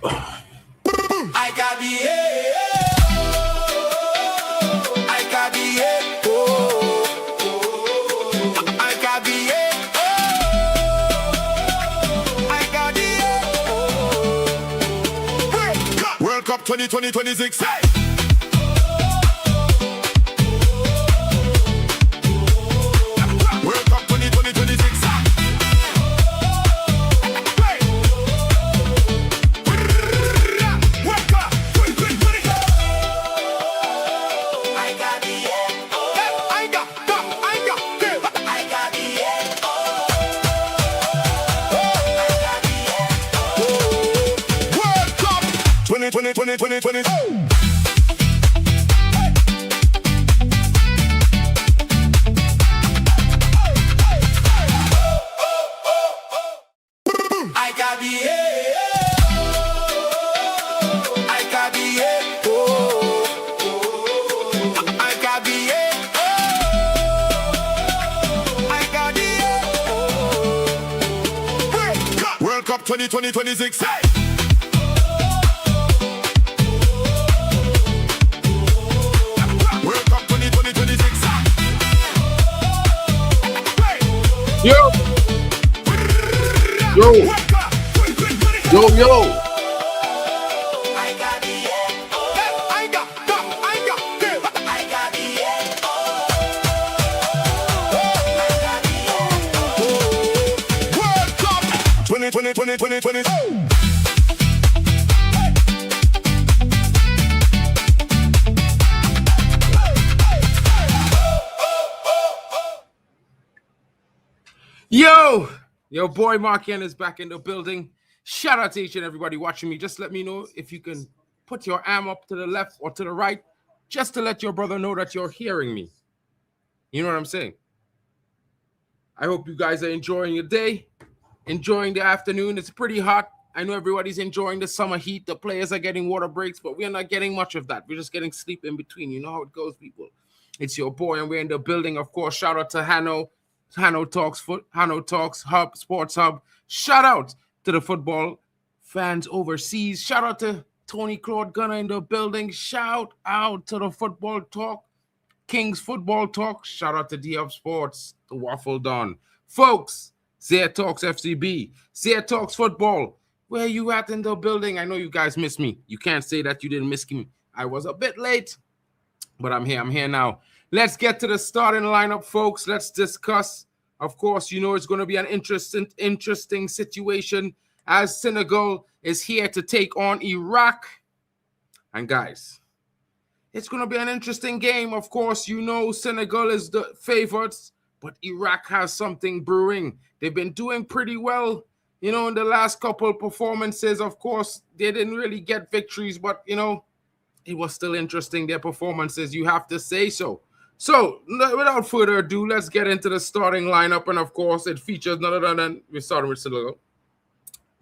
I got the I got the I got the I got the World Cup 2026. Hey! World Cup 2026. World Cup 2026. Hey! World Cup 2026. Yo! World Cup 2020. Yo, boy Markian is back in the building. Shout out to each and everybody watching me. Just let me know if you can put your arm up to the left or to the right, just to let your brother know that you're hearing me. You know what I'm saying? I hope you guys are enjoying your day, enjoying the afternoon. It's pretty hot. I know everybody's enjoying the summer heat. The players are getting water breaks, but we're not getting much of that. We're just getting sleep in between. You know how it goes, people. It's your boy, and we're in the building. Of course, shout out to Hano Talks Hub, Sports Hub. Shout out to the football fans overseas. Shout out to Tony Claude Gunner in the building. Shout out to the Football Talk, Kings Football Talk. Shout out to DF Sports, the Waffle Don. Folks, Zia Talks FCB, Zia Talks Football. Where you at in the building? I know you guys missed me. You can't say that you didn't miss me. I was a bit late, but I'm here. I'm here now. Let's get to the starting lineup, folks. Let's discuss. Of course, you know it's going to be an interesting situation as Senegal is here to take on Iraq. And guys, it's going to be an interesting game. Of course, you know Senegal is the favorites, but Iraq has something brewing. They've been doing pretty well, you know, in the last couple performances. Of course, they didn't really get victories, but, you know, it was still interesting, their performances, you have to say so. So, without further ado, let's get into the starting lineup. And, of course, it features none other than, we're starting with Senegal,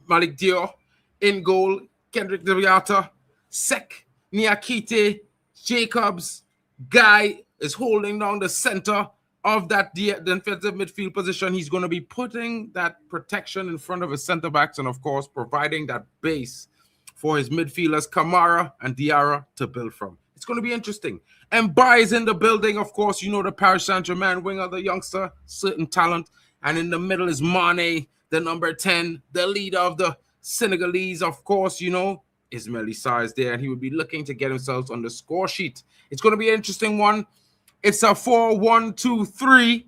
Malik Dior in goal, Kendrick Deviata, Sek, Niakite, Jacobs. Guy is holding down the center of that defensive midfield position. He's going to be putting that protection in front of his center backs and, of course, providing that base for his midfielders, Kamara and Diarra, to build from. It's going to be interesting. And Mbaye in the building, of course, you know the Paris Saint-Germain winger, the youngster, certain talent. And in the middle is Mane, the number 10, the leader of the Senegalese, of course, you know, Ismail Issa is there, and he would be looking to get himself on the score sheet. It's going to be an interesting one. It's a 4-1-2-3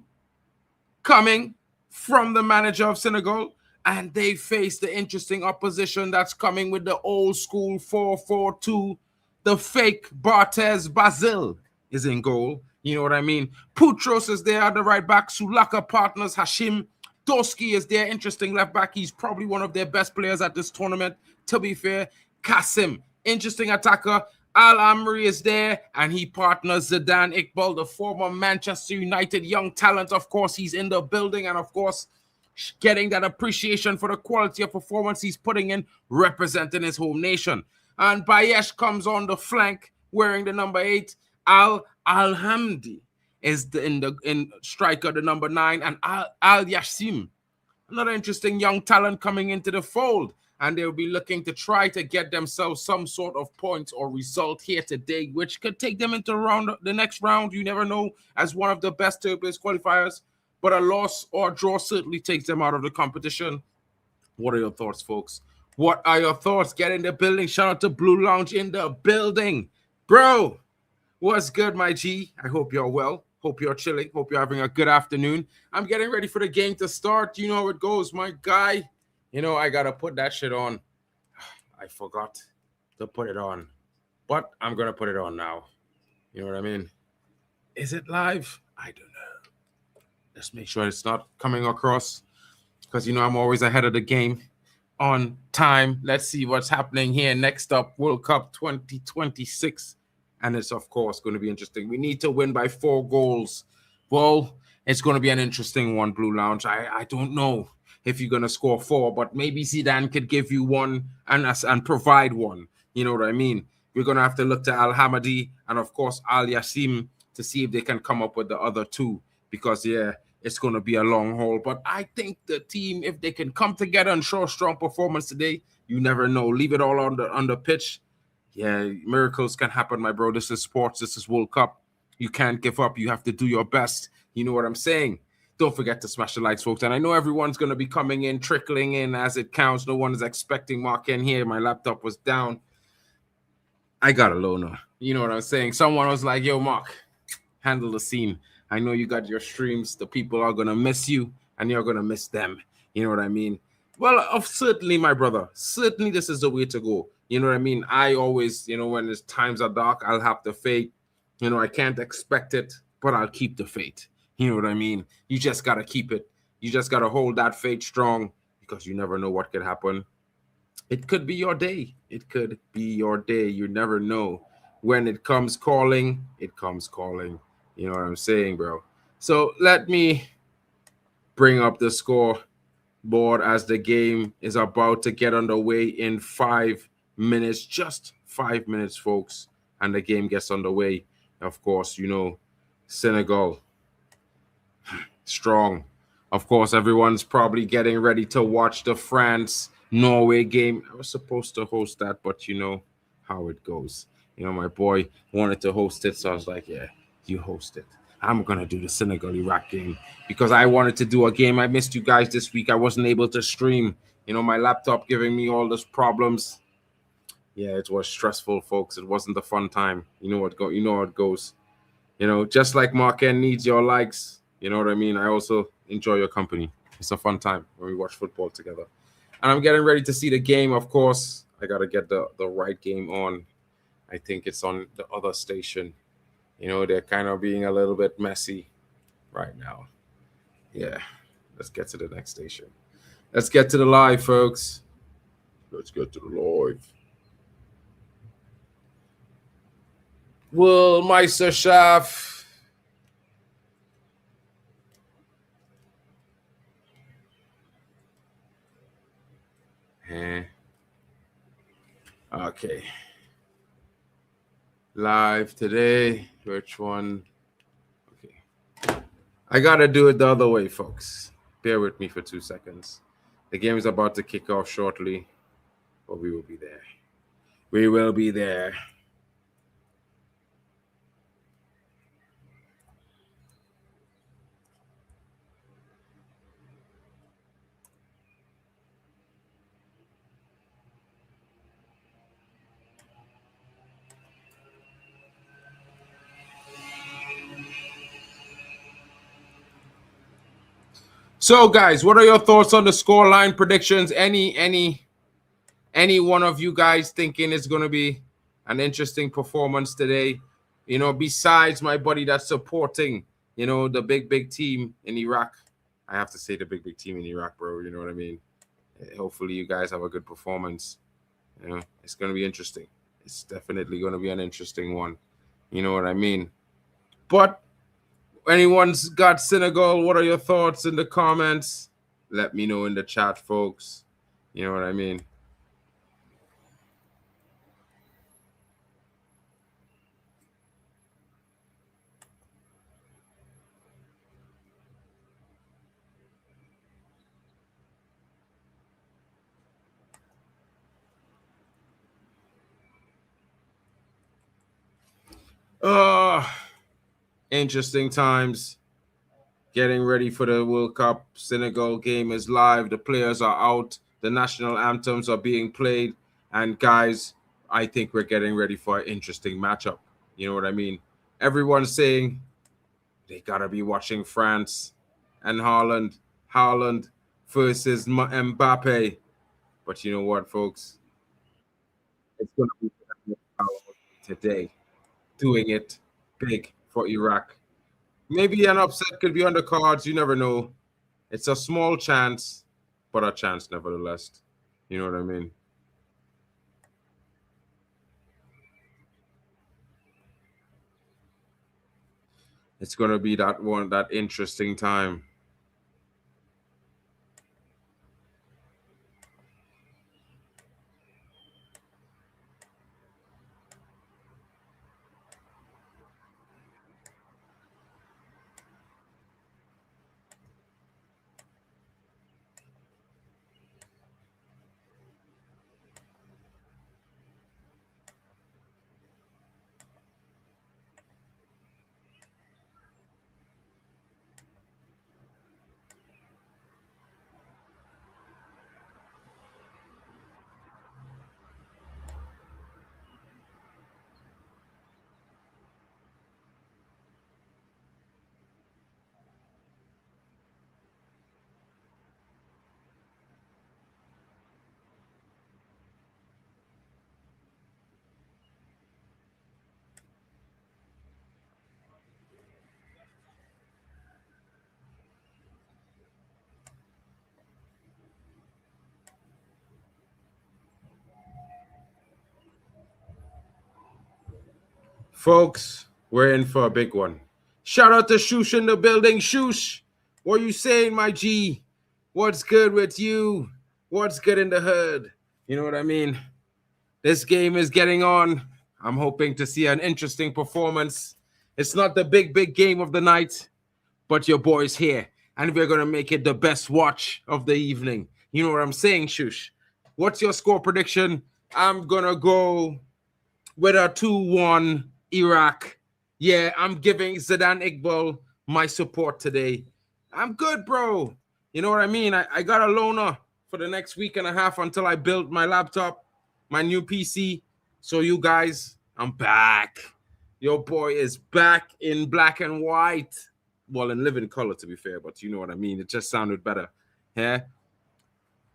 coming from the manager of Senegal, and they face the interesting opposition that's coming with the old school 4-4-2. The fake Barthez Basile is in goal. You know what I mean? Putros is there at the right back. Sulaka partners Hashim. Doski is there. Interesting left back. He's probably one of their best players at this tournament, to be fair. Kasim, interesting attacker. Al-Amri is there, and he partners Zidane Iqbal, the former Manchester United young talent. Of course, he's in the building, and of course, getting that appreciation for the quality of performance he's putting in, representing his home nation. And Bayesh comes on the flank wearing the number 8. Al-Hamdi is in striker, the number 9. And Al-Yassim, another interesting young talent coming into the fold. and they'll be looking to try to get themselves some sort of points or result here today, which could take them into the next round. You never know, as one of the best third-place qualifiers, but a loss or a draw certainly takes them out of the competition. What are your thoughts, folks? What are your thoughts? Get in the building. Shout out to Blue Lounge in the building. Bro, what's good, my G? I hope you're well. Hope you're chilling. Hope you're having a good afternoon. I'm getting ready for the game to start. You know how it goes, my guy. You know, I got to put that shit on. I forgot to put it on, but I'm going to put it on now. You know what I mean? Is it live? I don't know. Let's make sure it's not coming across, because, you know, I'm always ahead of the game on time. Let's see what's happening here. Next up, World Cup 2026. And it's, of course, going to be interesting. We need to win by 4 goals. Well, it's going to be an interesting one, Blue Lounge. I don't know if you're going to score 4, but maybe Zidane could give you one and provide one. You know what I mean? We're going to have to look to Al Hamadi and, of course, Al Yassim to see if they can come up with the other 2. Because, yeah, it's going to be a long haul. But I think the team, if they can come together and show a strong performance today, you never know. Leave it all on the pitch. Yeah, miracles can happen, my bro. This is sports. This is World Cup. You can't give up. You have to do your best. You know what I'm saying? Don't forget to smash the likes, folks. And I know everyone's going to be coming in, trickling in as it counts. No one is expecting Mark in here. My laptop was down. I got a loaner. You know what I'm saying? Someone was like, yo, Mark, handle the scene. I know you got your streams. The people are going to miss you, and you're going to miss them. You know what I mean? Well, certainly, my brother. Certainly, this is the way to go. You know what I mean? I always, you know, when the times are dark, I'll have the faith. You know, I can't expect it, but I'll keep the faith. You know what I mean? You just got to keep it. You just got to hold that faith strong, because you never know what could happen. It could be your day. It could be your day. You never know. When it comes calling, it comes calling. You know what I'm saying, bro? So let me bring up the score board as the game is about to get underway in 5 minutes. Just 5 minutes, folks. And the game gets underway. Of course, you know, Senegal, strong. Of course, everyone's probably getting ready to watch the France-Norway game. I was supposed to host that, but you know how it goes. You know, my boy wanted to host it, so I was like, yeah, you host it. I'm going to do the Senegal-Iraq game because I wanted to do a game. I missed you guys this week. I wasn't able to stream. You know, my laptop giving me all those problems. Yeah, it was stressful, folks. It wasn't a fun time. You know how it goes. You know, just like Mark N needs your likes. You know what I mean? I also enjoy your company. It's a fun time when we watch football together. And I'm getting ready to see the game, of course. I got to get the right game on. I think it's on the other station. You know, they're kind of being a little bit messy right now. Yeah, let's get to the next station. Let's get to the live, folks. Let's get to the live. Will Meister Schaff. Okay. Live today. Which one? Okay. I got to do it the other way, folks. Bear with me for 2 seconds. The game is about to kick off shortly, but we will be there. We will be there. So, guys, what are your thoughts on the scoreline predictions? Any one of you guys thinking it's going to be an interesting performance today? You know, besides my buddy that's supporting, you know, the big team in Iraq. I have to say the big team in Iraq, bro. You know what I mean? Hopefully you guys have a good performance. You know, it's going to be interesting. It's definitely going to be an interesting one. You know what I mean? But anyone's got Senegal, what are your thoughts in the comments? Let me know in the chat, folks. You know what I mean? Uh, Interesting times. Getting ready for the World Cup. Senegal game is live. The players are out. The national anthems are being played. And guys, I think we're getting ready for an interesting matchup. You know what I mean? Everyone's saying they gotta be watching France and Haaland versus Mbappe. But you know what, folks? It's gonna be today, doing it big for Iraq. Maybe an upset could be on the cards. You never know. It's a small chance, but a chance nevertheless. You know what I mean? It's gonna be that interesting time. Folks, we're in for a big one. Shout out to Shoosh in the building. Shoosh, what you saying, my G? What's good with you? What's good in the hood? You know what I mean? This game is getting on. I'm hoping to see an interesting performance. It's not the big game of the night, but your boy's here, and we're gonna make it the best watch of the evening. You know what I'm saying, Shush? What's your score prediction? I'm gonna go with a 2-1 Iraq. Yeah, I'm giving Zidane Iqbal my support today. I'm good, bro. You know what I mean? I got a loaner for the next week and a half until I build my laptop, my new PC. So you guys, I'm back. Your boy is back in black and white. Well, in living color, to be fair, but you know what I mean. It just sounded better. Yeah.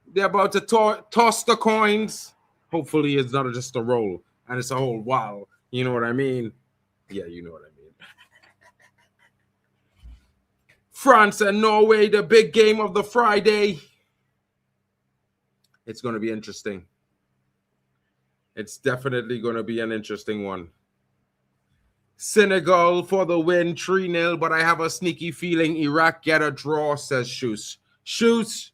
They're about to toss the coins. Hopefully, it's not just a roll and it's a whole wow. You know what I mean? Yeah, you know what I mean. France and Norway, the big game of the Friday. It's going to be interesting. It's definitely going to be an interesting one. Senegal for the win, 3-0, but I have a sneaky feeling Iraq get a draw, says Shoes. Shoes,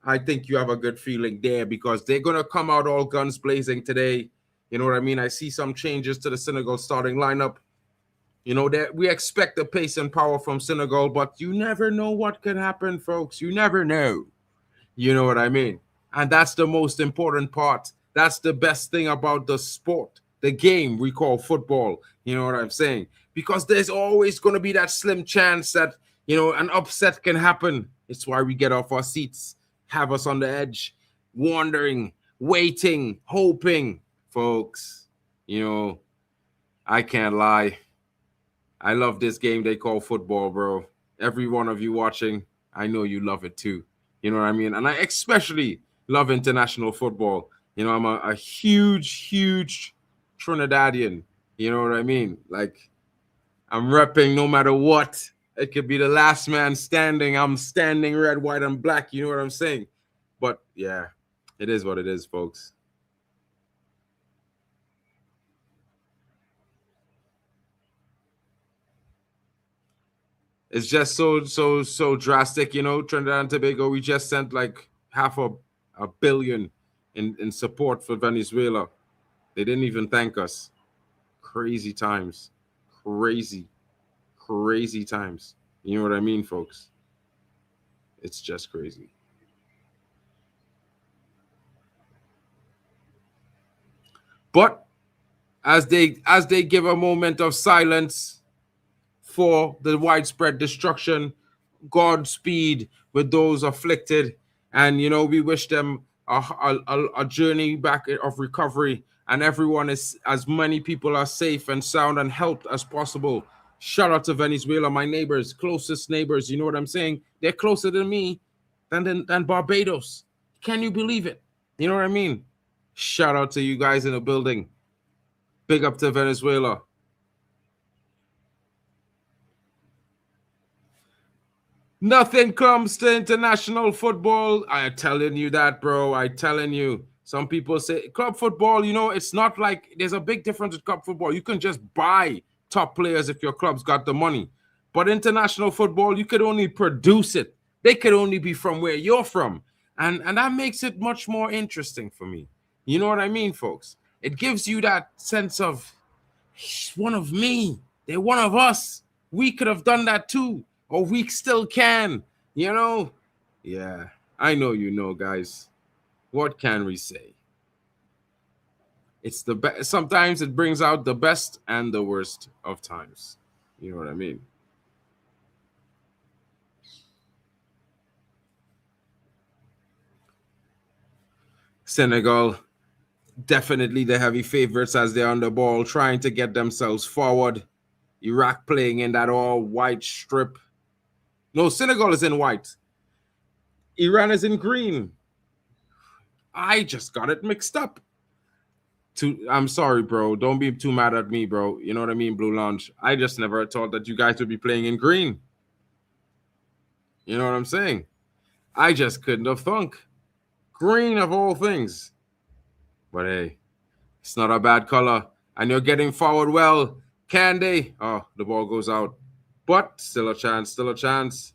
I think you have a good feeling there because they're going to come out all guns blazing today. You know what I mean? I see some changes to the Senegal starting lineup. You know, that we expect the pace and power from Senegal, but you never know what could happen, folks. You never know. You know what I mean? And that's the most important part. That's the best thing about the sport, the game we call football. You know what I'm saying? Because there's always going to be that slim chance that, you know, an upset can happen. It's why we get off our seats, have us on the edge, wondering, waiting, hoping, folks. You know, I can't lie. I love this game they call football, bro. Every one of you watching, I know you love it too. You know what I mean? And I especially love international football. You know, I'm a huge Trinidadian. You know what I mean? Like, I'm repping no matter what. It could be the last man standing. I'm standing red, white, and black. You know what I'm saying? But yeah, it is what it is, folks. It's just so drastic, you know. Trinidad and Tobago, we just sent like half a billion in support for Venezuela. They didn't even thank us. Crazy times. Crazy, crazy times. You know what I mean, folks? It's just crazy. But as they give a moment of silence for the widespread destruction. Godspeed with those afflicted, and we wish them a journey back of recovery, and everyone is as many people are safe and sound and helped as possible. Shout out to Venezuela, my neighbors, closest neighbors. You know what I'm saying? They're closer than me than Barbados. Can you believe it? You know what I mean? Shout out to you guys in the building. Big up to Venezuela. Nothing comes to international football. I'm telling you that, bro. I'm telling you. Some people say club football, it's not like there's a big difference with club football. You can just buy top players if your club's got the money. But international football, you could only produce it. They could only be from where you're from. And that makes it much more interesting for me. You know what I mean, folks? It gives you that sense of one of me. They're one of us. We could have done that too, or we still can. Yeah, I know guys. What can we say? It's the best. Sometimes it brings out the best and the worst of times. You know what I mean? Senegal, definitely the heavy favorites as they're on the ball, trying to get themselves forward. Iraq playing in that all white strip. No, Senegal is in white. Iran is in green. I just got it mixed up. I'm sorry, bro. Don't be too mad at me, bro. You know what I mean, Blue Lounge. I just never thought that you guys would be playing in green. You know what I'm saying? I just couldn't have thunk. Green of all things. But hey, it's not a bad color. And you're getting forward well. Can they? Oh, the ball goes out. But still a chance, still a chance.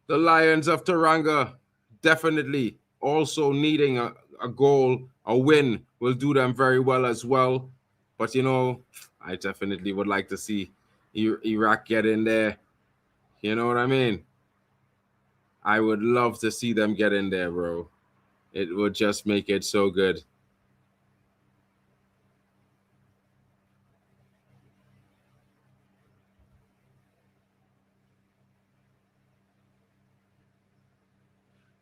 The Lions of Taranga definitely also needing a goal, a win will do them very well as well. But I definitely would like to see Iraq get in there. You know what I mean? I would love to see them get in there, bro. It would just make it so good.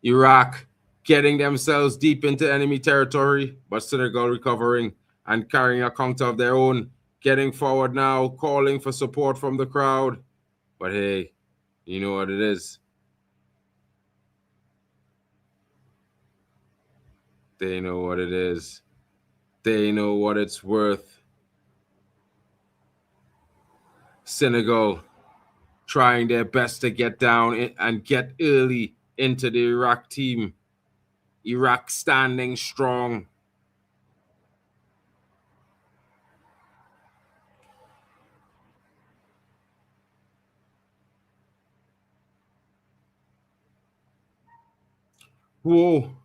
Iraq getting themselves deep into enemy territory, but Senegal recovering and carrying a counter of their own, getting forward now, calling for support from the crowd. But hey, you know what it is. They know what it is. They know what it's worth. Senegal trying their best to get down and get early into the Iraq team. Iraq standing strong. Whoa.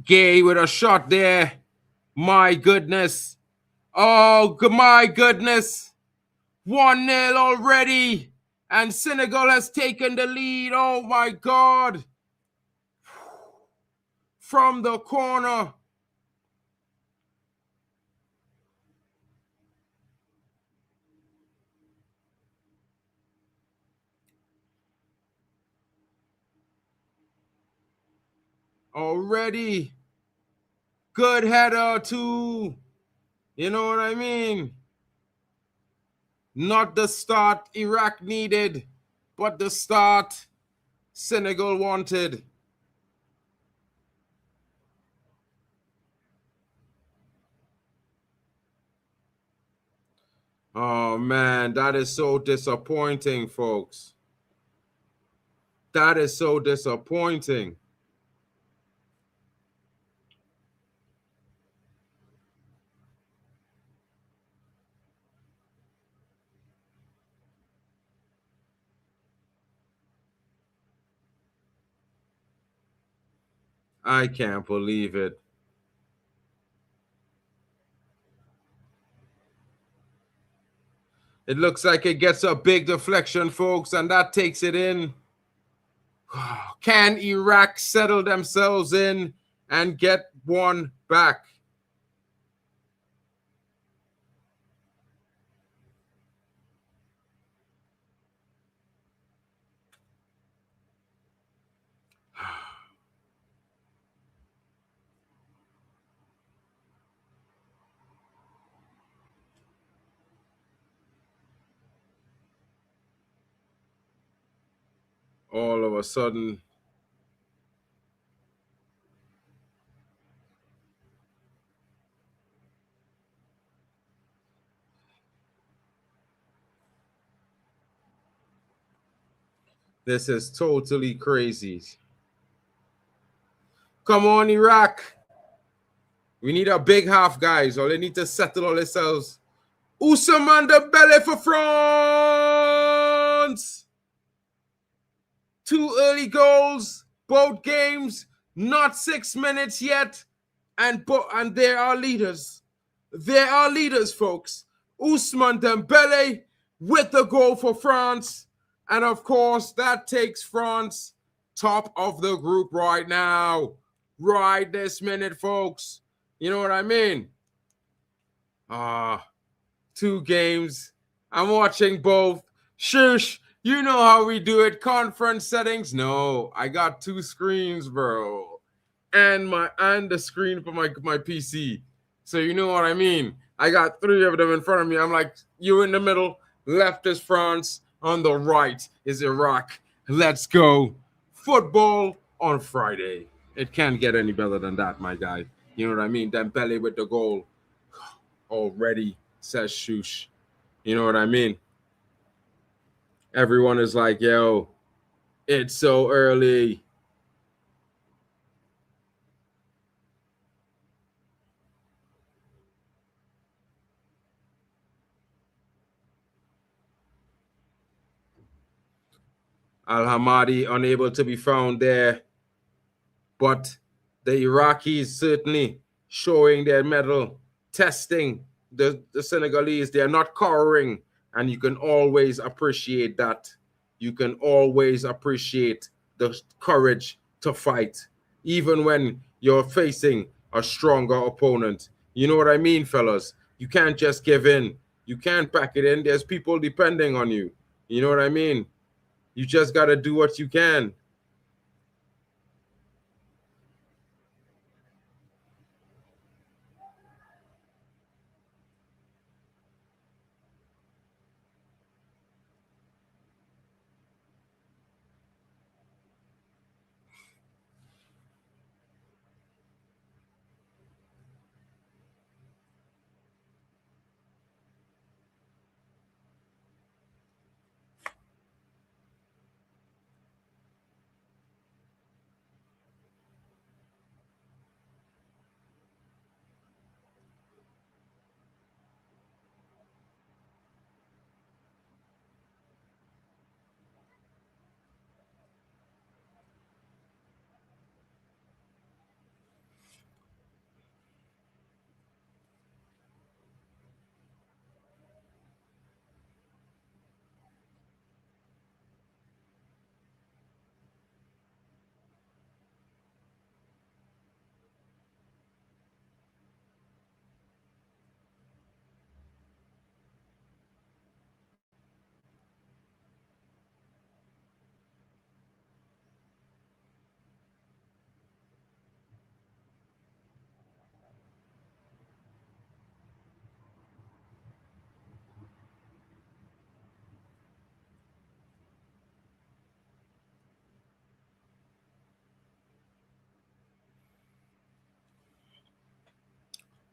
Gay with a shot there. My goodness. Oh, my goodness. 1-0 already. And Senegal has taken the lead. Oh, my God. From the corner. Already. Good header, too. You know what I mean? Not the start Iraq needed, but the start Senegal wanted. Oh, man, that is so disappointing, folks. That is so disappointing. I can't believe it. It looks like it gets a big deflection, folks, and that takes it in. Can Iraq settle themselves in and get one back? All of a sudden, this is totally crazy. Come on, Iraq. We need a big half, guys. All they need to settle all themselves. Usman Dembele for France. 2 early goals, both games, not 6 minutes yet, and there are leaders. There are leaders, folks. Usman Dembele with the goal for France, and of course that takes France top of the group right now, right this minute, folks. You know what I mean? 2 games. I'm watching both. Shush. You know how we do it. Conference settings. No, I got 2 screens, bro. And the screen for my PC. So you know what I mean. I got 3 of them in front of me. I'm like, you in the middle. Left is France. On the right is Iraq. Let's go. Football on Friday. It can't get any better than that, my guy. You know what I mean? Dembele with the goal already, says Shush. You know what I mean? Everyone is like, yo, it's so early. Al Hamadi unable to be found there. But the Iraqis certainly showing their mettle, testing the Senegalese. They're not cowering, and you can always appreciate that. You can always appreciate the courage to fight, even when you're facing a stronger opponent. You know what I mean, fellas? You can't just give in. You can't pack it in. There's people depending on you. You know what I mean? You just got to do what you can.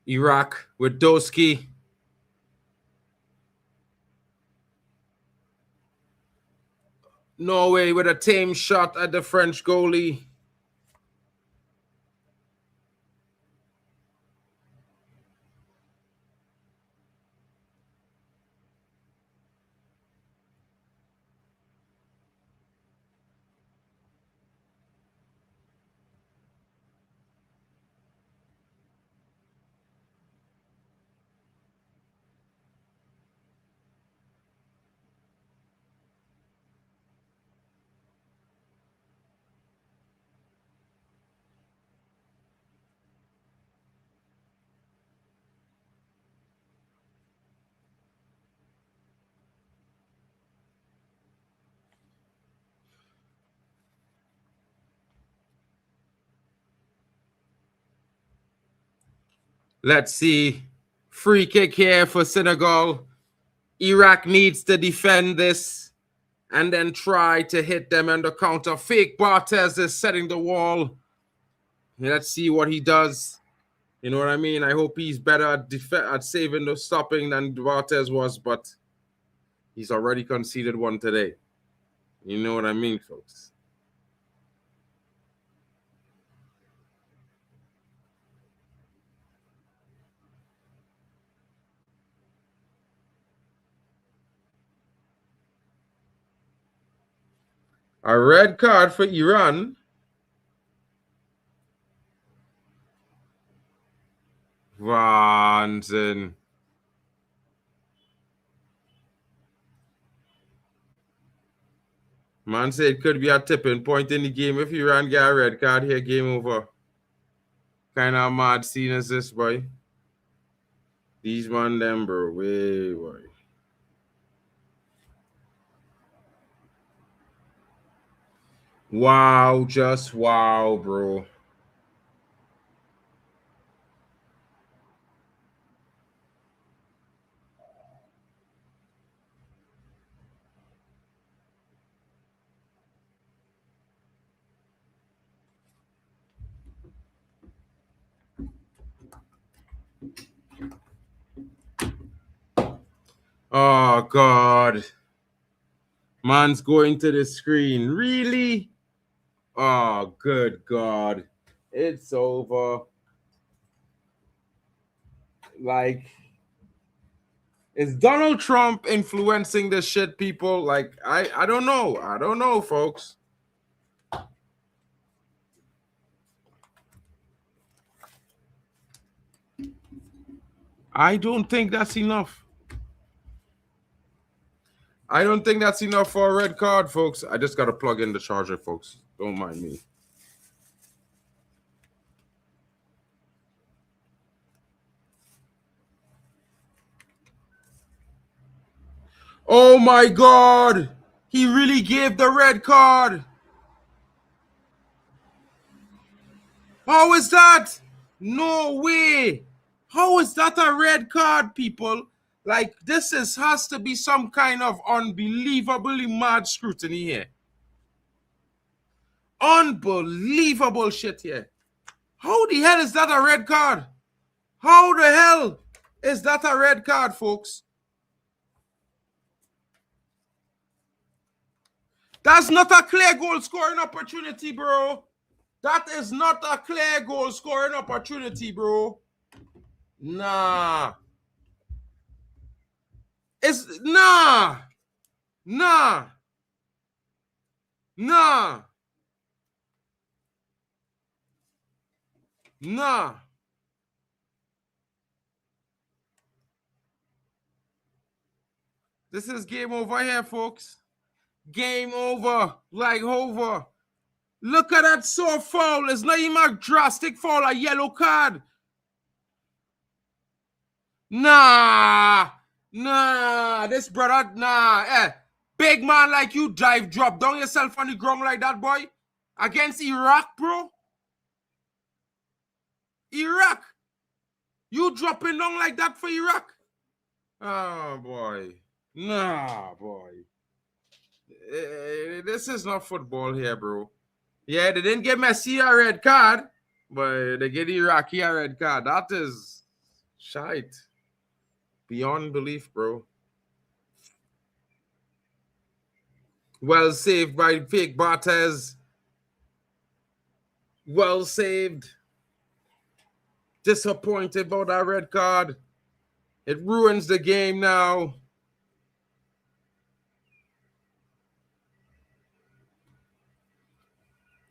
Iraq with Doski. Norway with a tame shot at the French goalie. Let's see. Free kick here for Senegal. Iraq needs to defend this and then try to hit them on the counter. Fake Barthez is setting the wall. Let's see what he does. You know what I mean? I hope he's better at saving the stopping than Barthez was, but he's already conceded one today. You know what I mean, folks? A red card for Iran. Wahnsinn. Man said it could be a tipping point in the game. If Iran get a red card here, game over. Kind of mad scene as this, boy. These man them, bro. Way, boy. Wow, just wow, bro. Oh, God. Man's going to the screen. Really? Oh, good God. It's over. Like, is Donald Trump influencing this shit, people? Like, I don't know. I don't know, folks. I don't think that's enough. I don't think that's enough for a red card, folks. I just got to plug in the charger, folks. Don't mind me. Oh, my God. He really gave the red card. How is that? No way. How is that a red card, people? Like, has to be some kind of unbelievably mad scrutiny here. Unbelievable shit here. How the hell is that a red card? How the hell is that a red card, folks? That's not a clear goal scoring opportunity, bro. That is not a clear goal scoring opportunity, bro. Nah. It's nah. Nah. Nah. Nah. This is game over here, folks. Game over. Like over. Look at that so foul. It's not even a drastic foul, a yellow card. Nah. Nah. This brother, nah. Big man like you drop down yourself on the ground like that, boy. Against Iraq, bro. Iraq. You dropping down like that for Iraq? Oh, boy. Nah, boy. This is not football here, bro. Yeah, they didn't give Messi a red card, but they gave Iraqi a red card. That is shite. Beyond belief, bro. Well saved by fake Barthez. Well saved. Disappointed about that red card. It ruins the game now.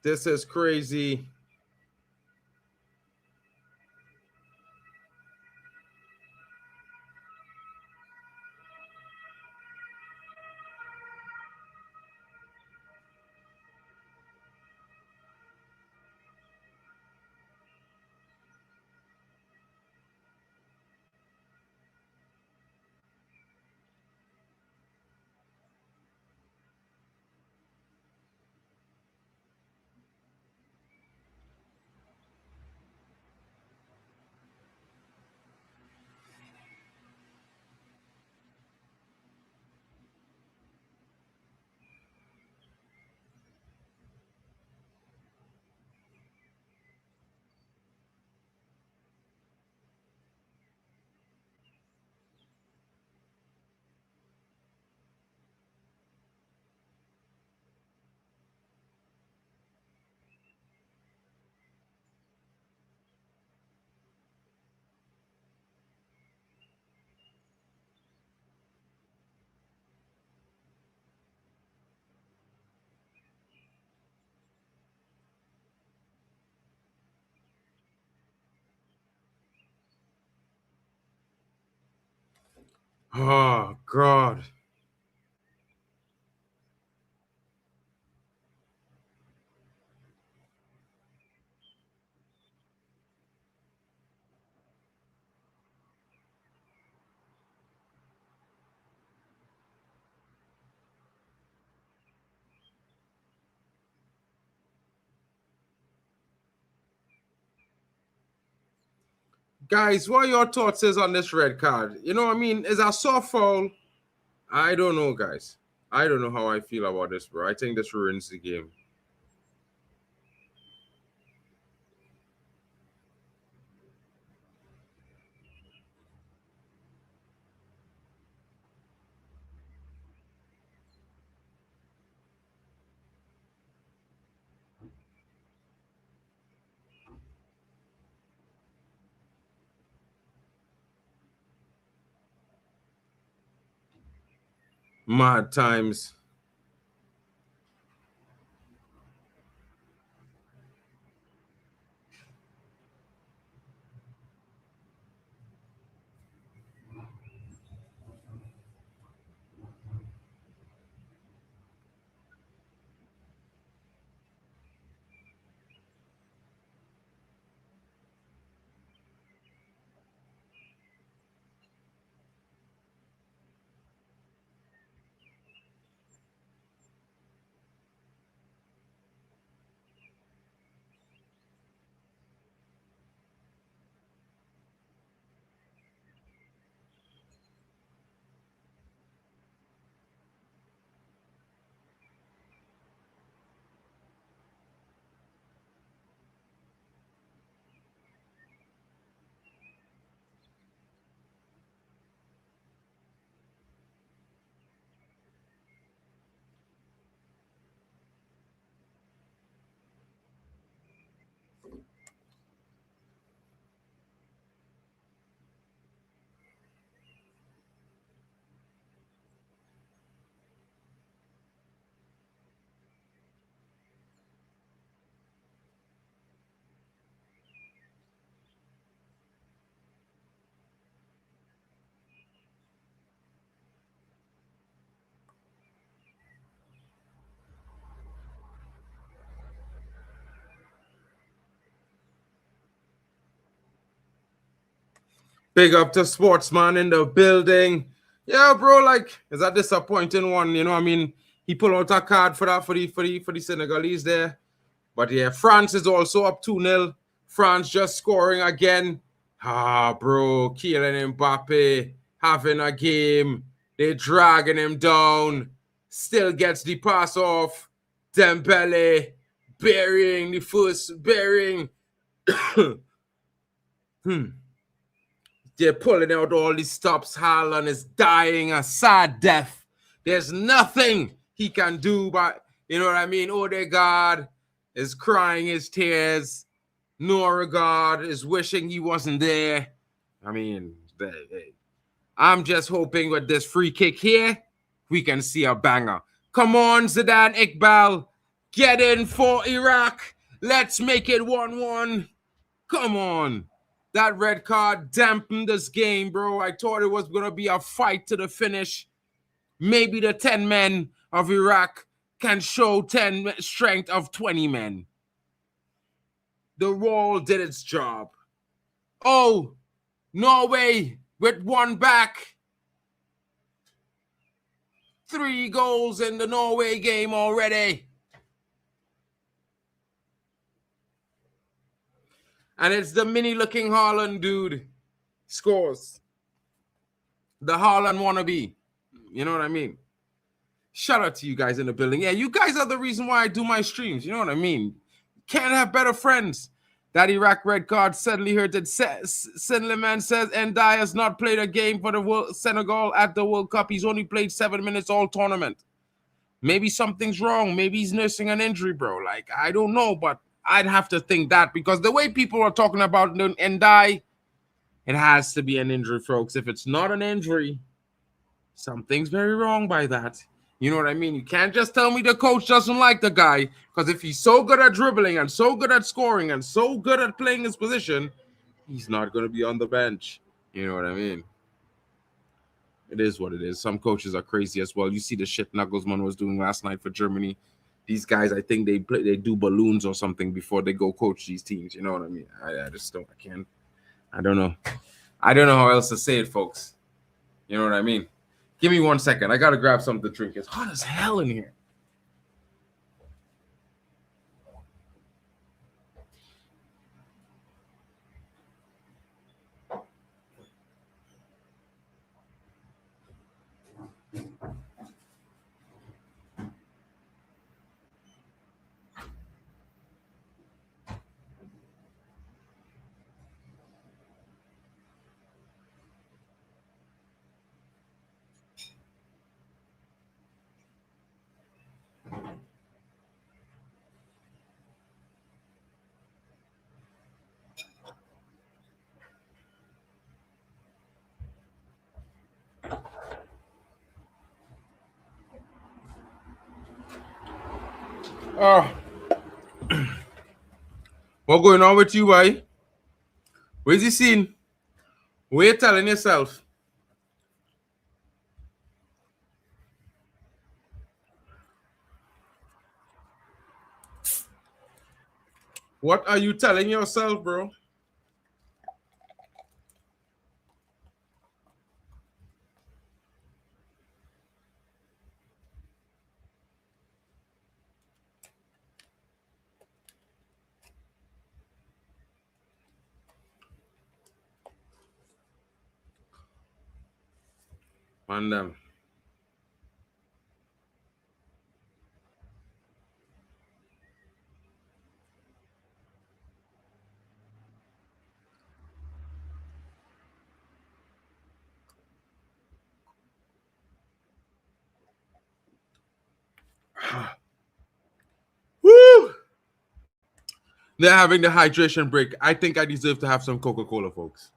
This is crazy. Oh, God. Guys, what are your thoughts is on this red card? You know what I mean? Is a soft foul? I don't know, guys. I don't know how I feel about this, bro. I think this ruins the game. Mad times. Big up to Sportsman in the building. Yeah, bro, like, it's a disappointing one. You know what I mean? He pulled out a card for that for the Senegalese there. But yeah, France is also up 2-0. France just scoring again. Ah, bro, Kylian Mbappe having a game. They're dragging him down. Still gets the pass off. Dembele burying the first bearing. They're pulling out all these stops. Haaland is dying a sad death. There's nothing he can do, but you know what I mean? Odegaard is crying his tears. Norgard is wishing he wasn't there. I mean, I'm just hoping with this free kick here, we can see a banger. Come on, Zidane Iqbal. Get in for Iraq. Let's make it 1-1. Come on. That red card dampened this game, bro. I thought it was going to be a fight to the finish. Maybe the 10 men of Iraq can show 10 strength of 20 men. The wall did its job. Oh, Norway with one back. 3 goals in the Norway game already. And it's the mini-looking Haaland dude scores. The Haaland wannabe. You know what I mean? Shout out to you guys in the building. Yeah, you guys are the reason why I do my streams. You know what I mean? Can't have better friends. That Iraq red card suddenly heard that Senleman says Ndiaye has not played a game for the Senegal at the World Cup. He's only played 7 minutes all tournament. Maybe something's wrong. Maybe he's nursing an injury, bro. Like, I don't know, but I'd have to think that because the way people are talking about Ndiaye, it has to be an injury, folks. If it's not an injury, something's very wrong by that. You know what I mean? You can't just tell me the coach doesn't like the guy because if he's so good at dribbling and so good at scoring and so good at playing his position, he's not going to be on the bench. You know what I mean? It is what it is. Some coaches are crazy as well. You see the shit Nagelsmann was doing last night for Germany. These guys, I think they do balloons or something before they go coach these teams. You know what I mean? I just don't. I can't. I don't know. I don't know how else to say it, folks. You know what I mean? Give me 1 second. I gotta grab something to drink. It's hot as hell in here. Oh, what going on with you, boy? Where's the scene? What you telling yourself? What are you telling yourself, bro? Man, them. Woo! They're having the hydration break. I think I deserve to have some Coca-Cola, folks.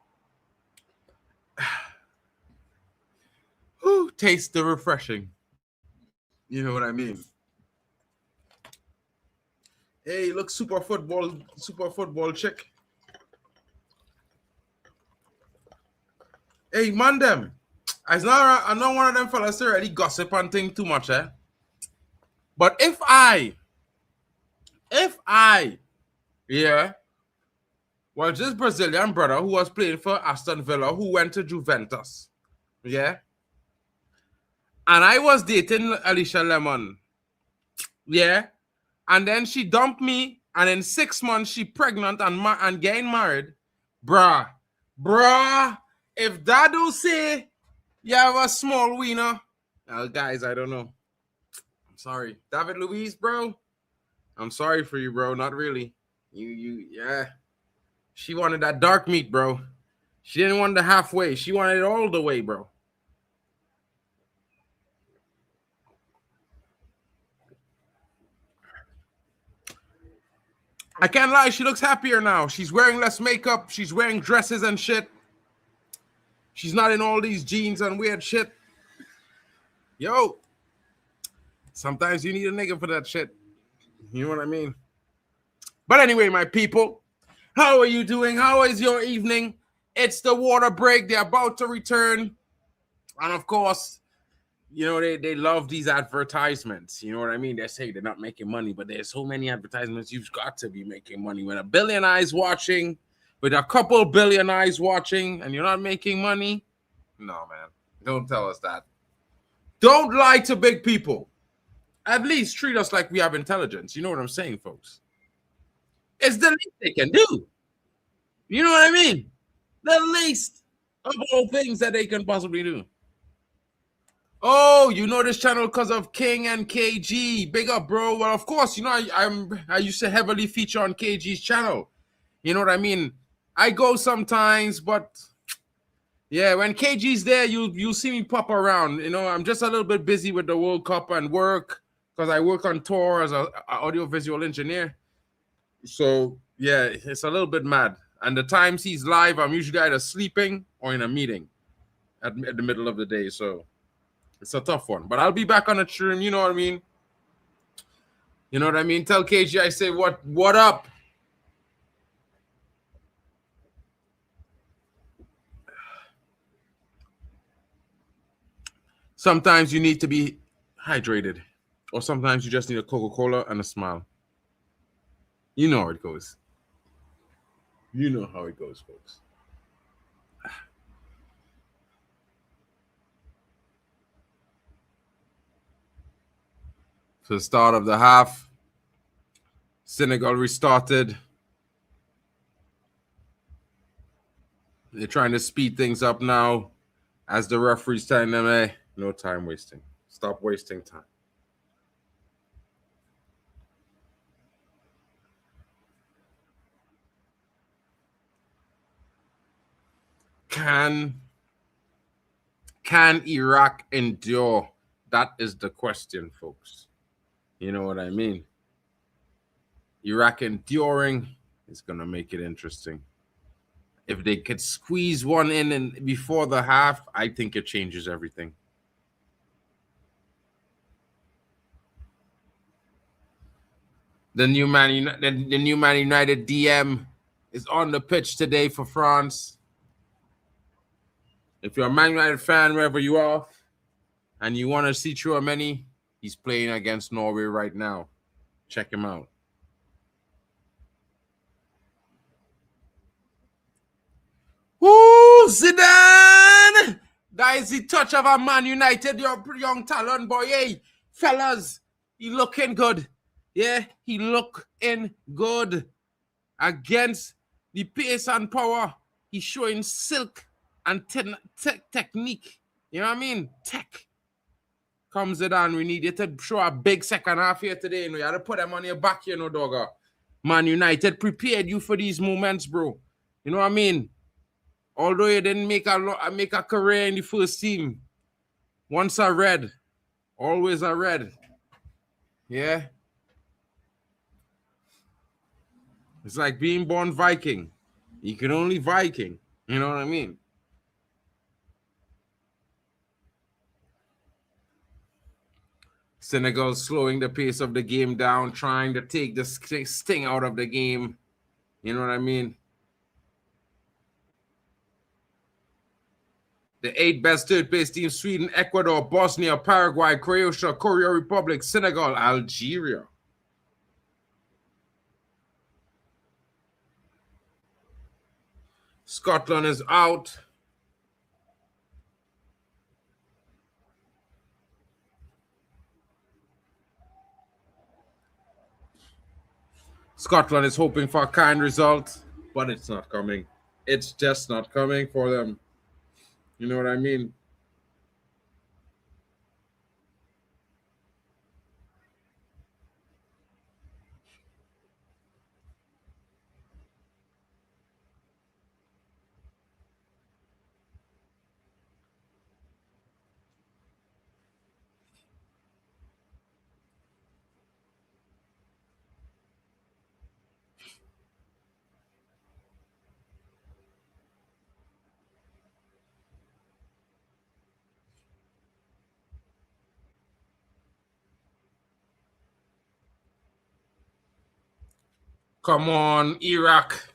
Woo, taste the refreshing. You know what I mean? Hey, look, super football chick. Hey, man, them. I'm not one of them fellas that really gossip and think too much, eh? But if I, yeah, well, this Brazilian brother who was playing for Aston Villa, who went to Juventus, yeah, and I was dating Alicia Lemon, yeah, and then she dumped me, and in 6 months she pregnant and getting married, bruh. If that don't say you have a small wiener, guys, I don't know. I'm sorry, David Luiz, bro. I'm sorry for you, bro. Not really. Yeah. She wanted that dark meat, bro. She didn't want the halfway. She wanted it all the way, bro. I can't lie. She looks happier now. She's wearing less makeup. She's wearing dresses and shit. She's not in all these jeans and weird shit. Yo. Sometimes you need a nigga for that shit. You know what I mean? But anyway, my people, how are you doing? How is your evening? It's the water break. They're about to return. And of course, you know, they love these advertisements. You know what I mean? They say they're not making money, but there's so many advertisements. You've got to be making money. When a billion eyes watching, with a couple billion eyes watching, and you're not making money, no, man. Don't tell us that. Don't lie to big people. At least treat us like we have intelligence. You know what I'm saying, folks? It's the least they can do. You know what I mean? The least of all things that they can possibly do. Oh, you know this channel because of King and KG. Big up, bro. Well, of course, you know, I used to heavily feature on KG's channel. You know what I mean? I go sometimes, but yeah, when KG's there, you'll see me pop around. You know, I'm just a little bit busy with the World Cup and work because I work on tour as an audiovisual engineer. So yeah, it's a little bit mad. And the times he's live, I'm usually either sleeping or in a meeting at the middle of the day. So it's a tough one. But I'll be back on the stream. You know what I mean? You know what I mean? Tell KG I say what up? Sometimes you need to be hydrated, or sometimes you just need a Coca-Cola and a smile. You know how it goes. You know how it goes, folks. So the start of the half, Senegal restarted. They're trying to speed things up now as the referee's telling them, hey, no time wasting. Stop wasting time. Can Iraq endure? That is the question, folks. You know what I mean? Iraq enduring is going to make it interesting. If they could squeeze one in and before the half, I think it changes everything. The new Man United DM is on the pitch today for France. If you're a Man United fan, wherever you are, and you want to see Chouameni, he's playing against Norway right now. Check him out. Ooh, Zidane! That is the touch of a Man United, your young talent boy. Hey, fellas, he looking good. Yeah, he looking good. Against the pace and power, he's showing silk and technique. You know what I mean? Tech. Comes Zidane, we need you to show a big second half here today. You know, you had to put them on your back, you know, dogger. Man United prepared you for these moments, bro. You know what I mean? Although you didn't make a career in the first team, once I read, always I read. Yeah. It's like being born Viking. You can only Viking. You know what I mean? Senegal slowing the pace of the game down, trying to take the sting out of the game. You know what I mean? The 8 best third-place teams: Sweden, Ecuador, Bosnia, Paraguay, Croatia, Korea Republic, Senegal, Algeria. Scotland is out. Scotland is hoping for a kind result, but it's not coming. It's just not coming for them. You know what I mean? Come on, Iraq.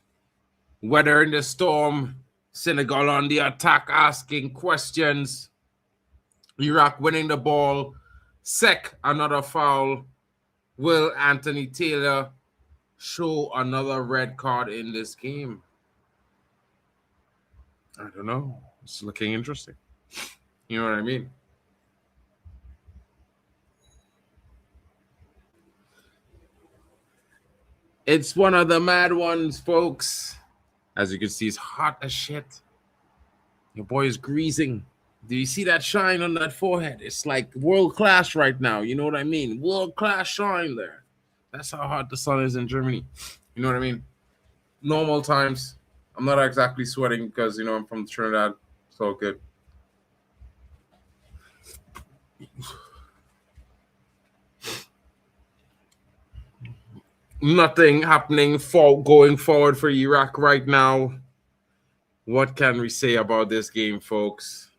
Weathering the storm. Senegal on the attack, asking questions. Iraq winning the ball. Sek, another foul. Will Anthony Taylor show another red card in this game? I don't know. It's looking interesting. You know what I mean? It's one of the mad ones, folks. As you can see, it's hot as shit. Your boy is greasing. Do you see that shine on that forehead? It's like world class right now. You know what I mean? World class shine there. That's how hot the sun is in Germany. You know what I mean? Normal times, I'm not exactly sweating because, you know, I'm from Trinidad. It's all good. Nothing happening going forward for Iraq right now. What can we say about this game, folks?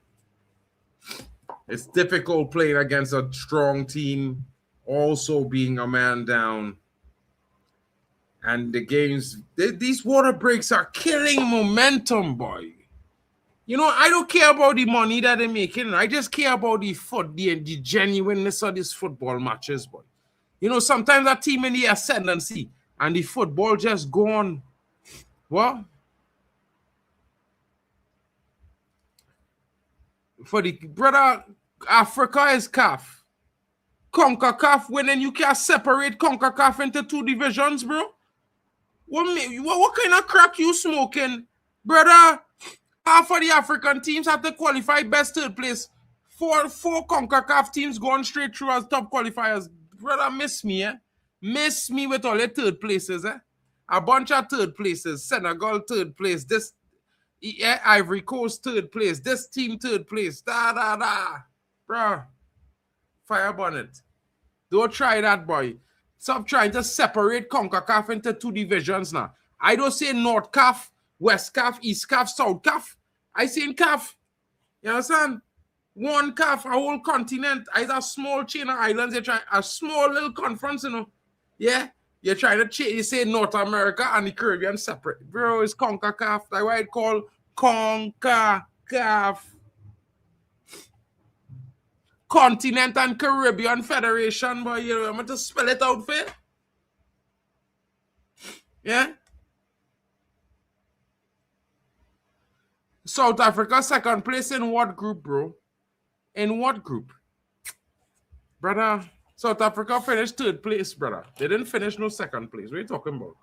It's difficult playing against a strong team, also being a man down. And the games, these water breaks are killing momentum, boy. You know, I don't care about the money that they're making. I just care about the genuineness of these football matches, boy. You know, sometimes a team in the ascendancy and the football just go on. What? For the brother, Africa is CAF. CONCACAF winning, you can't separate CONCACAF into 2 divisions, bro. What kind of crack you smoking? Brother, half of the African teams have to qualify best 3rd place. Four CONCACAF teams going straight through as top qualifiers. Brother, miss me, eh? Miss me with all the 3rd places, eh? A bunch of 3rd places. Senegal 3rd place. This Ivory Coast 3rd place. This team 3rd place. Da. Bro, fire bonnet. Don't try that, boy. Stop trying to separate CONCACAF into 2 divisions now. I don't say North CAF, West CAF, East CAF, South CAF. I say in CAF. You understand? One CAF, a whole continent. It's a small chain of islands. You're trying a small little conference, you know. Yeah? You're trying to change. You say North America and the Caribbean separate. Bro, it's CONCACAF. That's why it's called CONCACAF. Continent and Caribbean Federation, boy. You know, I'm going to spell it out for you. Yeah? South Africa, 2nd place in what group, bro? In what group? Brother, South Africa finished 3rd place, brother. They didn't finish no 2nd place. What are you talking about?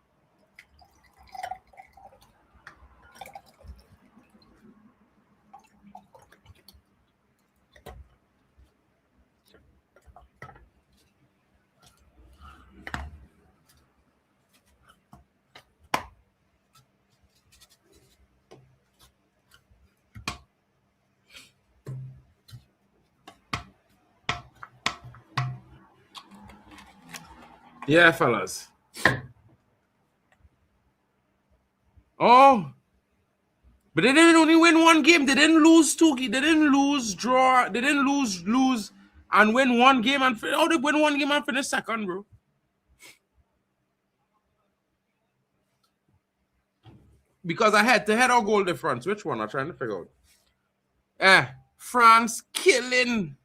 Yeah, fellas. Oh. But they didn't only win 1 game. They didn't lose 2 games. They didn't lose, draw. They didn't lose, and win 1 game. And they win 1 game and finish 2nd, bro. Because I had to head or goal difference. Which one? I'm trying to figure out. France killing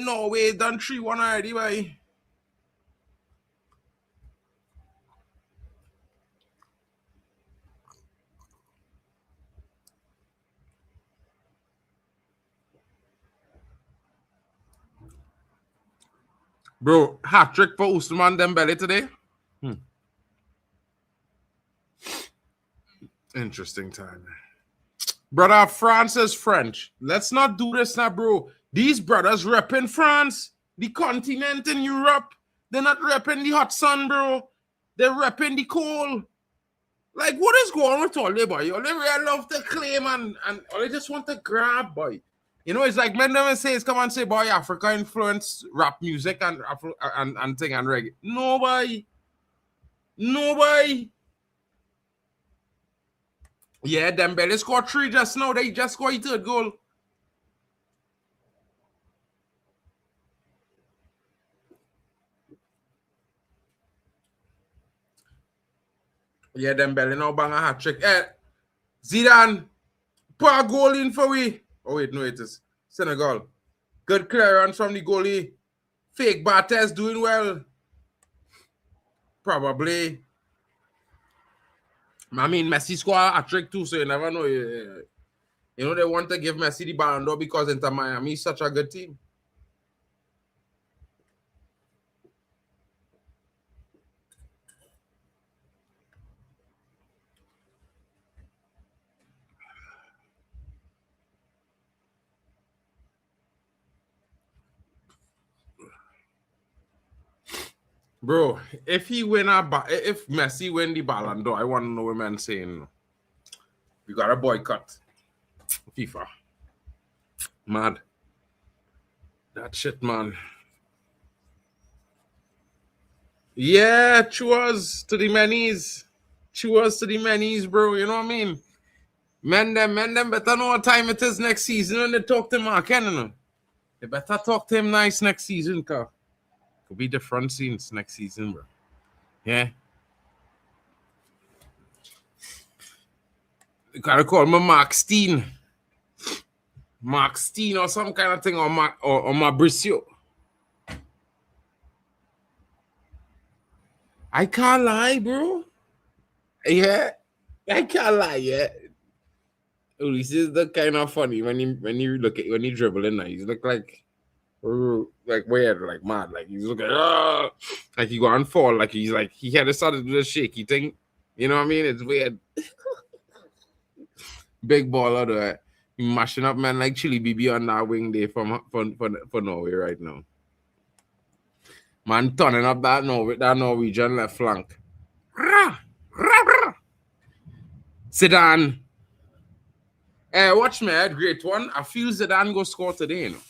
Norway. Done 3-1 already, boy. Bro, hat-trick for Ousmane Dembele today. Interesting time. Brother, France is French. Let's not do this now, bro. These brothers repping France, the continent in Europe. They're not repping the hot sun, bro. They're repping the cold. Like, what is going on with all they, boy? All they really love to claim and all they just want to grab, boy. You know, it's like men never says, come and say, boy, Africa influenced rap music and thing and reggae. Nobody. Yeah, Dembele scored 3 just now. They just scored a 3rd goal. Yeah, Dembele now bang a hat-trick. Zidane, put a goal in for we. Oh, wait, no, it is Senegal. Good clearance from the goalie. Fake Barthez doing well. Probably. I mean, Messi scored a trick too, so you never know. You know, they want to give Messi the Ballon d'Or because Inter Miami is such a good team. Bro, if Messi win the Ballon d'Or, I want to know what man saying. We got a boycott FIFA. Mad. That shit, man. Yeah, cheers to the manis. Cheers to the manis, bro. You know what I mean? Men them better know what time it is next season when they talk to Mark Henry. They better talk to him nice next season, cause could be different scenes next season, bro. Yeah. You gotta call me Mark Steen. Mark Steen or some kind of thing, or Mauricio. I can't lie, bro. Yeah, I can't lie. Yeah, this is the kind of funny when you look at when he dribbling now. He's look like weird, like mad, like he's looking like he going fall, like he's like he had started to do the shaky thing. You know what I mean? It's weird. Big baller though. He mashing up man like Chili BB on that wing day for Norway right now. Man turning up that Norwegian left flank. Zidane. Watch me, great one. I feel Zidane go score today, you know.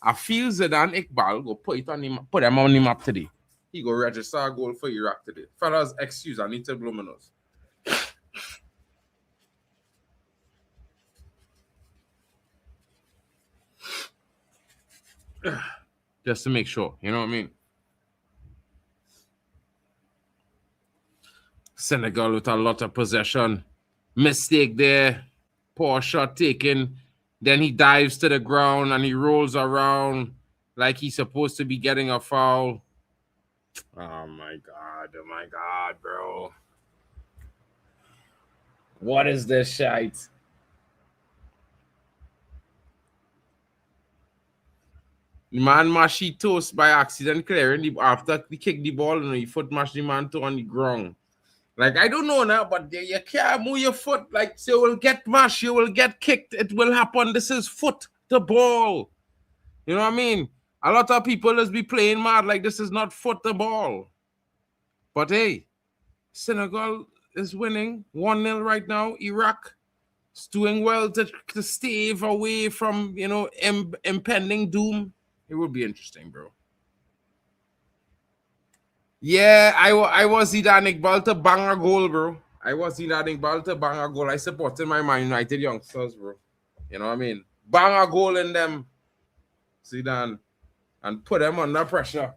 I feel Zidane Iqbal go put them on the map today. He go register a goal for Iraq today. Fellas, excuse, I need to blow my nose. Just to make sure, you know what I mean? Senegal with a lot of possession. Mistake there. Poor shot taken. Then he dives to the ground and he rolls around like he's supposed to be getting a foul. Oh my God, bro. What is this shite? The man mashed his toast by accident clearing after he kicked the ball and he foot mashed the man toe on the ground. Like, I don't know now, but you can't move your foot. Like, so you will get mashed, you will get kicked. It will happen. This is foot the ball. You know what I mean? A lot of people just be playing mad like this is not foot the ball. But hey, Senegal is winning 1-0 right now. Iraq is doing well to stave away from, you know, impending doom. It would be interesting, bro. Yeah, I was Zidane Iqbal to bang a goal, bro. I was Zidane Iqbal to bang a goal. I supported my Man United youngsters, bro. You know what I mean? Bang a goal in them, Zidane, and put them under pressure.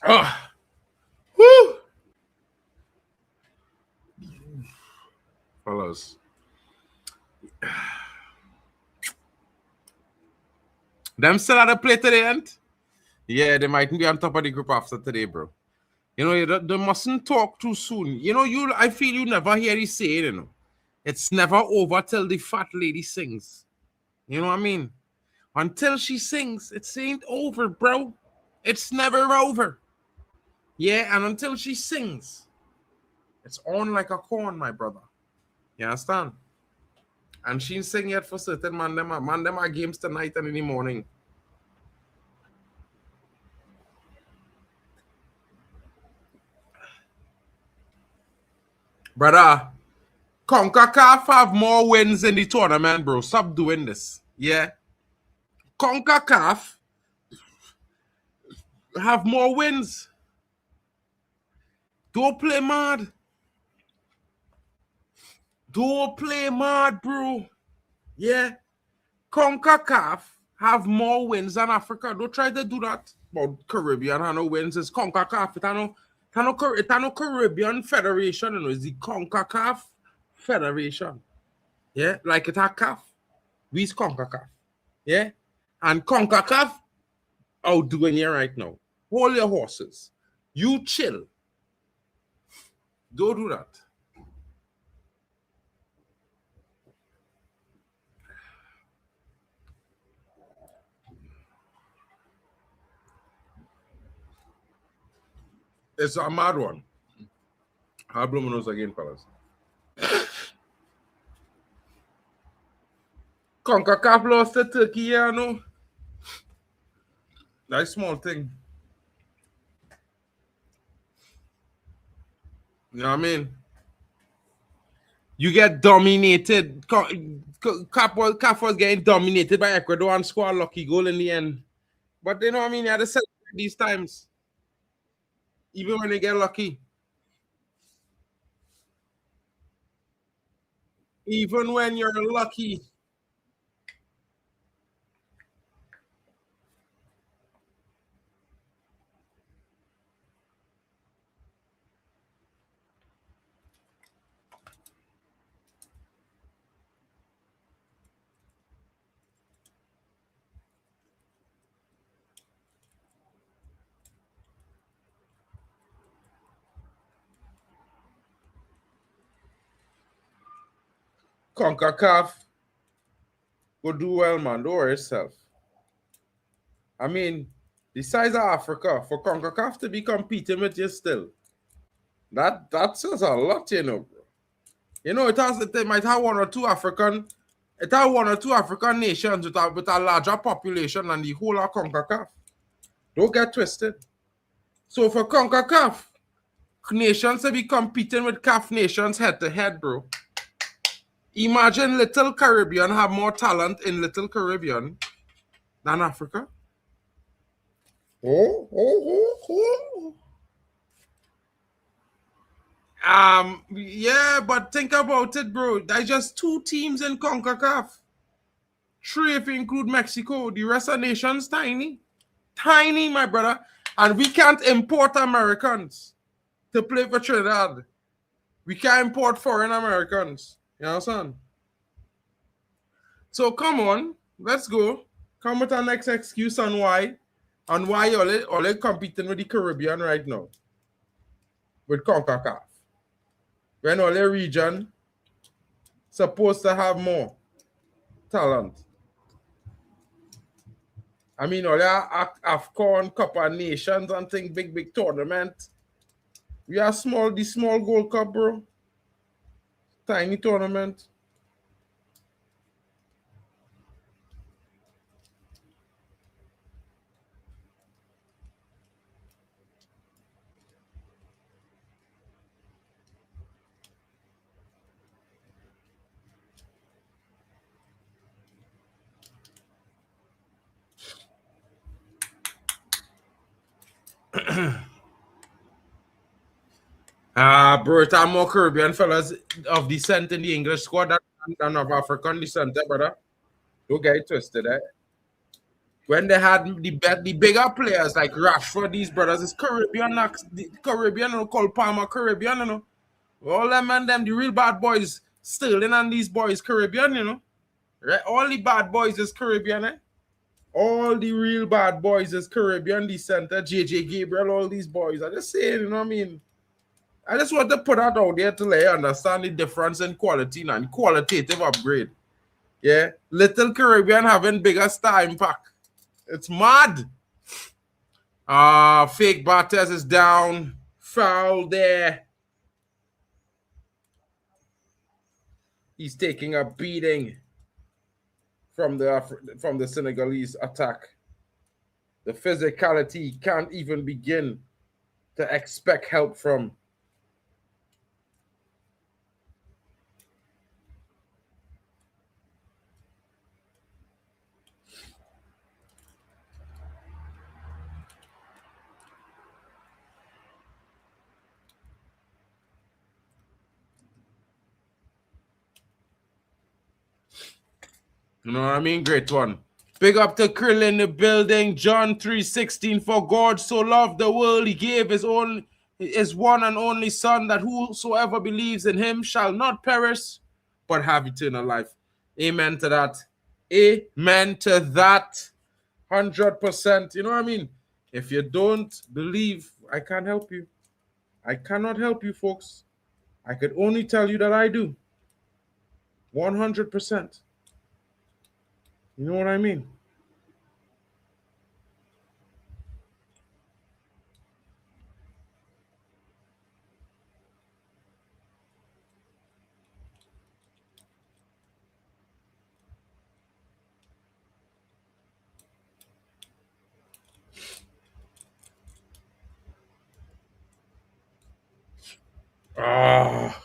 Oh, woo! Fellas. Them still at the play today, ain't? Yeah, they might be on top of the group after today, bro. You know, they mustn't talk too soon. You know, I feel you never hear it say, you know. It's never over till the fat lady sings. You know what I mean? Until she sings, it ain't over, bro. It's never over. Yeah, and until she sings, it's on like a corn, my brother. You understand? And she ain't sing yet for certain man. Them are games tonight and in the morning. Brother, CONCACAF have more wins in the tournament, bro. Stop doing this. Yeah. CONCACAF have more wins. Don't play mad. Don't play mad, bro. Yeah. CONCACAF have more wins than Africa. Don't try to do that. But Caribbean have no wins. It's CONCACAF. It's no Caribbean Federation. You know, it's the CONCACAF Federation. Yeah. Like it's a CAF. We's CONCACAF. Yeah. And CONCACAF outdoing you right now. Hold your horses. You chill. Don't do that. It's a mad one. I'll blow my nose again, fellas. CONCACAF lost to Turkey, yeah, no. That's small thing. You know what I mean? You get dominated. CAF was getting dominated by Ecuador and scored a lucky goal in the end. But you know what I mean? You had to celebrate these times. Even when they get lucky. Even when you're lucky. CONCACAF will do well, man. Don't worry yourself. I mean, the size of Africa, for CONCACAF to be competing with you still, that says a lot, you know, bro. You know, it might have one or two African nations with a larger population than the whole of CONCACAF. Don't get twisted. So for CONCACAF, nations to be competing with CAF nations head to head, bro. Imagine Little Caribbean have more talent in Little Caribbean than Africa. Oh. Yeah, but think about it, bro. There's just 2 teams in CONCACAF. 3 if you include Mexico. The rest of nations tiny. Tiny, my brother. And we can't import Americans to play for Trinidad. We can't import foreign Americans. You understand? So come on, let's go. Come with our next excuse on why all competing with the Caribbean right now. With CONCACAF. When all the region supposed to have more talent. I mean, all the AFCON, Cup of Nations and things, big tournament. We are the small Gold Cup, bro. Tiny tournament. Bro, it's more Caribbean fellas of descent in the English squad than of African descent, brother. Don't get it twisted, eh? When they had the bigger players like Rashford, these brothers is Caribbean, Caribbean, you know, Cole Palmer, Caribbean, you know. All them and them, the real bad boys, Sterling and these boys, Caribbean, you know. Right? All the bad boys is Caribbean, eh? All the real bad boys is Caribbean descent, JJ Gabriel, all these boys. I just saying, you know what I mean? I just want to put that out there to let you understand the difference in quality and qualitative upgrade. Yeah. Little Caribbean having bigger star impact. It's mad. Fake Barthez is down. Foul there. He's taking a beating from the Senegalese attack. The physicality can't even begin to expect help from. You know what I mean? Great one. Big up to Krill in the building. John 3:16. For God so loved the world, he gave his one and only son, that whosoever believes in him shall not perish, but have eternal life. Amen to that. Amen to that. 100%. You know what I mean? If you don't believe, I can't help you. I cannot help you, folks. I could only tell you that I do. 100%. You know what I mean? Ah,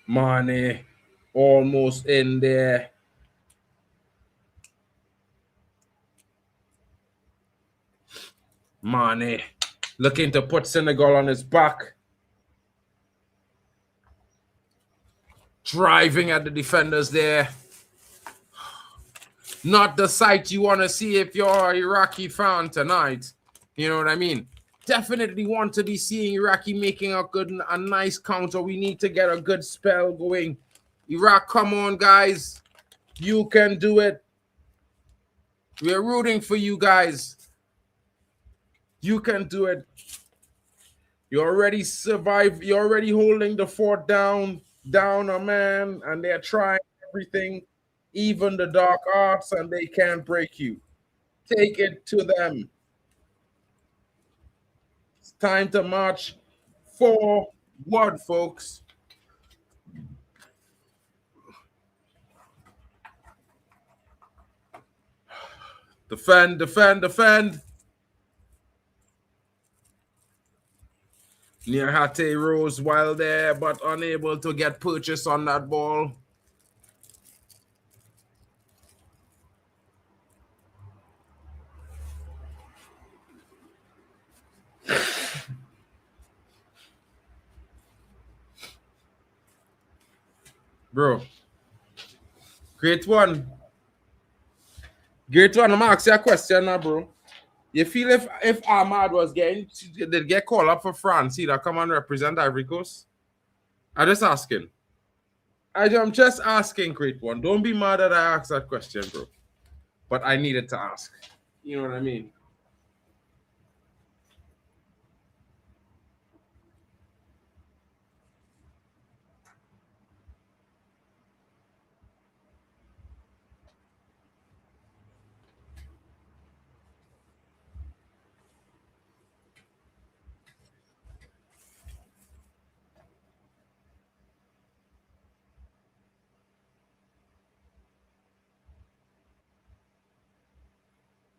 Mane almost in there. Mane looking to put Senegal on his back. Driving at the defenders there. Not the sight you want to see if you're an Iraqi fan tonight. You know what I mean? Definitely want to be seeing Iraqi making a nice counter. We need to get a good spell going. Iraq, come on, guys. You can do it. We're rooting for you guys. You can do it. You already survived. You're already holding the fort down, man, and they're trying everything, even the dark arts, and they can't break you. Take it to them. It's time to march forward, folks. Defend, defend, defend. Niahate rose while there, but unable to get purchase on that ball. Bro. Great one. Great one. I'm asking you a question now, bro. You feel if Ahmad was getting did get called up for France, he'd come and represent Ivory Coast? I'm just asking. I'm just asking, great one. Don't be mad that I asked that question, bro. But I needed to ask. You know what I mean?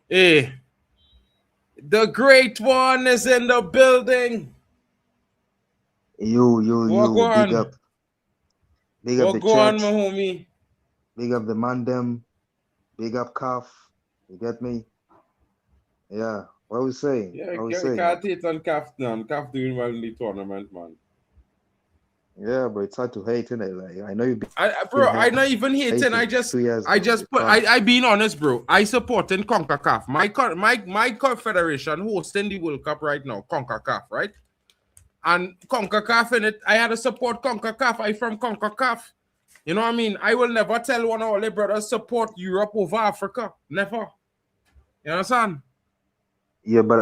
Hey, the great one is in the building. You, Big up. Big up up the go on, chat. my homie. Big up the mandem. Big up Calf. You get me? Yeah. What are we saying? Yeah, What are we saying? can't hate on Calf now. Calf doing well in the tournament, man. Yeah, but it's hard to hate, innit? Like I know you. Bro, I not even hating. I just being honest, bro. I supporting CONCACAF. My confederation hosting the World Cup right now, CONCACAF, right? And CONCACAF in it, I had to support CONCACAF. I from CONCACAF. You know what I mean? I will never tell one of our brothers support Europe over Africa. Never. You understand? Yeah, but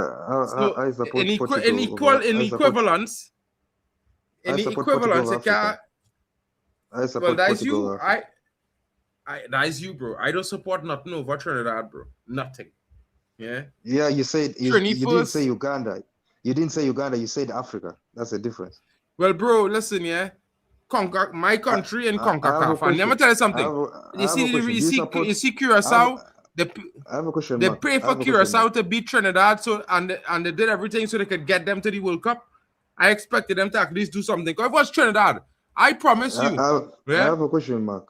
So I support in Portugal. equivalence, I support Portugal over Africa. I support that's Portugal. you. That's you, bro. I don't support nothing over Trinidad, bro. Nothing. Yeah. Yeah, you said you didn't say Uganda. You didn't say Uganda. You said Africa. That's the difference. Well, bro, listen, yeah. My country in CONCACAF. And let me tell you something. You see Curacao. I have a question. They pray for Curacao to beat Trinidad, and they did everything so they could get them to the World Cup. I expected them to at least do something. Because if it was Trinidad, I promise you. I have a question, Mark.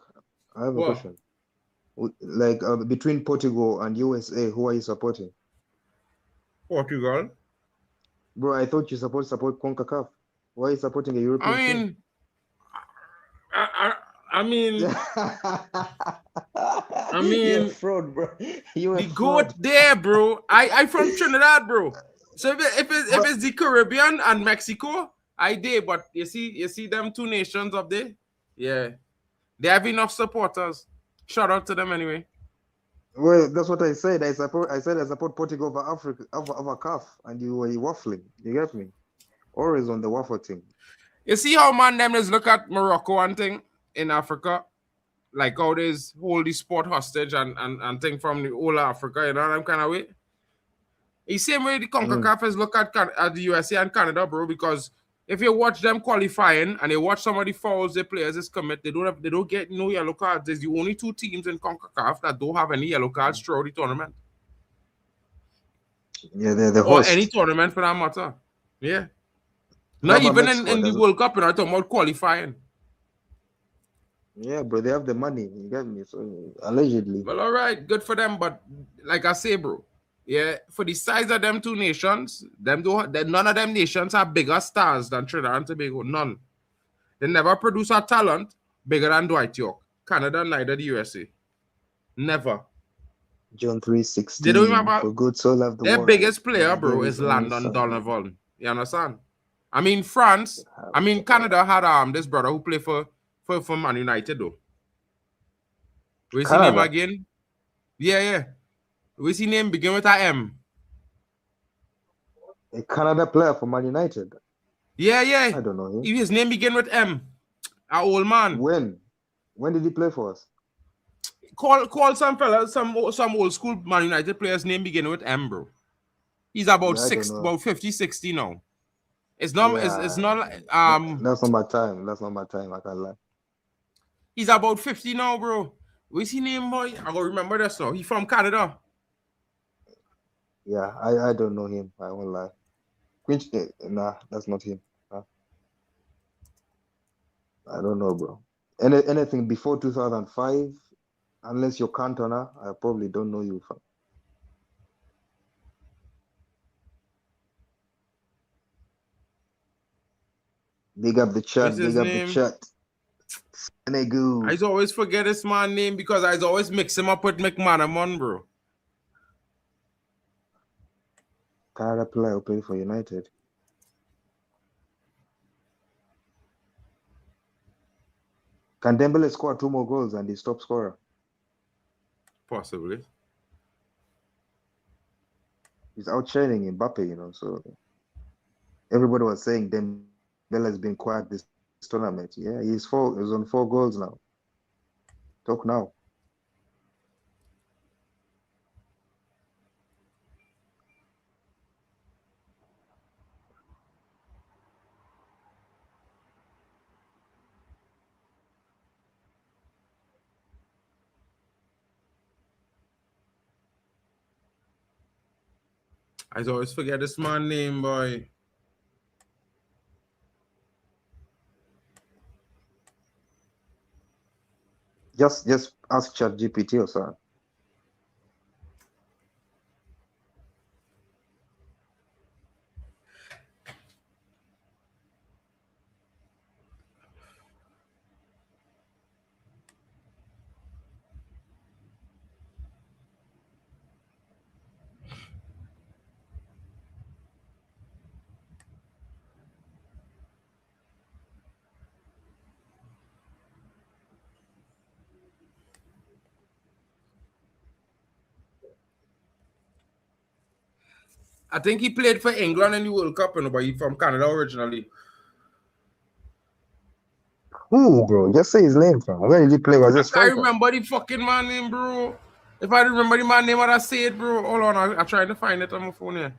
I have a question. Like between Portugal and USA, who are you supporting? Portugal. Bro, I thought you support CONCACAF. Why are you supporting a European team? I mean, you're a fraud, bro. You're the goat there, bro. I from Trinidad, bro. So if it's the Caribbean and Mexico, I did. But you see them two nations up there, yeah, they have enough supporters. Shout out to them anyway. Well, that's what I said. I support Portugal over Africa, over CAF, and you were waffling. You get me? Always on the waffle thing. You see how man them just look at Morocco and thing in Africa, like how they hold the sport hostage and thing from the whole of Africa, you know that kind of way. The same way the CONCACAF is look at the USA and Canada, bro, because if you watch them qualifying and you watch some of the fouls the players is commit, they don't get no yellow cards. There's the only two teams in CONCACAF that don't have any yellow cards throughout the tournament. Yeah, they're the or host. any tournament for that matter. Yeah. How Not about even Mexico? in the World Cup, and I'm talking about qualifying. Yeah, bro, they have the money. You get me? So allegedly. Well, all right, good for them. But like I say, bro, yeah, for the size of them two nations, none of them nations have bigger stars than Trinidad and Tobago. None. They never produce a talent bigger than Dwight York. Canada, neither the USA. Never. John They don't even 3:16. have For good so loved the their world. biggest that player, he gave bro, his is only Landon son. Donovan. You understand? I mean, France. I mean, Canada had this brother who played for Man United though. What's his name Canada. again? Yeah. What's his name? Begin with a M. A Canada player for Man United. Yeah. I don't know him. His name begin with M. Our old man. When did he play for us? Call some fellas, some old school Man United players name begin with M, bro. He's about Yeah, I don't know. about 50, 60 now. It's not Yeah, it's not that's not my time. That's not my time. I can't lie. he's about 50 now, bro. What's his name, boy? I gotta remember this now. He from Canada. Yeah, I don't know him. I won't lie. Quinch, nah, that's not him. Huh? I don't know, bro. Anything before 2005, unless you're Cantona, I probably don't know you. Fam. Big up the chat. What's his Big up the name? chat. Senegal. I always forget this man's name because I always mix him up with McManaman, bro. Canada player who played for United. Can Dembele score 2 more goals and he's top scorer? Possibly. He's outshining Mbappe, you know. So everybody was saying Dembele has been quiet this tournament. Yeah, he's on 4 goals now. Talk now. I always forget this man's name, boy. Just ask ChatGPT or something. I think he played for England in the World Cup, but he's from Canada originally. Who, bro? Just say his name, fam. Where did he play? Was this I remember the fucking man name, bro. If I remember the man name, I'd say it, bro. Hold on, I'm trying to find it on my phone here.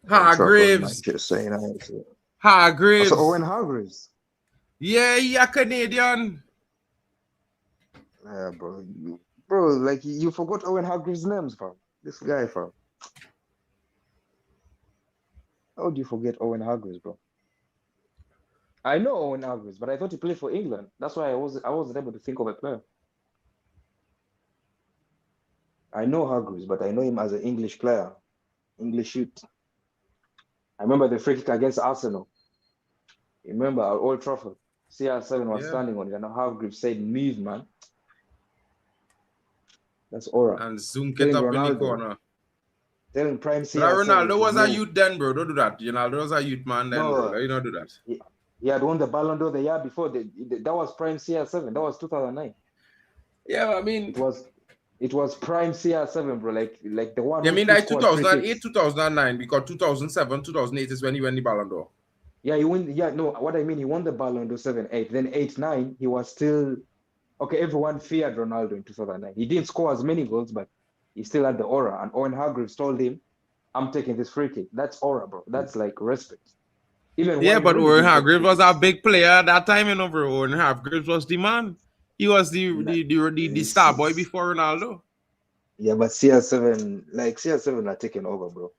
Hargreaves. Just saying. Hargreaves. So Owen Hargreaves. Yeah, he a Canadian. Yeah, bro. Bro, like you forgot Owen Hargreaves' names, fam. This guy, fam. How do you forget Owen Hargreaves, bro? I know Owen Hargreaves, but I thought he played for England. That's why I wasn't able to think of a player. I know Hargreaves, but I know him as an English player. English shoot. I remember the free kick against Arsenal. You remember at Old Trafford? CR7 was standing on it, and Hargreaves said, "Move, man." That's aura. And zoom it up in the corner. Telling Prime CR7. But Ronaldo was a youth then, bro. Don't do that. Ronaldo was a youth man then, bro. You don't do that. He had won the Ballon d'Or the year before. That was Prime CR7. That was 2009. Yeah, I mean, It was prime CR7, bro. Like the one. You who mean like scored free 2008, kicks. 2009? Because 2007, 2008 is when he won the Ballon d'Or. Yeah, he won. Yeah, no. What I mean, he won the Ballon d'Or 7-8. Then 8-9, he was still okay. Everyone feared Ronaldo in 2009. He didn't score as many goals, but he still had the aura. And Owen Hargreaves told him, "I'm taking this free kick." That's aura, bro. That's like respect. Even Yeah, Wayne but Rooney Owen didn't take Hargreaves free was a kicks. big player at that time, you know, bro. Owen Hargreaves was the man. He was the star boy before Ronaldo. Yeah, but CR7 are taking over, bro.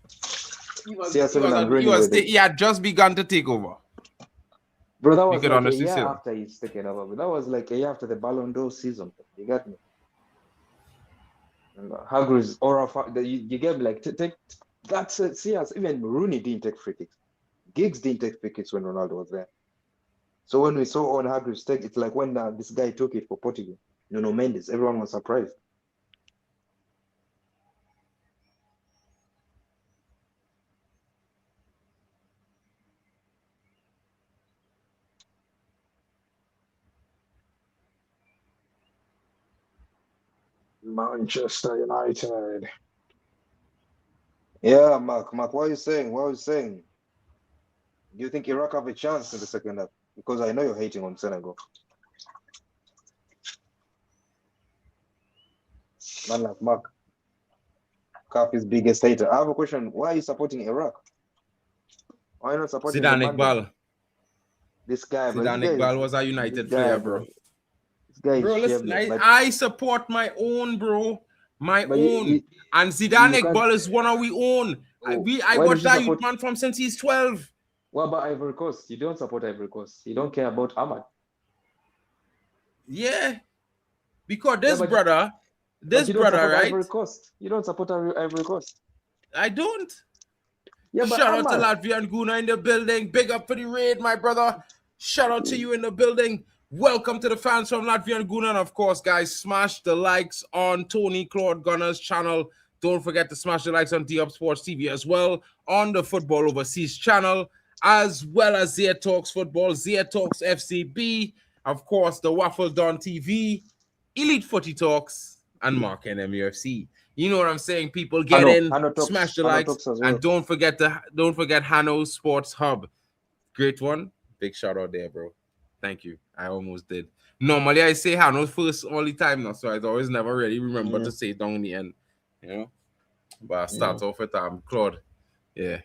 CR7 and Rooney He had just begun to take over. Bro, that You was could like a honestly year say that. after he's taken over. But that was like a year after the Ballon d'Or season. You got me? And Hargreaves, aura, you get me? Like, take that's CS. Even Rooney didn't take free kicks. Giggs didn't take free kicks when Ronaldo was there. So when we saw Owen Hargreaves take, it's like when this guy took it for Portugal, Nuno Mendes, everyone was surprised. Manchester United. Yeah, Mark, what are you saying? What are you saying? Do you think Iraq have a chance in the second half? Because I know you're hating on Senegal. Man like Mark, Kafi's biggest hater. I have a question. Why are you supporting Iraq? Why are you not supporting the Zidane Mandem? Iqbal. This guy, bro. Zidane Iqbal was a United player, bro. This guy is Bro, listen, shameless. I support my own, bro. My But own. And Zidane you can't. Iqbal is one of we own. I Why watched did you that support? youth man from since he's 12. What about Ivory Coast? You don't support Ivory Coast. You don't care about Ahmad. Yeah. Because this but brother, you don't support right? Ivory Coast. You don't support Ivory Coast. I don't. Yeah, but Shout out to Ahmad. Latvia and Guna in the building. Big up for the raid, my brother. Shout out to you in the building. Welcome to the fans from Latvia and Guna. And of course, guys, smash the likes on Tony Claude Gunner's channel. Don't forget to smash the likes on D-Up Sports TV as well, on the Football Overseas channel, as well as Zia Talks Football, Zia Talks FCB, of course, the Waffle Don TV, Elite Footy Talks, and Mark NMUFC. You know what I'm saying? People get in, smash the likes, and don't forget Hano Sports Hub. Great one. Big shout out there, bro. Thank you. I almost did. Normally I say Hano first all the time now, so I always never really remember to say it down in the end. You know? But I start off with Claude. Yeah.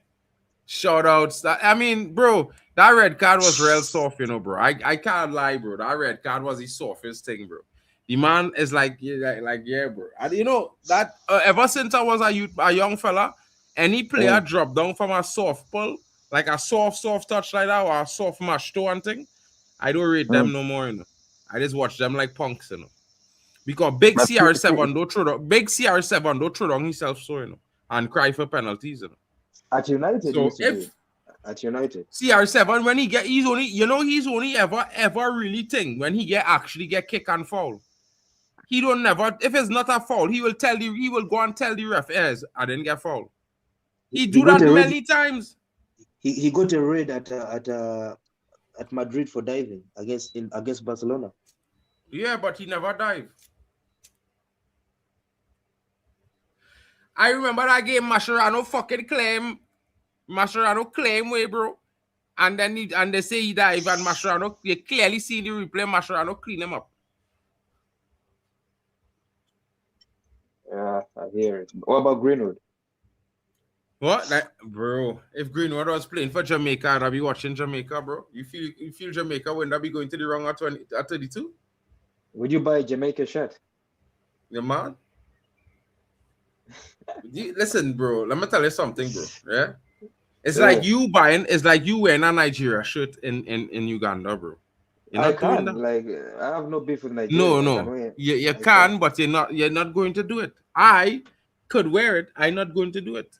Shout outs. I mean, bro, that red card was real soft, you know, bro. I can't lie, bro. That red card was the softest thing, bro. The man is like, yeah, bro. And you know that ever since I was a young fella, any player drop down from a soft pull, like a soft touch like that, or a soft mash toe and thing, I don't rate them no more, you know. I just watch them like punks, you know. Because big CR7 don't throw down himself, so you know, and cry for penalties, you know. At United, so if at United, CR7 when he's only ever really thing when he actually get kick and foul. He don't never, if it's not a foul, he will go and tell the ref, yes, I didn't get foul. He do that many times. He got a red at Madrid for diving against Barcelona. Yeah, but he never dive. I remember that game Mascherano fucking claim way, bro. And then they say he dive, and Mascherano, you clearly see the replay, Mascherano clean him up. Yeah, I hear it. What about Greenwood? What? Bro, if Greenwood was playing for Jamaica, I'd be watching Jamaica, bro. You feel Jamaica when they be going to the wrong at 32? Would you buy a Jamaica shirt? Yeah, man. Listen, bro, let me tell you something, bro. Yeah? It's like you wearing a Nigeria shirt in Uganda, bro. I can. Like, I have no beef with Nigeria. No. You can, but you're not going to do it. I could wear it. I'm not going to do it.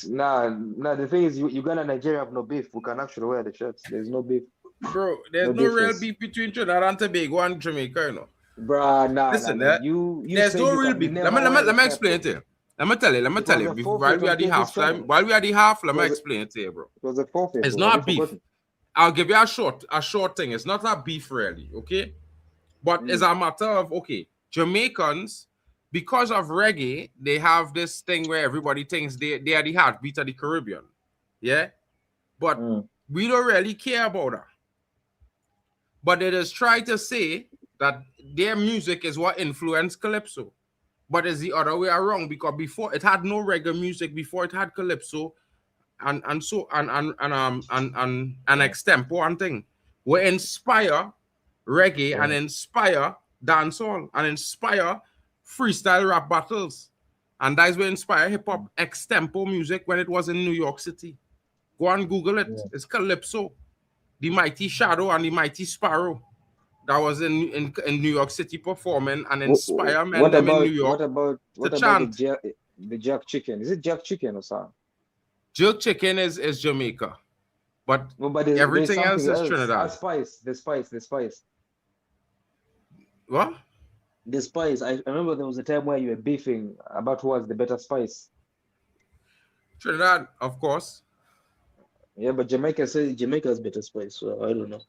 Nah. The thing is, Uganda and Nigeria have no beef. We can actually wear the shirts. There's no beef. Bro, there's no real beef between Trinidad and Tobago and Jamaica, you know. Bro, listen, there's no real beef. Let me explain it to you. Let me tell you. While we are the half, let me explain it to you, bro. It was a forfeit. It's not beef. I'll give you a short thing. It's not a beef, really, okay? But it's a matter of, okay, Jamaicans, because of reggae, they have this thing where everybody thinks they are the heartbeat of the Caribbean. Yeah? But we don't really care about that. But they just try to say that their music is what influenced Calypso. But it's the other way around, because before it had no reggae music, before it had Calypso and extempo and thing. We inspire reggae and inspire dancehall and inspire freestyle rap battles. And that's where inspire hip-hop extempo music when it was in New York City. Go and Google it. It's Calypso. The Mighty Shadow and the Mighty Sparrow that was in New York City performing and inspire men in New York. What about the jerk chicken? Is it jerk chicken or something? Jerk chicken is Jamaica. But everything else is Trinidad. The spice. What? The spice. I remember there was a time where you were beefing about who was the better spice. Trinidad, of course. Yeah, but Jamaica says Jamaica's better spice, so I don't know.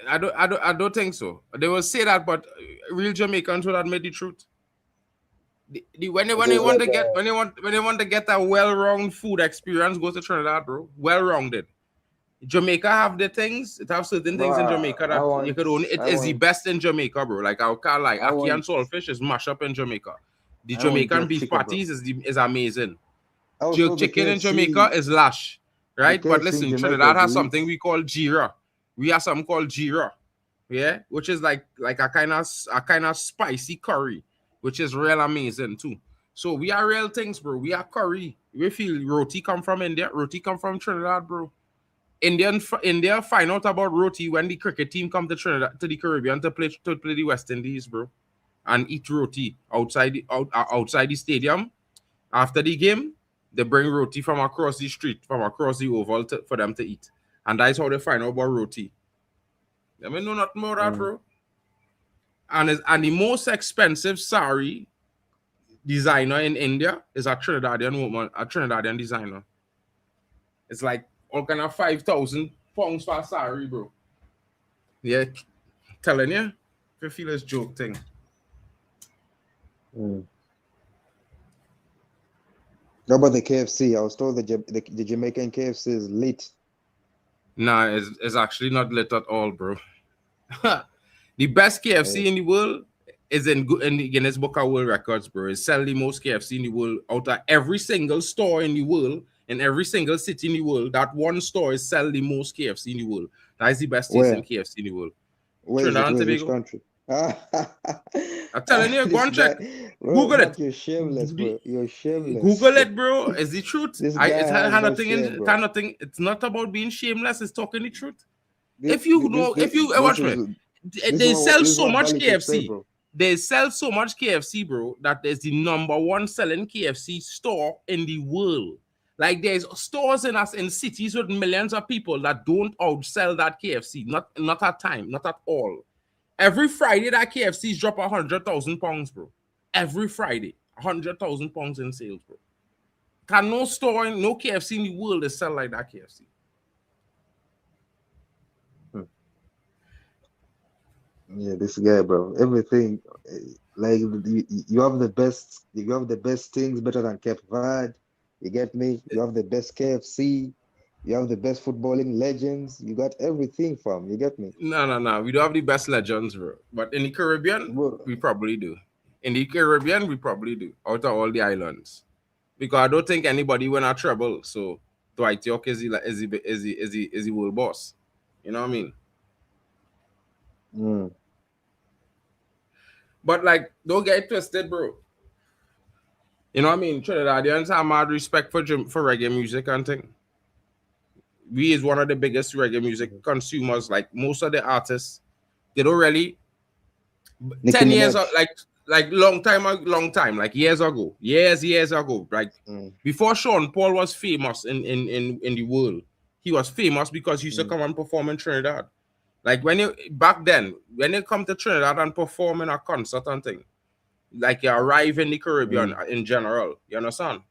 I don't think so. They will say that, but real Jamaicans will admit the truth. When they want to get a well-rounded food experience, go to Trinidad, bro. Well-rounded. Jamaica have the things. It have certain things in Jamaica that you could only. It is the best in Jamaica, bro. Like our car, like ackee and saltfish is mash up in Jamaica. The Jamaican beef patties is amazing. Jerk chicken in Jamaica is lash, right? But listen, Trinidad has something we call jira. We have something called jira, yeah, which is like a kind of spicy curry, which is real amazing too. So we are real things, bro. We are curry. We feel roti come from India. Roti come from Trinidad, bro. India find out about roti when the cricket team come to Trinidad, to the Caribbean to play the West Indies, bro, and eat roti outside the stadium. After the game, they bring roti from across the street, from across the oval for them to eat. And that's how they find out about roti. I mean, know nothing about that, bro. And the most expensive sari designer in India is a Trinidadian woman, a Trinidadian designer. It's like all kind of 5,000 pounds for a sari, bro. Yeah, telling you, if you feel this joke thing. How about the KFC? I was told the Jamaican KFC is lit. Nah, it's actually not lit at all, bro. The best KFC in the world is in the Guinness Book of World Records, bro. It sells the most KFC in the world out of every single store in the world, in every single city in the world. That one store is selling the most KFC in the world. That is the best tasting KFC in the world. Where is it? Which country? I'm telling you, go and check. Google it. You're shameless, bro. You're shameless. Google it, bro. It's the truth. Nothing. It's not about being shameless. It's talking the truth. Watch me. They sell so much KFC. They sell so much KFC, bro, that there's the #1 selling KFC store in the world. Like there's stores in cities with millions of people that don't outsell that KFC. Not at time, not at all. Every Friday, that KFC's drop 100,000 pounds, bro. Every Friday, 100,000 pounds in sales, bro. Can no store, no KFC in the world that sell like that KFC. Yeah, this guy, bro. Everything, like you have the best. You have the best things, better than Cape Verde. You get me? You have the best KFC. You have the best footballing legends. You got everything from. You get me? No. We don't have the best legends, bro. But in the Caribbean, we probably do. In the Caribbean, we probably do. Out of all the islands, because I don't think anybody win a treble. So Dwight York is the world boss. You know what I mean? But like, don't get it twisted, bro. You know what I mean? Trinidadians have mad respect for reggae music and thing. We is one of the biggest reggae music consumers. Like most of the artists, they don't really. 10 years, like long time, like years ago, like before Sean Paul was famous in the world. He was famous because he used to come and perform in Trinidad. Like back then, when you come to Trinidad and perform in a concert and thing, like you arrive in the Caribbean in general, you understand?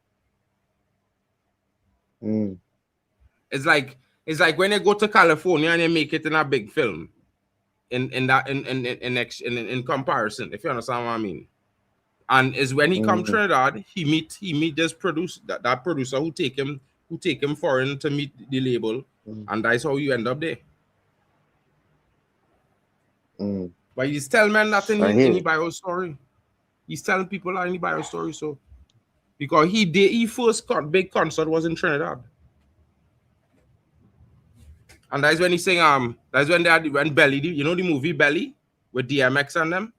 It's like when you go to California and you make it in a big film. in comparison, if you understand what I mean. And is when he come Trinidad, he meet this that producer who take him foreign to meet the label, and that's how you end up there. But he's telling man nothing in any bio story. He's telling people that in the bio story, so because he first big concert was in Trinidad. And that's when he's saying that's when when Belly, you know the movie Belly with DMX and them.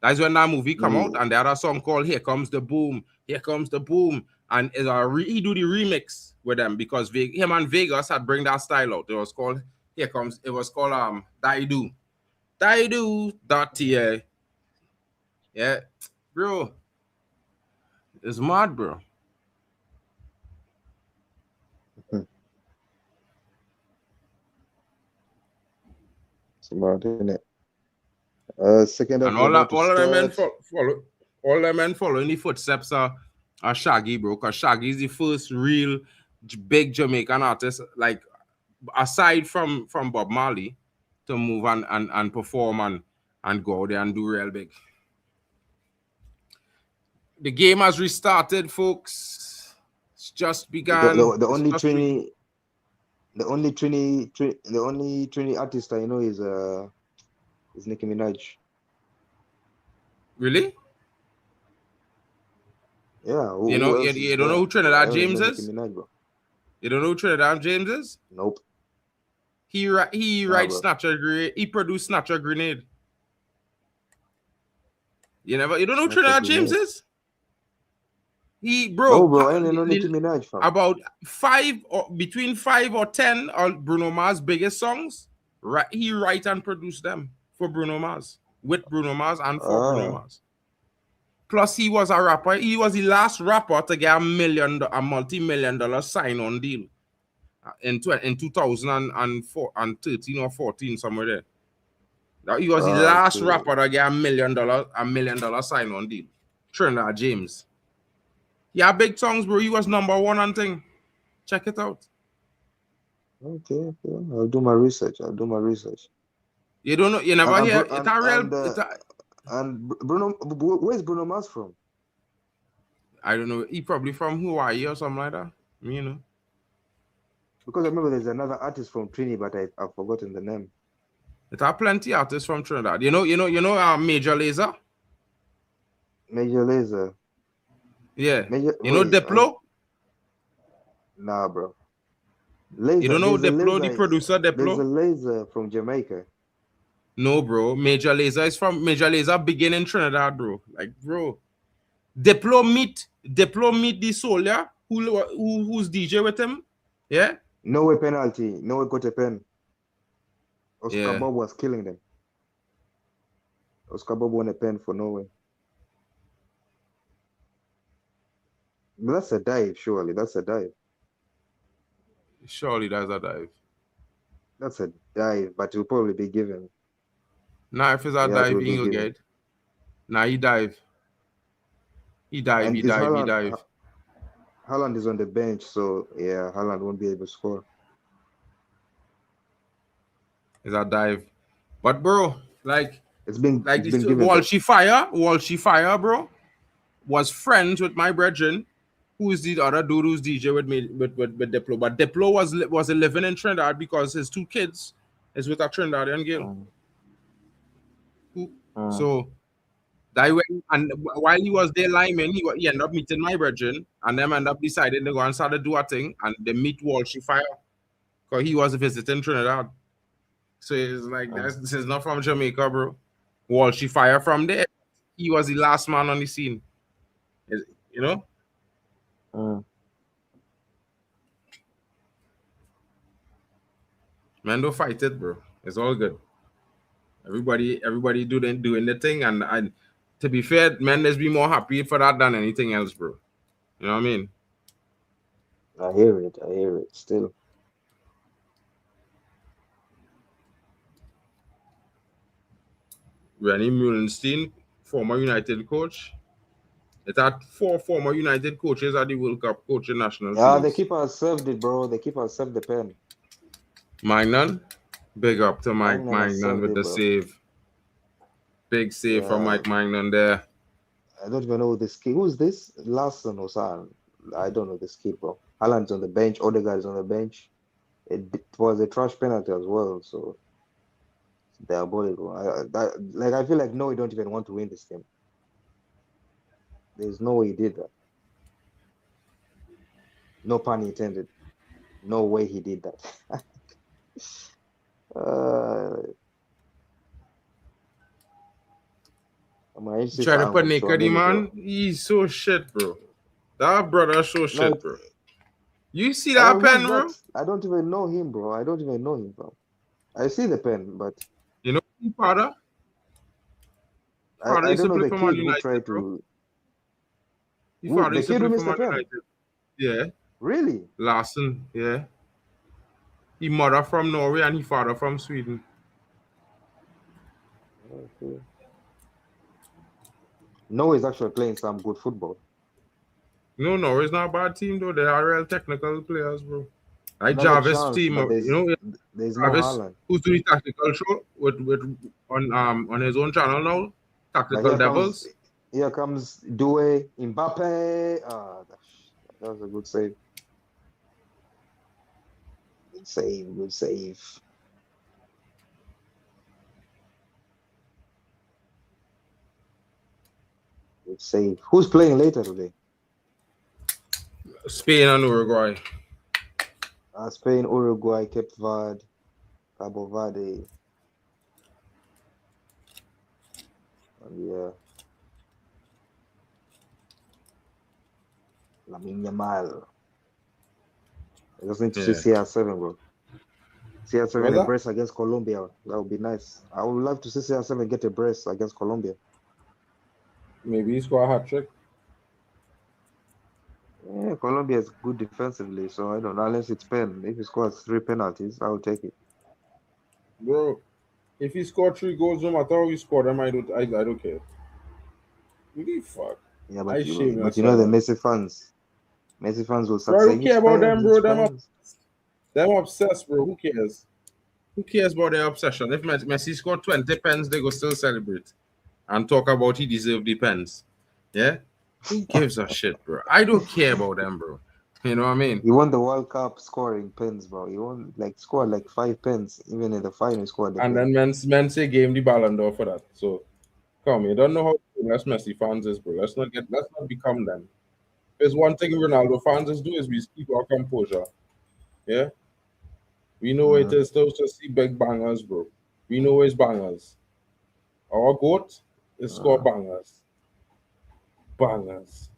That's when that movie come out, and they had a song called "Here Comes the Boom," "Here Comes the Boom," and he do the remix with them because him and Vegas had bring that style out. It was called Daidu, Daidu.ta. Yeah, bro, it's mad, bro. Smart, isn't it? Second and all the men follow in the footsteps are Shaggy, bro. Because Shaggy is the first real big Jamaican artist, like aside from Bob Marley, to move and perform and go out there and do real big. The game has restarted, folks. It's just begun. The only Trini artist I know is Nicki Minaj. Really? Yeah. You don't know who Trinidad James is? Minaj, bro. You don't know who Trinidad James is? Nope. He writes Snatcher Grenade. He produced Snatcher Grenade. You don't know who Trinidad James is? Bro, I don't know Nicki Minaj, fam. About between 5 or 10 of Bruno Mars' biggest songs. He write and produce them for Bruno Mars, with Bruno Mars and for Bruno Mars. Plus, he was a rapper. He was the last rapper to get a multi-million-dollar sign-on deal in 2004 and 13 or 14, somewhere there. He was the last rapper to get a million dollar sign-on deal. Trinidad James. Yeah, big songs, bro. He was #1 and thing. Check it out. Okay. I'll do my research. You don't know? You never hear? And Bruno, where's Bruno Mars from? I don't know. He probably from Hawaii or something like that. You know. Because I remember there's another artist from Trinidad, but I've forgotten the name. There are plenty artists from Trinidad. You know, Major Lazer? Major Lazer. Yeah. You know Diplo? Nah, bro. Lazer, you don't know Diplo, the producer Diplo? There's a Lazer from Jamaica. No, bro. Major Lazer begin in Trinidad, bro. Like, bro. Diplo meet the Solia who's DJ with him. Yeah? No way penalty. No way got a pen. Oscar Bob was killing them. Oscar Bob won a pen for Norway. But that's a dive, surely. That's a dive. Surely that's a dive. That's a dive, but it will probably be given. Nah, if it's a dive, he will get. Nah, he dive. He dive. Haaland is on the bench, so yeah, Haaland won't be able to score. It's a dive. But bro, it's been given. Walshy Fire, bro, was friends with my brethren, who is the other dude who's DJ with me with Diplo. But Diplo was living in Trinidad because his 2 kids is with a Trinidadian girl. So that went, and while he was there lineman, he ended up meeting my brethren, and them end up deciding to go and start to do a thing, and they meet Walshy Fire because he was visiting Trinidad. So it's like this is not from Jamaica, bro. Walshy Fire from there. He was the last man on the scene. You know? Man, don't fight it, bro. It's all good. Everybody doing the thing, and to be fair, man, let's be more happy for that than anything else, bro. You know what I mean? I hear it still. Rennie Mullenstein, former United coach. It had 4 former United coaches at the World Cup coaching national teams. The keeper served it, bro. The keeper served the pen. Mine none. Big up to Mike Magnan has Magnan saved with it, the bro. save. Big save from Yeah, Mike Magnan there. I don't even know this kid. Who's this? Larson or something. I don't know this kid, bro. Haaland's on the bench. Odegaard is on the bench. It was a trash penalty as well, so diabolical. I feel like no, we don't even want to win this game. There's no way he did that. No pun intended. No way he did that. My HC Try to fan put from naked, Chouameni, man. bro. He's so shit, bro. That brother so Like, shit, bro. You see that who's pen, that? bro? I don't even know him, bro. I don't even know him, bro. I see the pen, but You know his father? Father I used don't to know play the for Man kid who United, tried bro. to. His Who, father the used to kid who play for missed the Man pen? United. Yeah. Really? Larson, yeah. He mother from Norway and he father from Sweden. Okay. Noah is actually playing some good football. No, Norway's not a bad team, though. They are real technical players, bro. Like Another Jarvis chance, team, but you know, there's no Jarvis, Haaland. who's doing tactical show with on his own channel now, But Tactical Devils. here comes Doué, Mbappe. That was a good save. Good save, good save. Good save. Who's playing later today? Spain and Uruguay. Spain, Uruguay, Cape Verde, Cabo Verde. And yeah. Lamine Yamal. I just need to see CR7, bro. CR7 What's a that? brace against Colombia. That would be nice. I would love to see CR7 get a brace against Colombia. Maybe he score a hat trick. Yeah, Colombia is good defensively, so I don't know. Unless it's pen. If he scores 3 penalties, I will take it. Bro, if he scored 3 goals, no matter how he scored them, I don't care. Really, fuck. Yeah, I shame but you know myself, the man. Messi fans will start Bro, who saying care about them, it's bro? pens. Them obsessed, bro. Who cares? Who cares about their obsession? If Messi scored 20 pens, they go still celebrate and talk about he deserved the pens. Yeah? Who gives a shit, bro? I don't care about them, bro. You know what I mean? He won the World Cup scoring pens, bro. He won scored like 5 pens. Even in the final, he scored the And pen. then men say gave him the Ballon d'Or for that. So come, you don't know how less Messi fans is, bro. Let's not become them. There's one thing Ronaldo fans is do is we keep our composure. Yeah? We know it is to see big bangers, bro. We know it's bangers. Our goat is score bangers. Bangers.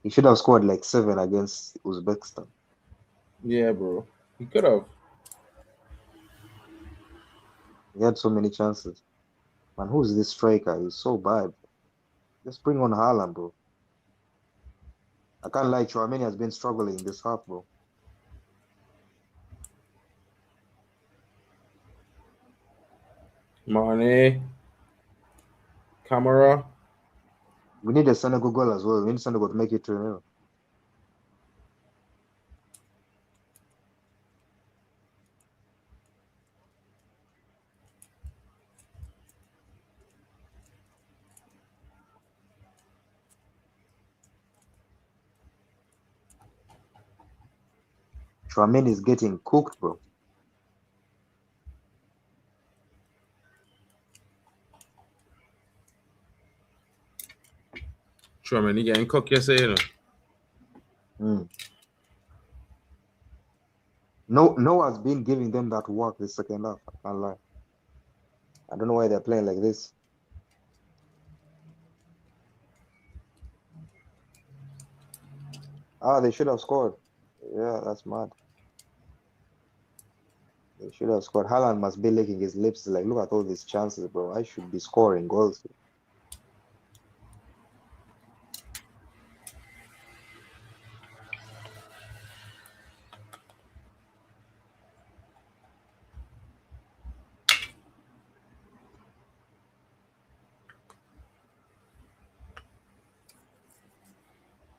He should have scored like 7 against Uzbekistan. Yeah, bro. He could have. He had so many chances. Man, who's this striker? He's so bad. Just bring on Haaland, bro. I can't lie, Chouameni has been struggling this half, bro. Mane. Camera. We need a Senegal goal as well. We need Senegal to make it 2-0. Chouameni is getting cooked, bro. Sure, man. He getting cooked yesterday, you know. No has been giving them that work this second half. I can't lie. I don't know why they're playing like this. They should have scored. Yeah, that's mad. They should have scored. Haaland must be licking his lips. Like, look at all these chances, bro. I should be scoring goals.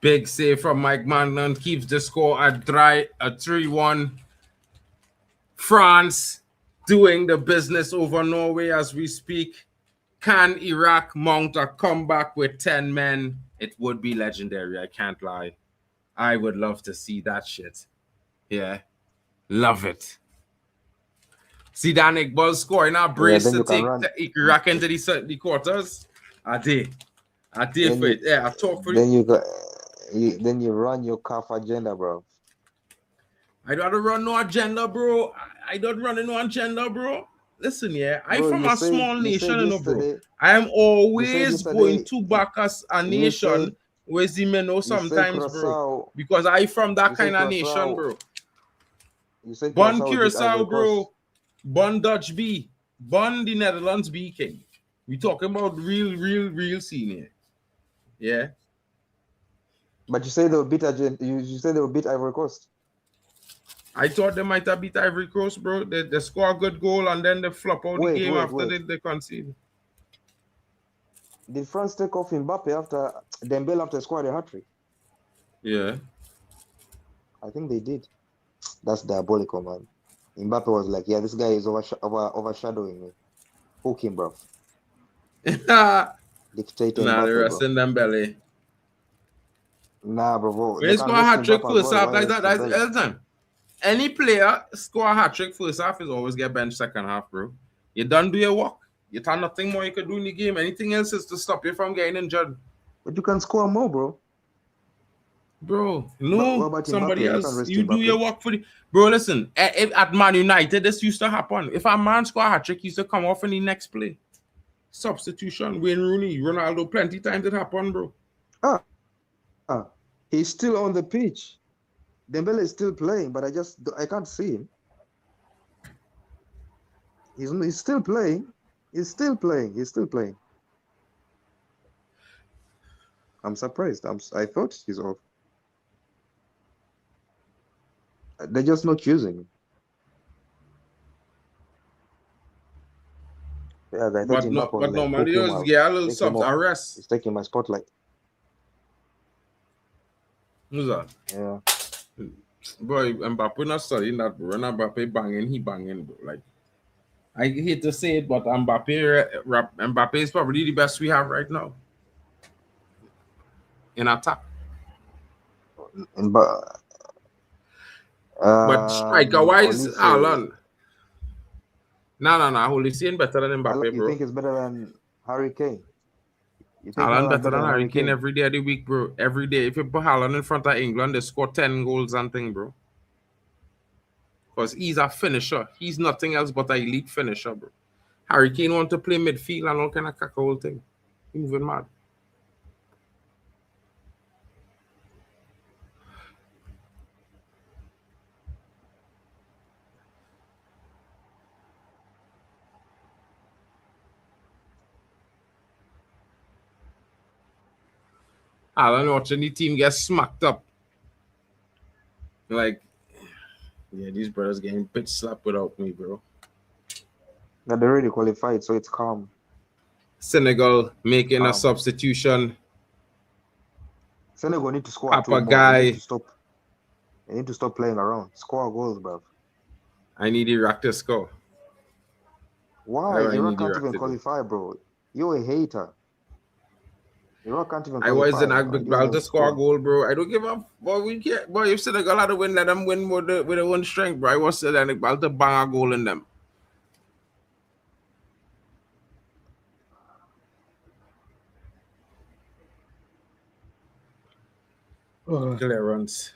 Big save from Mike Magnan keeps the score at 3-1 France doing the business over Norway as we speak. Can Iraq mount a comeback with 10 men? It would be legendary. I can't lie. I would love to see that shit. Yeah. Love it. See that Iqbal scoring a brace then to you can take run. Iraq into the quarters. I did for it. Yeah, I talk for then it. then you run your CAF agenda, bro. I don't run no agenda, bro. I don't run no agenda, bro. Listen, yeah, I Bro, from a small nation, you know, bro. I am always going to back us a nation where the men know sometimes, bro. Because I from that kind of nation, bro. You say Born Curacao, Curacao, bro. Born Dutch B. Born the Netherlands B king. We talking about real senior. Yeah. But you say they will beat you say they will beat Ivory Coast. I thought they might have beat Ivory Coast, bro. They score a good goal and then they flop out the game after they concede. Did France take off Mbappe after Dembele after scored a hat-trick? Yeah. I think they did. That's diabolical, man. Mbappe was like, yeah, this guy is overshadowing me. Hook him, bro. Dictator Nah, Mbappe, they're resting Dembele. Nah, bro. When you score a hat-trick first half, like that, that's Elton. Any player score a hat-trick first half is always get benched second half, bro. You done do your work. You done nothing more you could do in the game. Anything else is to stop you from getting injured. But you can score more, bro. Bro, no, somebody Mbappe? else. You do your work for the... Bro, listen, at Man United, this used to happen. If a man score a hat-trick, he used to come off in the next play. Substitution, Wayne Rooney, Ronaldo, plenty times it happened, bro. He's still on the pitch. Dembele is still playing, but I can't see him. He's still playing. He's still playing. I'm surprised. I thought he's off. They're just not using him. Yeah, I thought but normally you get a little subs arrest. He's taking my spotlight. Who's that? Yeah. Boy, Mbappe not studying that, bro. Mbappe banging, he banging, bro. Like, I hate to say it, but Mbappe is probably the best we have right now in attack. But striker-wise, Haaland. No. Holy saying better than Mbappe, bro. You think it's better than Harry Kane? Haaland better than Harry Kane every day of the week, bro. Every day. If you put Haaland in front of England, they score 10 goals and thing, bro. Because he's a finisher. He's nothing else but an elite finisher, bro. Harry Kane want to play midfield and all kind of cack whole thing. He's moving mad. Haaland watching the team get smacked up. Like, yeah, these brothers getting pitch slapped without me, bro. Now they already qualified, so it's calm. Senegal making a substitution. Senegal need to score Papa two more. guy. They need to stop playing around. Score goals, bro. I need Iraq to score. Why? Iraq can't even qualify, bro. You're a hater. Iraq can't even qualify. I was in Agbigbal to score a goal, bro. I don't give up. Boy, we can't. Boy, if Senegal had to win, let them win with their own strength, bro. I was in Agbigbal to bang a goal in them. Clearance.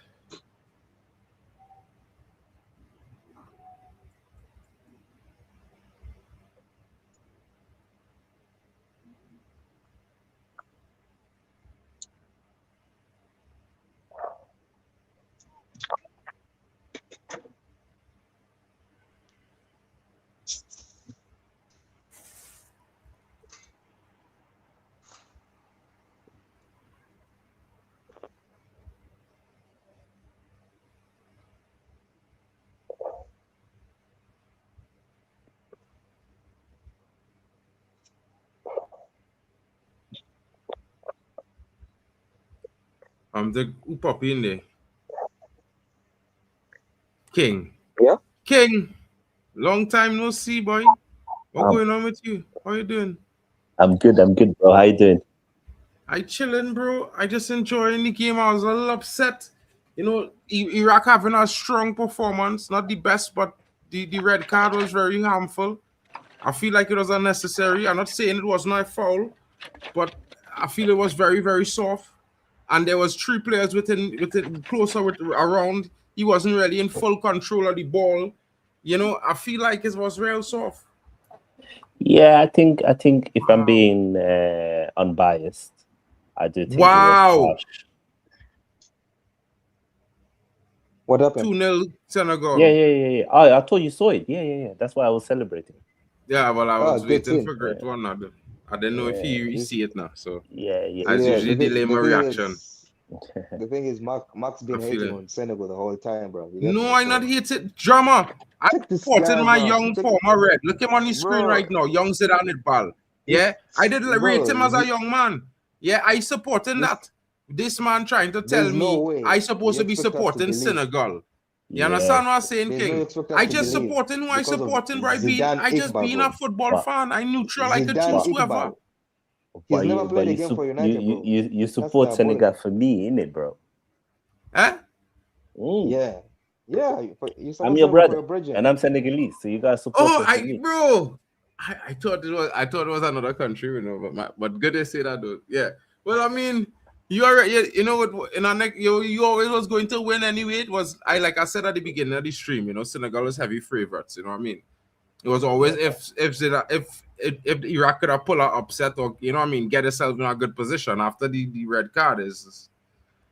Who pop in there? King. Yeah? King. Long time no see, boy. What going on with you? How you doing? I'm good, bro. How you doing? I chilling, bro. I just enjoying the game. I was a little upset. You know, Iraq having a strong performance. Not the best, but the red card was very harmful. I feel like it was unnecessary. I'm not saying it was not a foul, but I feel it was very, very soft. And there was 3 players within closer around. He wasn't really in full control of the ball. You know, I feel like it was real soft. Yeah, I think if I'm being unbiased, I do think it was harsh. What happened? 2-0 Senegal. Yeah. Oh, I thought you saw it. Yeah. That's why I was celebrating. Yeah, well, I was good waiting team. for great one. I didn't know if you see it now. So Yeah. I usually delay my reaction. The thing is, Mark's been hating on Senegal the whole time, bro. No, I not hating. Drama. I supported my young former red. Look him on the screen right now. Young Zidane at ball. Yeah, I did rate him as a young man. Yeah, I supporting that. This man trying to tell me I supposed to be supporting Senegal. You understand what I'm saying, King? I just supporting who I supporting, right? I just being a football fan. I neutral. I could choose whoever. He's never played a game for United, bro. You support Senegal for me, innit, bro? Huh? Yeah. I'm your brother, and I'm Senegalese, so you guys support me. Bro. I thought it was another country, you know, but good to say that though. Yeah. Well, I mean, you know what? In our next, you always was going to win anyway. It was like I said at the beginning of the stream. You know, Senegal was heavy favorites. You know what I mean? It was always if Iraq could have pulled an upset or you know what I mean, get itself in a good position after the red card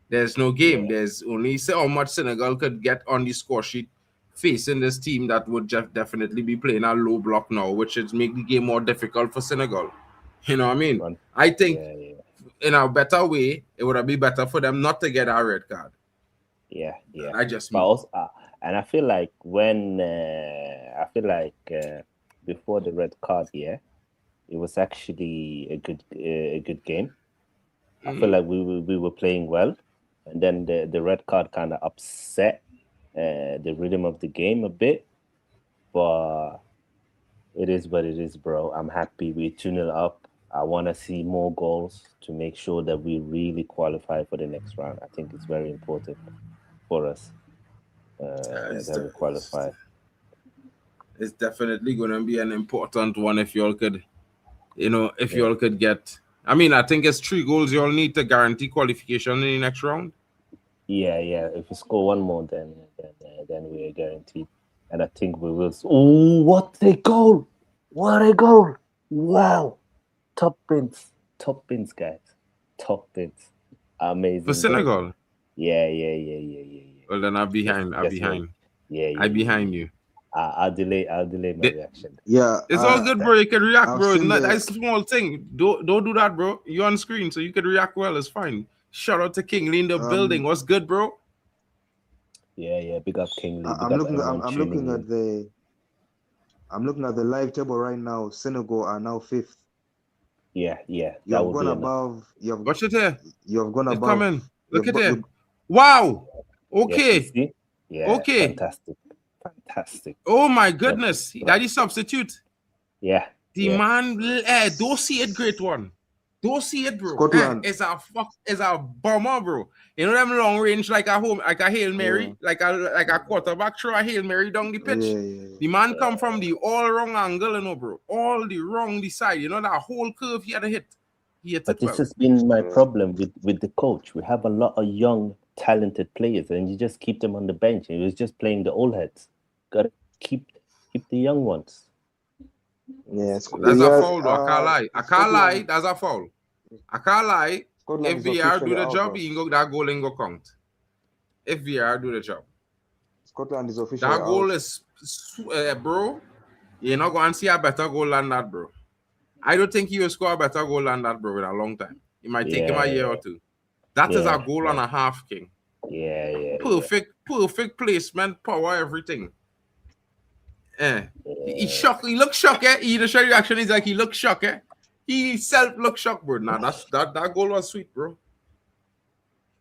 there's no game. There's only how much Senegal could get on the score sheet facing this team that would definitely be playing a low block now, which is make the game more difficult for Senegal. You know what I mean? I think in a better way, it would have been better for them not to get a red card. Yeah. I just but also, and I feel like before the red card, it was actually a good game. I feel like we were playing well, and then the red card kind of upset the rhythm of the game a bit. But it is what it is, bro. I'm happy we 2-0 up. I want to see more goals to make sure that we really qualify for the next round. I think it's very important for us that we qualify. It's definitely going to be an important one if you all could, you all could get. I mean, I think it's 3 goals you all need to guarantee qualification in the next round. Yeah. If we score one more, then we are guaranteed. And I think we will. Oh, what a goal! What a goal! Wow! Top pins, guys. Top pins. Amazing. For Senegal? Yeah. Well, then I'm behind. Yeah. I'm behind you. I'll delay my reaction. Yeah. It's all good, bro. You can react, bro. That's a small thing. Don't do that, bro. You're on screen, so you can react well. It's fine. Shout out to King Lee in the building. What's good, bro? Yeah. Big up King Lee. I'm looking at the live table right now. Senegal are now 5th. Yeah. You have gone above. Watch it here. You have gone above. Come in. Look at it. Wow. Okay. Yeah. Okay. Fantastic. Oh my goodness. That is substitute. Yeah. The man, don't see it, great one. Don't see it, bro. Scotland. It's a bomber, bro. You know them long range like a Hail Mary, like a quarterback throw a Hail Mary down the pitch. Yeah. The man come from the all wrong angle, you know, bro. All the wrong side. You know that whole curve he had to hit. But this has been my problem with the coach. We have a lot of young, talented players, and you just keep them on the bench. He was just playing the old heads. Gotta keep the young ones. Yes, that's a foul. Though. I can't lie. That's a foul. I can't lie. If VR do the job, that goal ain't go count. If VR do the job, Scotland is official. That goal is, bro. You're not going to see a better goal than that, bro. I don't think he will score a better goal than that, bro, in a long time. It might take him a year or 2. That is a goal and a half, King. Yeah. Perfect placement, power, everything. He shocked. He looked shocked. The show reaction is like he looked shocked. He self looked shocked, bro. Nah, that goal was sweet, bro.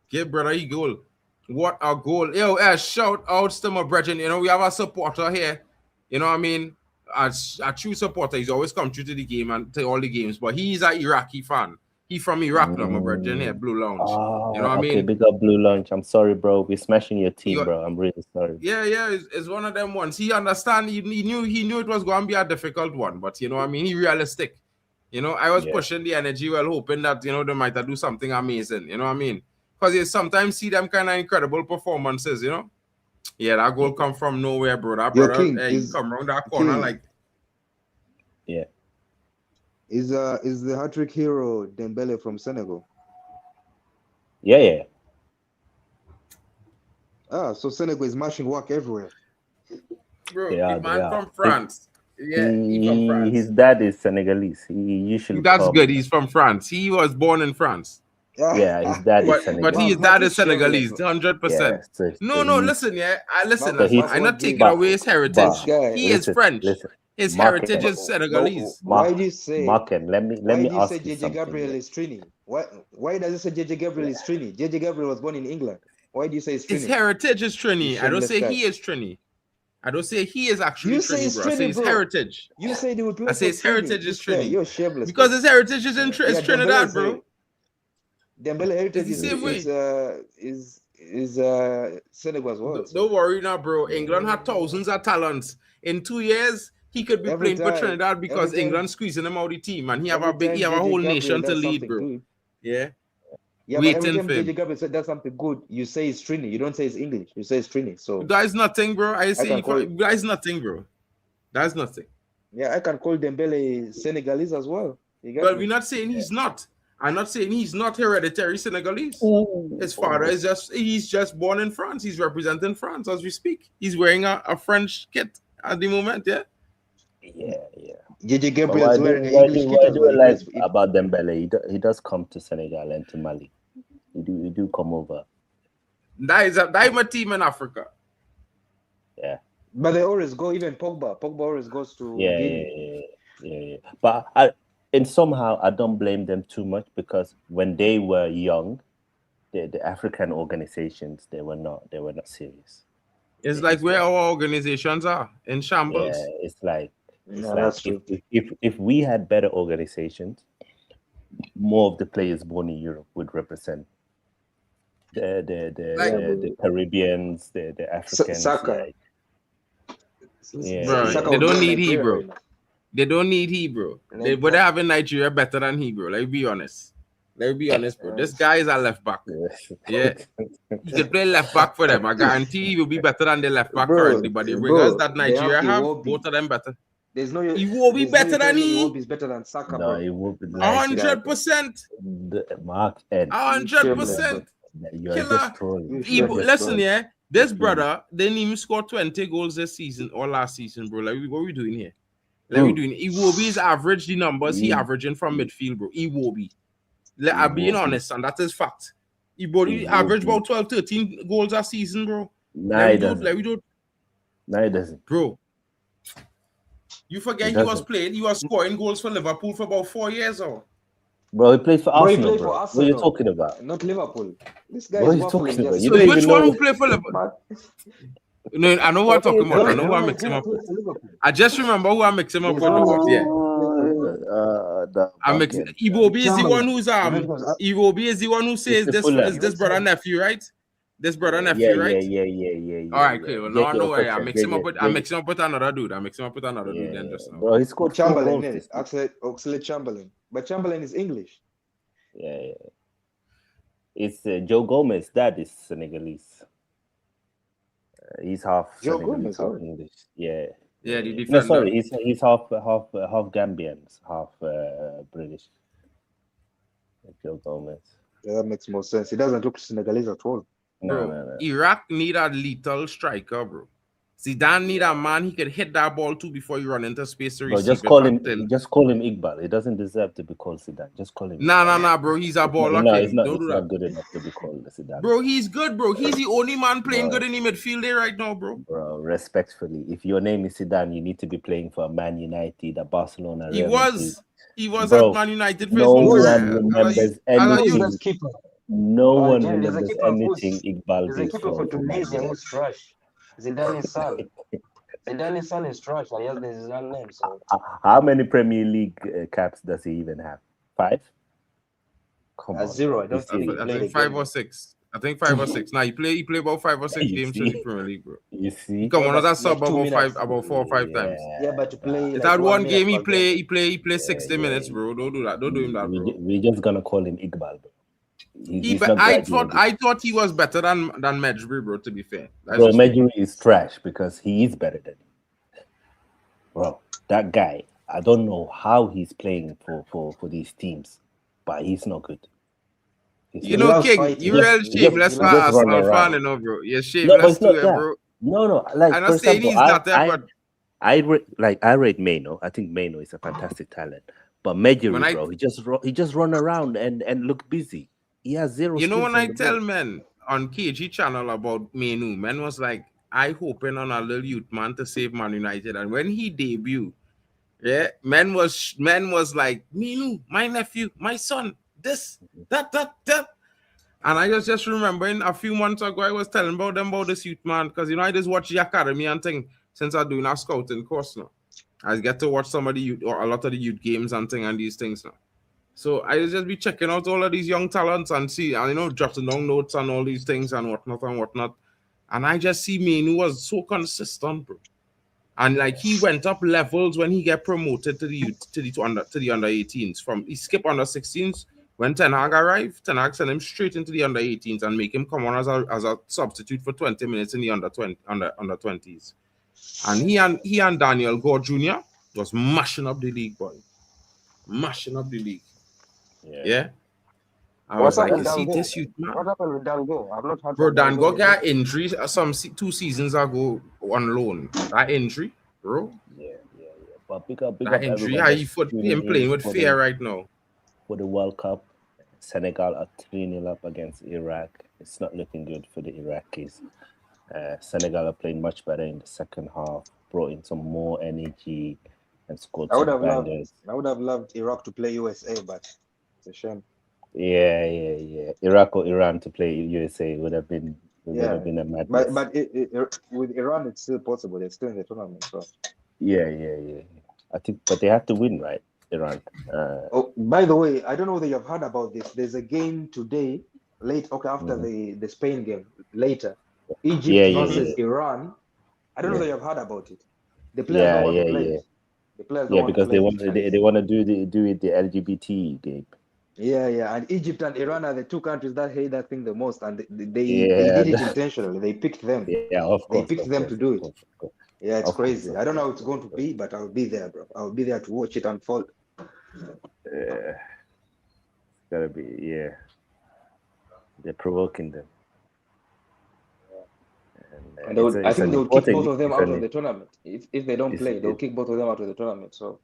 Give brother he goal. What a goal. Yo, shout outs to my brethren. You know, we have a supporter here. You know what I mean? As a true supporter, he's always come true to the game and to all the games. But he's an Iraqi fan. He from Iraq, my brother. Here, Blue Lounge. You know what I mean? Okay, big up Blue Lounge. I'm sorry, bro. We're smashing your team, bro. I'm really sorry. Yeah, it's one of them ones. He understand. He knew it was going to be a difficult one, but you know what I mean? He realistic. You know, I was pushing the energy while hoping that, you know, they might do something amazing. You know what I mean? Because you sometimes see them kind of incredible performances, you know? Yeah, that goal come from nowhere, bro. That brother, King, he come around that corner like... Yeah. Is the hat-trick hero Dembele from Senegal? Yeah. So Senegal is mashing work everywhere. Bro, Yeah, the man from France. He's from France. His dad is Senegalese. He usually That's good. He's from France. He was born in France. Yeah, his dad is Senegalese. But his dad is Senegalese, 100%. No, listen, I'm not taking away his heritage. He is French. His heritage is Senegalese. Why do you say? Marken, let me ask you JJ something. Gabriel is Trini? Why does it say JJ Gabriel is Trini? JJ Gabriel was born in England. Why do you say it's Trini? His heritage is Trini. I don't say he is Trini. I don't say he is actually Trini, bro. I say his heritage. You say they would play. I say his heritage is Trini. You're shameless. Because his heritage is in Trinidad, bro. Dembele heritage is Senegal as well. Don't worry now, bro. England had thousands of talents. In 2 years, he could be playing for Trinidad because England squeezing him out of the team, and he have a whole nation to lead, bro. Yeah. Yeah, but every time JJ Gabriel said that's something good, you say it's Trini. You don't say it's English. You say it's Trini. So that is nothing, bro. That is nothing, bro. That's nothing. Yeah, I can call Dembele Senegalese as well. But we're not saying he's not. I'm not saying he's not hereditary Senegalese. His father is he's just born in France. He's representing France as we speak. He's wearing a French kit at the moment, yeah? Yeah. JJ Gabriel is wearing an English kit. Why do I like about Dembele? He does come to Senegal and to Mali. He do come over. That is my team in Africa. Yeah. But they always go, even Pogba. Pogba always goes to Yeah. But somehow I don't blame them too much because when they were young, the African organizations they were not serious. It's like where our organizations are in shambles. Yeah, it's like if we had better organizations, more of the players born in Europe would represent the Caribbeans, the Africans. Soccer. Bro, they don't need Hebrew. They don't need Hebrew. They would have in Nigeria better than Hebrew. Let's be honest. Bro. This guy is a left back. Yeah. He could play left back for them. I guarantee he will be better than the left back currently. But the ringers that Nigeria have, both of them better. He will be better than he. He's better than Saka, no, bro. he will be 100%. Mark and 100%. You're just trolling. Listen, yeah. This brother didn't even score 20 goals this season or last season, bro. Like, what are we doing here? Iwobi is average the numbers he averaging from midfield, bro. Iwobi. I'm being honest, and that is fact. Iwobi average about 12, 13 goals a season, bro. No, he doesn't. Bro. You forget he was scoring goals for Liverpool for about 4 years, or? Bro, he plays for Arsenal, bro. What are you talking about? Not Liverpool. This guy what is are you talking about? So which one who played for Liverpool? No, I know what I'm talking about. I know who I'm mixing up with. I just remember who I'm mixing up with. Yeah. I'm mixing. Iwobi is the one who's Iwobi is the one who says this is this brother nephew, right? This brother nephew, right? Yeah. All right, cool. Well, no, I know where I'm mixing up with. I'm mixing up with another dude. Then just now. Bro, he scored Chamberlain. Oxlade Chamberlain, but Chamberlain is English. Yeah. It's Joe Gomez. Dad is Senegalese. He's half Joe Senegalese, Gomez, half English. Yeah. Yeah, the defender. No, sorry, he's half Gambian, half British. Joe Gomez. Yeah, that makes more sense. He doesn't look Senegalese at all. No. Iraq need a lethal striker, bro. Zidane need a man he could hit that ball to before you run into space to receive just call him Iqbal. He doesn't deserve to be called Zidane. Just call him. Nah, bro. He's a baller. No, it's not good enough to be called Zidane. Bro, he's good, bro. He's the only man playing good in the midfield there right now, bro. Bro, respectfully, if your name is Zidane, you need to be playing for Man United, a Barcelona. He was bro, at Man United for no his one remembers anything. No one remembers anything Iqbal did for Tunisia who's trash. Zidane is sad. Zidane's son is trash. I guess this is his name. So How many Premier League caps does he even have? 5? Come on, Zero. bro. I don't Be think he serious. I played think a 5 game. or 6. I think 5 or 6. Now he play about 5 or 6 You games in the see? Premier League, bro. You see? Come on, but that's sub like 2 minutes. about 4 or 5 times. Yeah, but to play If like that 1 one minute game he per game. play 60 minutes, bro. Don't do that. Don't do him that, bro. We're just gonna call him Iqbal, bro. He's But not I graduated. thought he was better than Medjugorje, bro. To be fair, that's Bro, just me. Medjugorje is trash because he is better than him. Bro, that guy, I don't know how he's playing for these teams, but he's not good. He's You not know, loves King, fighting. you He real just- shameless he for just Arsenal run around. fan, you know, bro. You're No, but shameless it's not too, that. bro. No. Like I'm for not saying example, he's not there, but I rate Maino. I think Maino is a fantastic talent. But Medjugorje, bro, he just run around and look busy. He has zero. you know skills when on I the tell ball. men on KG channel about Menu, man was like, I hoping on a little youth man to save Man United, and when he debuted, yeah, man was like, Menu, my nephew, my son, this, that. And I just remembering a few months ago, I was telling about them about this youth man, because you know I just watch the academy and thing since I'm doing a scouting course now. I get to watch some of the youth or a lot of the youth games and thing and these things now. So I just be checking out all of these young talents and see, and you know, jotting down notes and all these things and whatnot. And I just see Manu was so consistent, bro. And like he went up levels when he get promoted to the youth, to the under 18s. From he skipped under 16s. When Ten Hag arrived, Ten Hag sent him straight into the under 18s and make him come on as a substitute for 20 minutes in the under 20s. And he and Daniel Gore Jr. was mashing up the league, boy. Mashing up the league. Yeah. I was what's up like, with you see Dango? this youth, man. What happened with Dango? I've not heard Bro, from Dango. Dango got injuries 2 seasons ago on loan. That injury, bro. Yeah. But pick up That injury, everyone how that's you foot tuning him in playing with for fear the- right now. For the World Cup, Senegal are 3-0 up against Iraq. It's not looking good for the Iraqis. Senegal are playing much better in the second half, brought in some more energy and scored I would some have bangers. loved Iraq to play USA, but it's a shame. Yeah. Iraq or Iran to play USA would have been a madness. But with Iran, it's still possible. They're still in the tournament. So. Yeah. I think, but they have to win, right? Iran. Oh, by the way, I don't know whether you've heard about this. There's a game today, after the Spain game, later. Egypt versus Iran. I don't know whether you've heard about it. The players don't want to play. The players don't want to because play. they want to do it the LGBT game. Yeah. And Egypt and Iran are the two countries that hate that thing the most, and they did it intentionally. They picked them. Yeah, of course. They picked them to do it. Of course. Yeah, it's crazy. I don't know how it's going to be, but I'll be there, bro. I'll be there to watch it unfold. It's gotta be, they're provoking them. And I think they'll kick both of them out of the tournament. If they don't play, they'll kick both of them out of the tournament. So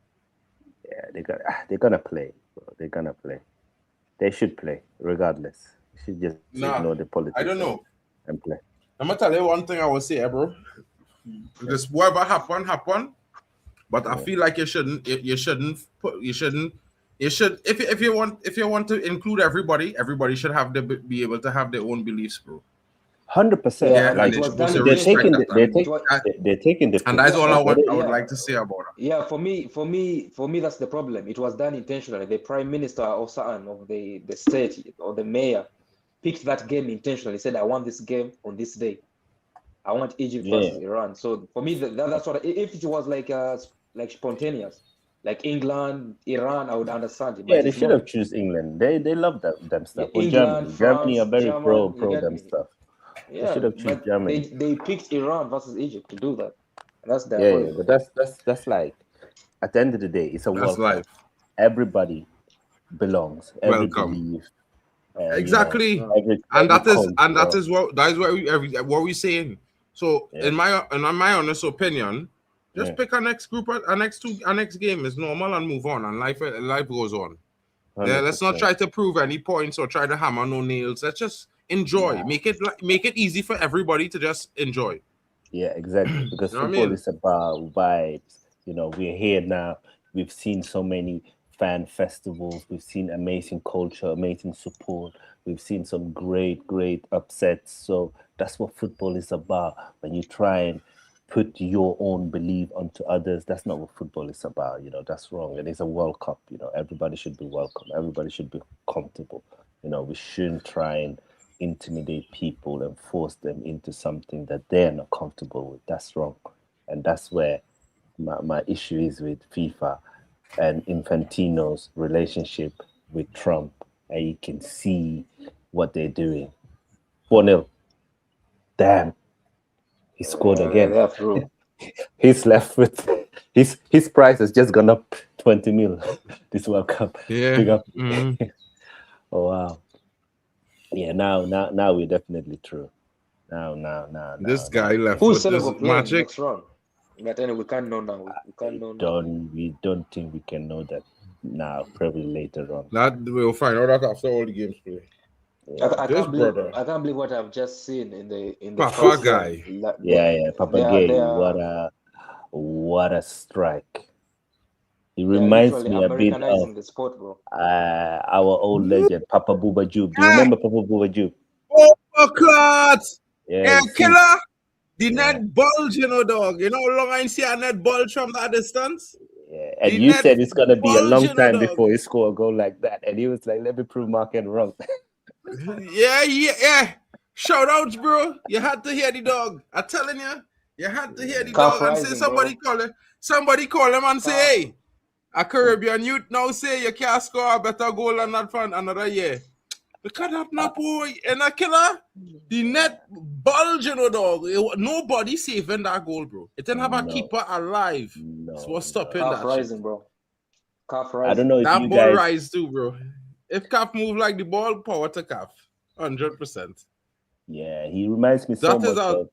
yeah, they're gonna play. Bro. They're gonna play. They should play regardless. You should just ignore the politics. I don't know. And play. I'm gonna tell you one thing I will say, bro. Just whatever happen. But I feel like you should if you want to include everybody should have be able to have their own beliefs, bro. 100%. Yeah, like they're taking the and that's all I would like to say about it. Yeah, for me, that's the problem. It was done intentionally. The prime minister or someone of the state or the mayor picked that game intentionally. Said, "I want this game on this day. I want Egypt versus Iran." So for me, that's what. If it was like spontaneous, like England, Iran, I would understand it. Yeah, they should have choose England. They love them stuff. Or Germany. Germany are very pro them stuff. Yeah, they should have choose Germany. They picked Iran versus Egypt to do that. That's their yeah, but that's like at the end of the day, it's a World Cup. Everybody belongs. Welcome. Exactly, and that is what we're saying. So in my honest opinion, just pick our next group, our next game is normal and move on, and life goes on. 100%. Yeah, let's not try to prove any points or try to hammer no nails. Let's just enjoy. Make it easy for everybody to just enjoy. Yeah, exactly. Because football is about vibes. You know, we're here now. We've seen so many fan festivals. We've seen amazing culture, amazing support. We've seen some great upsets. So that's what football is about. When you try and put your own belief onto others. That's not what football is about. That's wrong. And it's a World Cup. Everybody should be welcome. Everybody should be comfortable. We shouldn't try and intimidate people and force them into something that they're not comfortable with. That's wrong. And that's where my issue is with FIFA and Infantino's relationship with Trump. And you can see what they're doing. 4-0. Damn. He scored again. He's left with his price has just gone up 20 mil this World Cup. Yeah. Big up. Oh wow. Yeah, now we're definitely through. Now. This guy left Who's with Senegal this playing magic. next round? But anyway, we can't know now. We can't know now. We don't think we can know that now. Probably later on. That we'll find out after all the games play. I This can't believe, brother. I can't believe what I've just seen in the Papa first guy. round. Yeah, Papa Gay. they are What a strike! He reminds literally me a bit Americanizing of the sport, bro. our old legend, Papa Bouba Diouf. Do you remember Papa Bouba Diouf? Oh, clot! Yeah, you see- killer! The net bulge, dog. You know how long I see a net bulge from that distance? Yeah, and The you net said it's gonna be a long bulging, time dog. before he score a goal like that, and he was like, "Let me prove Market wrong." Yeah. Shout outs, bro. You had to hear the dog. I'm telling you, you had to hear the Calf dog and say rising, somebody call him and say, Calf. hey, a Caribbean youth now say you can't score a better goal than that for another year. Because that not boy and a killer, the net bulge, dog. Nobody saving that goal, bro. It didn't have a No. keeper alive. No, So what's stopping Calf that rising, shit? bro. Calf rising. I don't know if That you ball guys. rise too, bro. If Calf move like the ball, power to Calf. 100%. Yeah, he reminds me so That is much our- of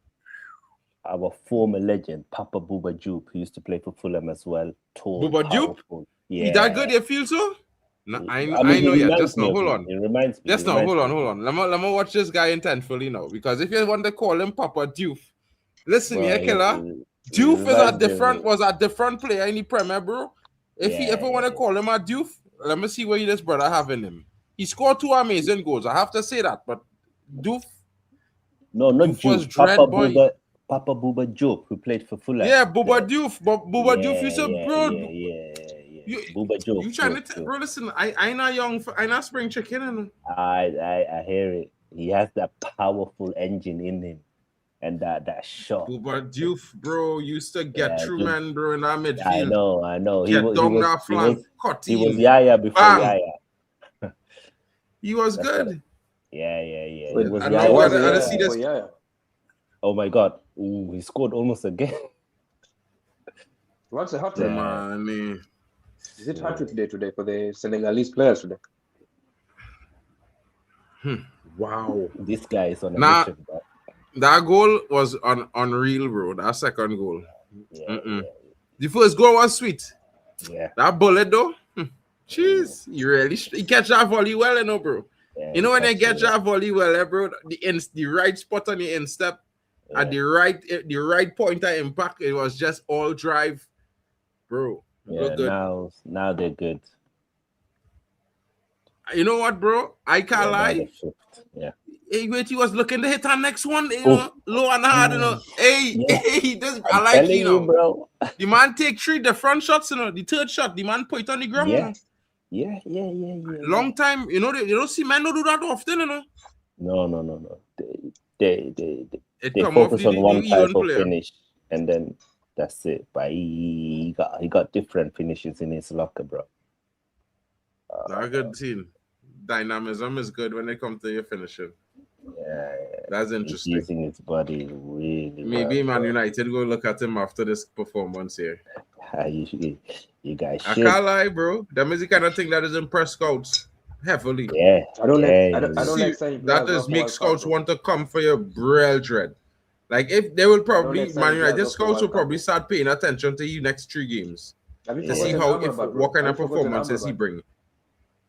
our former legend, Papa Bouba Diouf, who used to play for Fulham as well. Tall, Bouba Diouf? powerful. He that good, you feel so? No, I know he yet. reminds Just me now, of hold him. on. He reminds me. Just he now, reminds hold me on. Let me watch this guy intentfully now. Because if you want to call him Papa Diouf, listen, Bro, yeah, he- killer. he Diouf reminds me of was a different player in the Premier, bro. If you ever want to call him a Diouf, let me see what this brother have in him. He scored 2 amazing goals. I have to say that, but Diouf, No, not Diouf was Diouf. dread, boy. Papa Bouba Diouf, who played for Fulham. Yeah, Bouba Diouf, but Bouba Diouf, you said, bro. Yeah. Bouba Diouf. You trying to bro? Listen, I not young. I not spring chicken. And I hear it. He has that powerful engine in him, and that shot. Bouba Diouf, bro, used to get through, Diouf. man, bro, in that midfield. I know. Get down that flank, cut he was in. Yaya before Bang. Yaya. He was That's good. Yeah. Wait, He was I Yaya. know was I it? didn't see this. Yeah. Oh my God. Ooh, he scored almost again. What's the hat trick? Man, Is it hat trick today for the Senegalese players today? wow. This guy is on a Nah. mission, bro. That goal was unreal, bro. That second goal. Yeah, The first goal was sweet. yeah. That bullet, though. Jeez, he catch that volley well, bro. Yeah, You know when they catch get that volley well, bro, the right spot on the instep at the right point of impact, it was just all drive, bro. Yeah, Look good. now they're good. You know what, bro? I can't now lie. they're flipped. Yeah. Hey, wait, he was looking to hit our next one, low and hard, Hey, Yeah. hey, this I I'm like telling you, bro. The man take 3 different shots, The third shot, the man put it on the ground, Yeah. Long time, they don't see men don't do that often, No. They It they come off focus the on one even type of player. finish, and then that's it. But he got different finishes in his locker, bro. Not a good team. Dynamism is good when it comes to your finishing. Yeah, That's he's interesting. using his body really Maybe well, Man bro. United go look at him after this performance here. You guys I should. can't lie, bro. That is the kind of thing that is impress scouts heavily. Yeah, I don't yeah, like. I don't See, like signing that players is off make World scouts Cup, want to come for your brethren. Like if they will probably like signing Man United players off the scouts will World Cup, probably bro. start paying attention to you next 3 games Have you to see forgotten how Amrabat, bro? what kind of Have you forgotten performances he Amrabat? bring.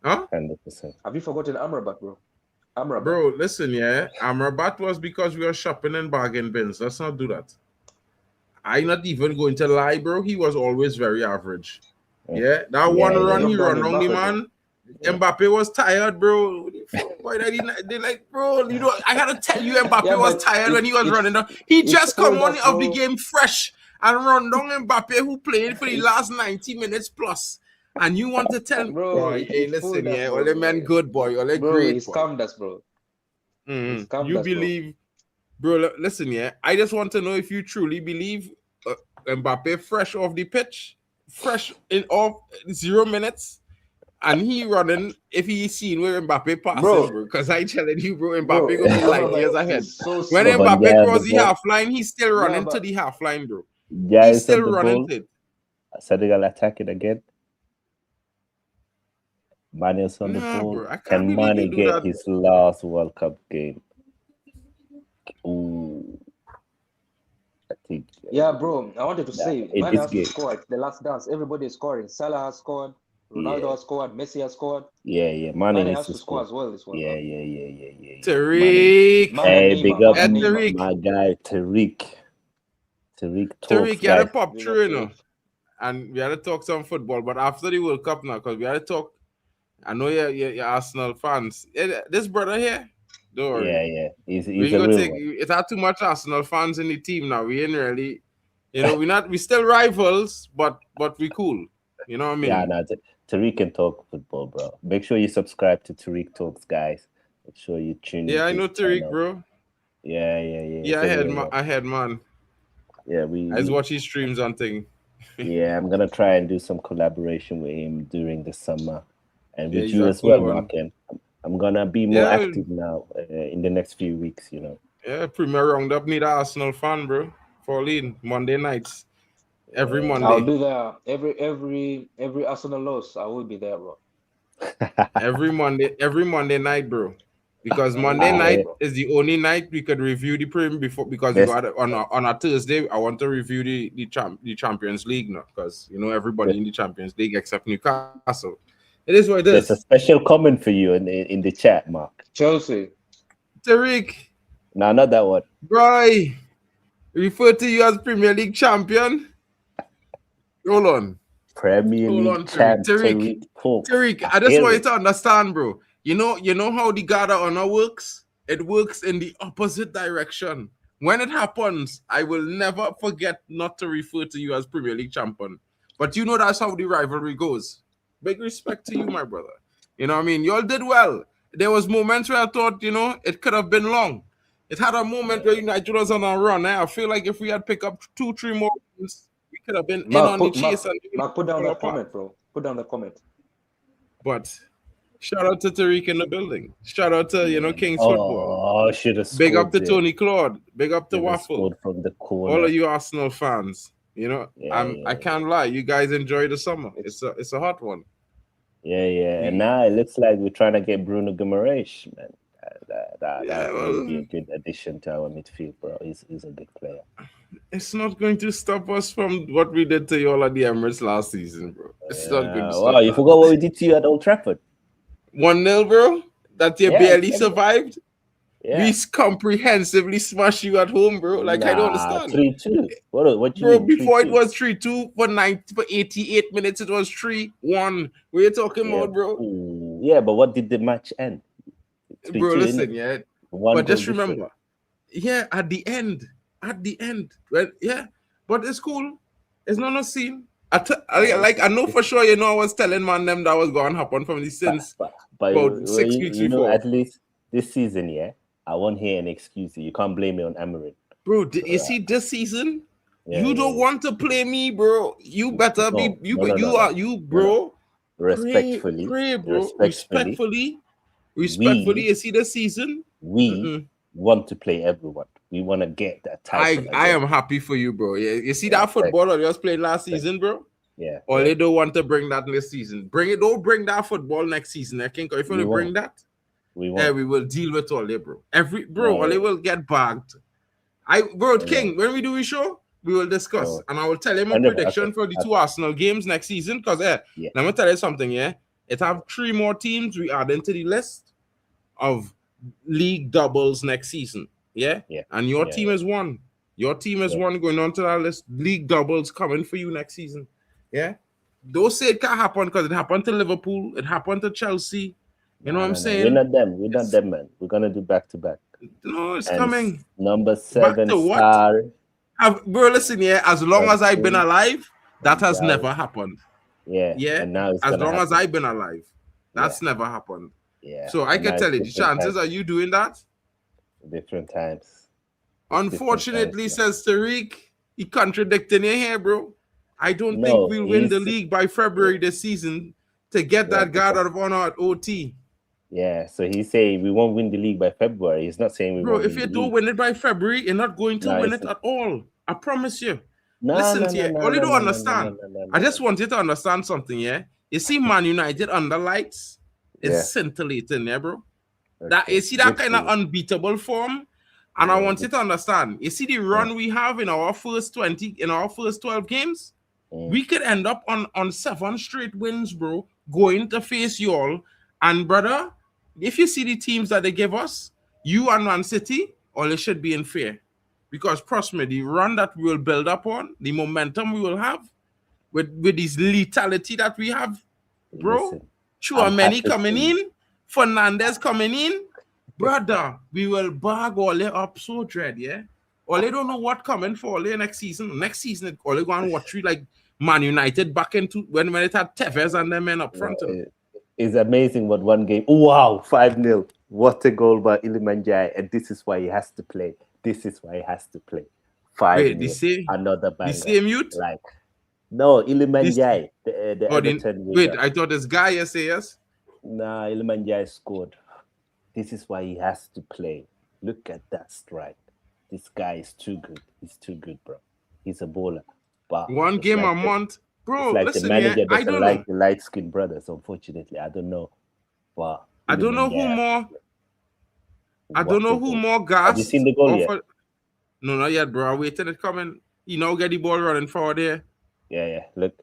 Huh? 100%. Have you forgotten Amrabat, bro? Amrabat. Bro, listen, yeah. Amrabat was because we were shopping in bargain bins. Let's not do that. I'm not even going to lie, bro. He was always very average. Yeah, that one Yeah, run yeah. he run Lockdown on the Mbappe, man. Mbappe was tired, bro. Why did they like, bro? You know, I gotta tell you, Mbappe Yeah, was but tired when he was it running down. He it just come spoiled on us, of the bro. game fresh and run down Mbappe, who played for the It, last 90 minutes plus. And you want to tell me, bro, boy, hey, it listen, fooled us, yeah, all bro. the men good, boy, all the Bro, he great, boy. scammed us, bro. He scammed You us, bro. believe, bro? Listen, yeah, I just want to know if you truly believe Mbappe fresh off the pitch, fresh in off 0 minutes. And he running if he seen where Mbappe passing, bro. Because I telling you, bro, Mbappe Bro, gonna be light years Amrabat ahead. is so When slow. But Mbappe yeah, the cross the ball, half line, he's still Yeah, running to but the half line, bro. yeah, He's is on still the running ball. to it. Senegal attacking again. Mane is on the Nah, ball. bro, I can't Can believe you Mane do get that. his last World Cup game? Ooh, I think yeah, bro. I wanted to say, in man this has to game. score at the last dance. Everybody is scoring. Salah has scored. Ronaldo Yeah, has scored. Messi has scored. yeah. Mane Mane needs has to to score score. as well this World Yeah. Cup. Mane. Tariq. Hey, big up Mane Neymar. Tariq. my guy Tariq. Tariq talks, Tariq, you had to guys. pop Big through, up you to know. it. And we had to talk some football. But after the World Cup now, because we had to talk. I know you're Arsenal fans. This brother here, don't worry. Yeah. He's We ain't a gonna real take one. it's not too much Arsenal fans in the team now. We ain't really, we still rivals, but we cool. You know what I Yeah, mean? no, Tariq can talk football, bro. Make sure you subscribe to Tariq Talks, guys. Make sure you tune Yeah, I into his know Tariq, channel. bro. Yeah. Yeah, It's a real one. I had man. Yeah, I just watch his streams on thing. yeah, I'm gonna try and do some collaboration with him during the summer, and Yeah, with he's you a as well, cool one. Markin. I'm gonna be more Yeah, active now in the next few weeks. yeah. Premier Roundup need an Arsenal fan, bro. Fall in Monday nights, every Yeah. I'll Monday, do that. Every Arsenal loss, I will be there, bro. every Monday night, bro. Because I will Monday be there, night I bro. is the only night we could review the Premier before, because we there's got it on a Thursday. I want to review the Champions League now, because everybody in the Champions League except Newcastle. It is what it there's a is. special comment for you in the chat, Mark. Chelsea. Tariq, No, not that one. bro, refer to you as Premier League champion. Hold on, Premier League Tariq. champ Tariq Talks. Tariq, I just want you to understand, bro. You know how the Garda honor works? It works in the opposite direction. When it happens, I will never forget not to refer to you as Premier League champion. But that's how the rivalry goes. Big respect to you, my brother. You know what I mean? Y'all did well. There was moments where I thought, it could have been long. It had a moment where United was on a run. I feel like if we had picked up 2-3 more wins, we could have been in on the chase and Put down fall that apart. comment, bro. Put down the comment. But shout out to Tariq in the building. Shout out to King's Football. Oh, should have Big up to there. Tony Claude. Big up to Should have Waffle. scored from the corner. All of you Arsenal fans. I can't lie. You guys enjoy the summer. It's a hot one. Yeah. And now it looks like we're trying to get Bruno Guimaraes, man. That would be a good addition to our midfield, bro. He's a good player. It's not going to stop us from what we did to y'all at the Emirates last season, bro. It's not going to stop. Wow, you forgot what we did to you at Old Trafford. 1-0, bro. That you barely survived. Yeah. We comprehensively smashed you at home, bro. Like, I don't understand. 3-2. What you bro, mean? before 3-2? It was 3-2 for 88 minutes. It was 3-1. What are you talking about, bro? Ooh, yeah, but what did the match end? 3-2, bro, listen, but just remember, at the end, well, but it's cool. It's not a scene. I know for sure, I was telling man them that was going to happen from the since about 6 weeks before. At least this season, I won't hear an excuse. You can't blame me on Amarin. Bro, you see this season, you don't want to play me, bro. You better be bro. Respectfully, pray, bro. Respectfully, you see this season, we want to play everyone. We want to get that title. I am happy for you, bro. Yeah, you see that football that you just played last season, bro. Yeah. Or they don't want to bring that this season. Don't bring that football next season. I think if you want to bring that, we will deal with all they, bro. All they will get bagged. King, when we do a show, we will discuss, and I will tell him a prediction for the 2 Arsenal games next season. Because let me tell you something. It have 3 more teams we add into the list of league doubles next season. And your team is one. Your team is one going on to that list. League doubles coming for you next season. Don't say it can't happen because it happened to Liverpool. It happened to Chelsea. You know what I'm saying? We're not them. We're not them, man. We're gonna do back to back. No, it's And coming. number Back 7 to what? star. Bro, listen here. As long as I've been alive, that has Yeah. never happened. Yeah. Yeah. And now it's As gonna long as happen. I've been alive, that's never happened. Yeah. So I And can now tell you, it's the different chances times. are you doing that? Different times. Unfortunately, different times, says Tariq, he contradicting you here, bro. I don't think No, we'll win the he's- league by February this season to get Yeah, that guard out of honor at OT. Yeah, so he's saying we won't win the league by February. He's not saying we Bro, won't if win you the don't league. win it by February, you're not going to No, win it's- it at all. I promise you. No, Listen no, to no, you. no, All you no, don't no, understand. no, I just want you to understand something, yeah? You see Man United under lights is Yeah. scintillating, yeah, bro? Okay. That you see that Good kind for of you. unbeatable form. And I Yeah, want you to understand. You see the run we have in our first 12 games? We could end up on 7 straight wins, bro, going to face you all. And brother, if you see the teams that they give us, you and Man City, all it should be in fear. Because trust me, the run that we will build up on, the momentum we will have, with this lethality that we have, bro. Listen, Chouameni happy coming to- in, Fernandez coming in, brother, we will bag all it up so dread, yeah? All they don't know what coming for all next season. Next season, all they go and watch like Man United back into when it had Tevez and them men up front. It's amazing what one game. Wow, 5-0. What a goal by Ilimanjai. And this is why he has to play. This is why he has to play. 5-0. Another banger. The same youth? Like, no, Ilimanjai. The Everton wait, winger. I thought this guy yes. Nah, Ilimanjai scored. This is why he has to play. Look at that strike. This guy is too good. He's too good, bro. He's a bowler. But one game a month. Bro, it's like listen, the manager I doesn't don't like know. the light-skinned brothers, unfortunately. I don't know. But I don't know who more. I What don't know a who goal. more gas. Have you seen the goal yet? No, not yet, bro. I'm waiting it coming. You know, get the ball running forward there. Yeah. Look.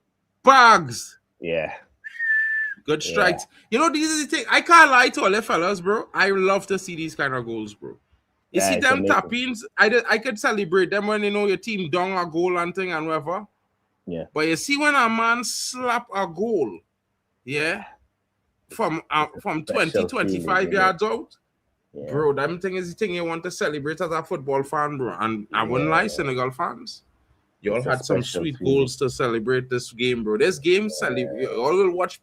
Bags. Yeah. Good strikes. You know, these are the things. I can't lie to all the fellas, bro. I love to see these kind of goals, bro. You see it's them amazing. tap-ins, I could celebrate them when you know your team down a goal and thing and whatever. Yeah. But you see when a man slap a goal, yeah, from 20, 25 yards out, Yeah. bro, that thing is the thing you want to celebrate as a football fan, bro. And I wouldn't lie, Senegal fans. You all It's a had some special sweet feeling. goals to celebrate this game, bro. This game,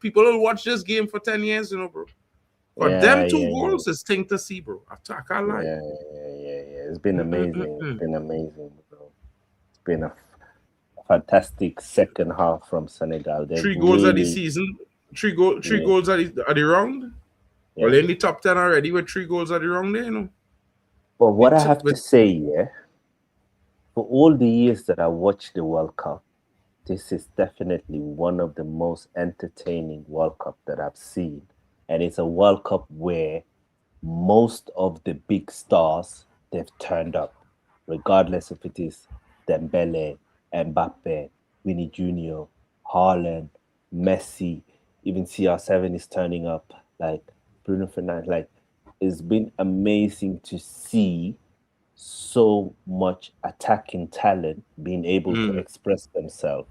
people will watch this game for 10 years, you know, bro. But them two goals is thing to see, bro. I can't lie. Yeah. It's been amazing. It's been amazing, bro. It's been a fantastic second half from Senegal. They've 3 goals of the really- season. 3 goals at the round. Yeah. Well, in the top 10 already with 3 goals at the round there, you know. But what I It's- have to say, yeah, for all the years that I watched the World Cup, this is definitely one of the most entertaining World Cup that I've seen. And it's a World Cup where most of the big stars, they've turned up, regardless if it is Dembele, Mbappe, Winnie Jr., Haaland, Messi, even CR7 is turning up, like Bruno Fernandes. Like, it's been amazing to see so much attacking talent being able to express themselves.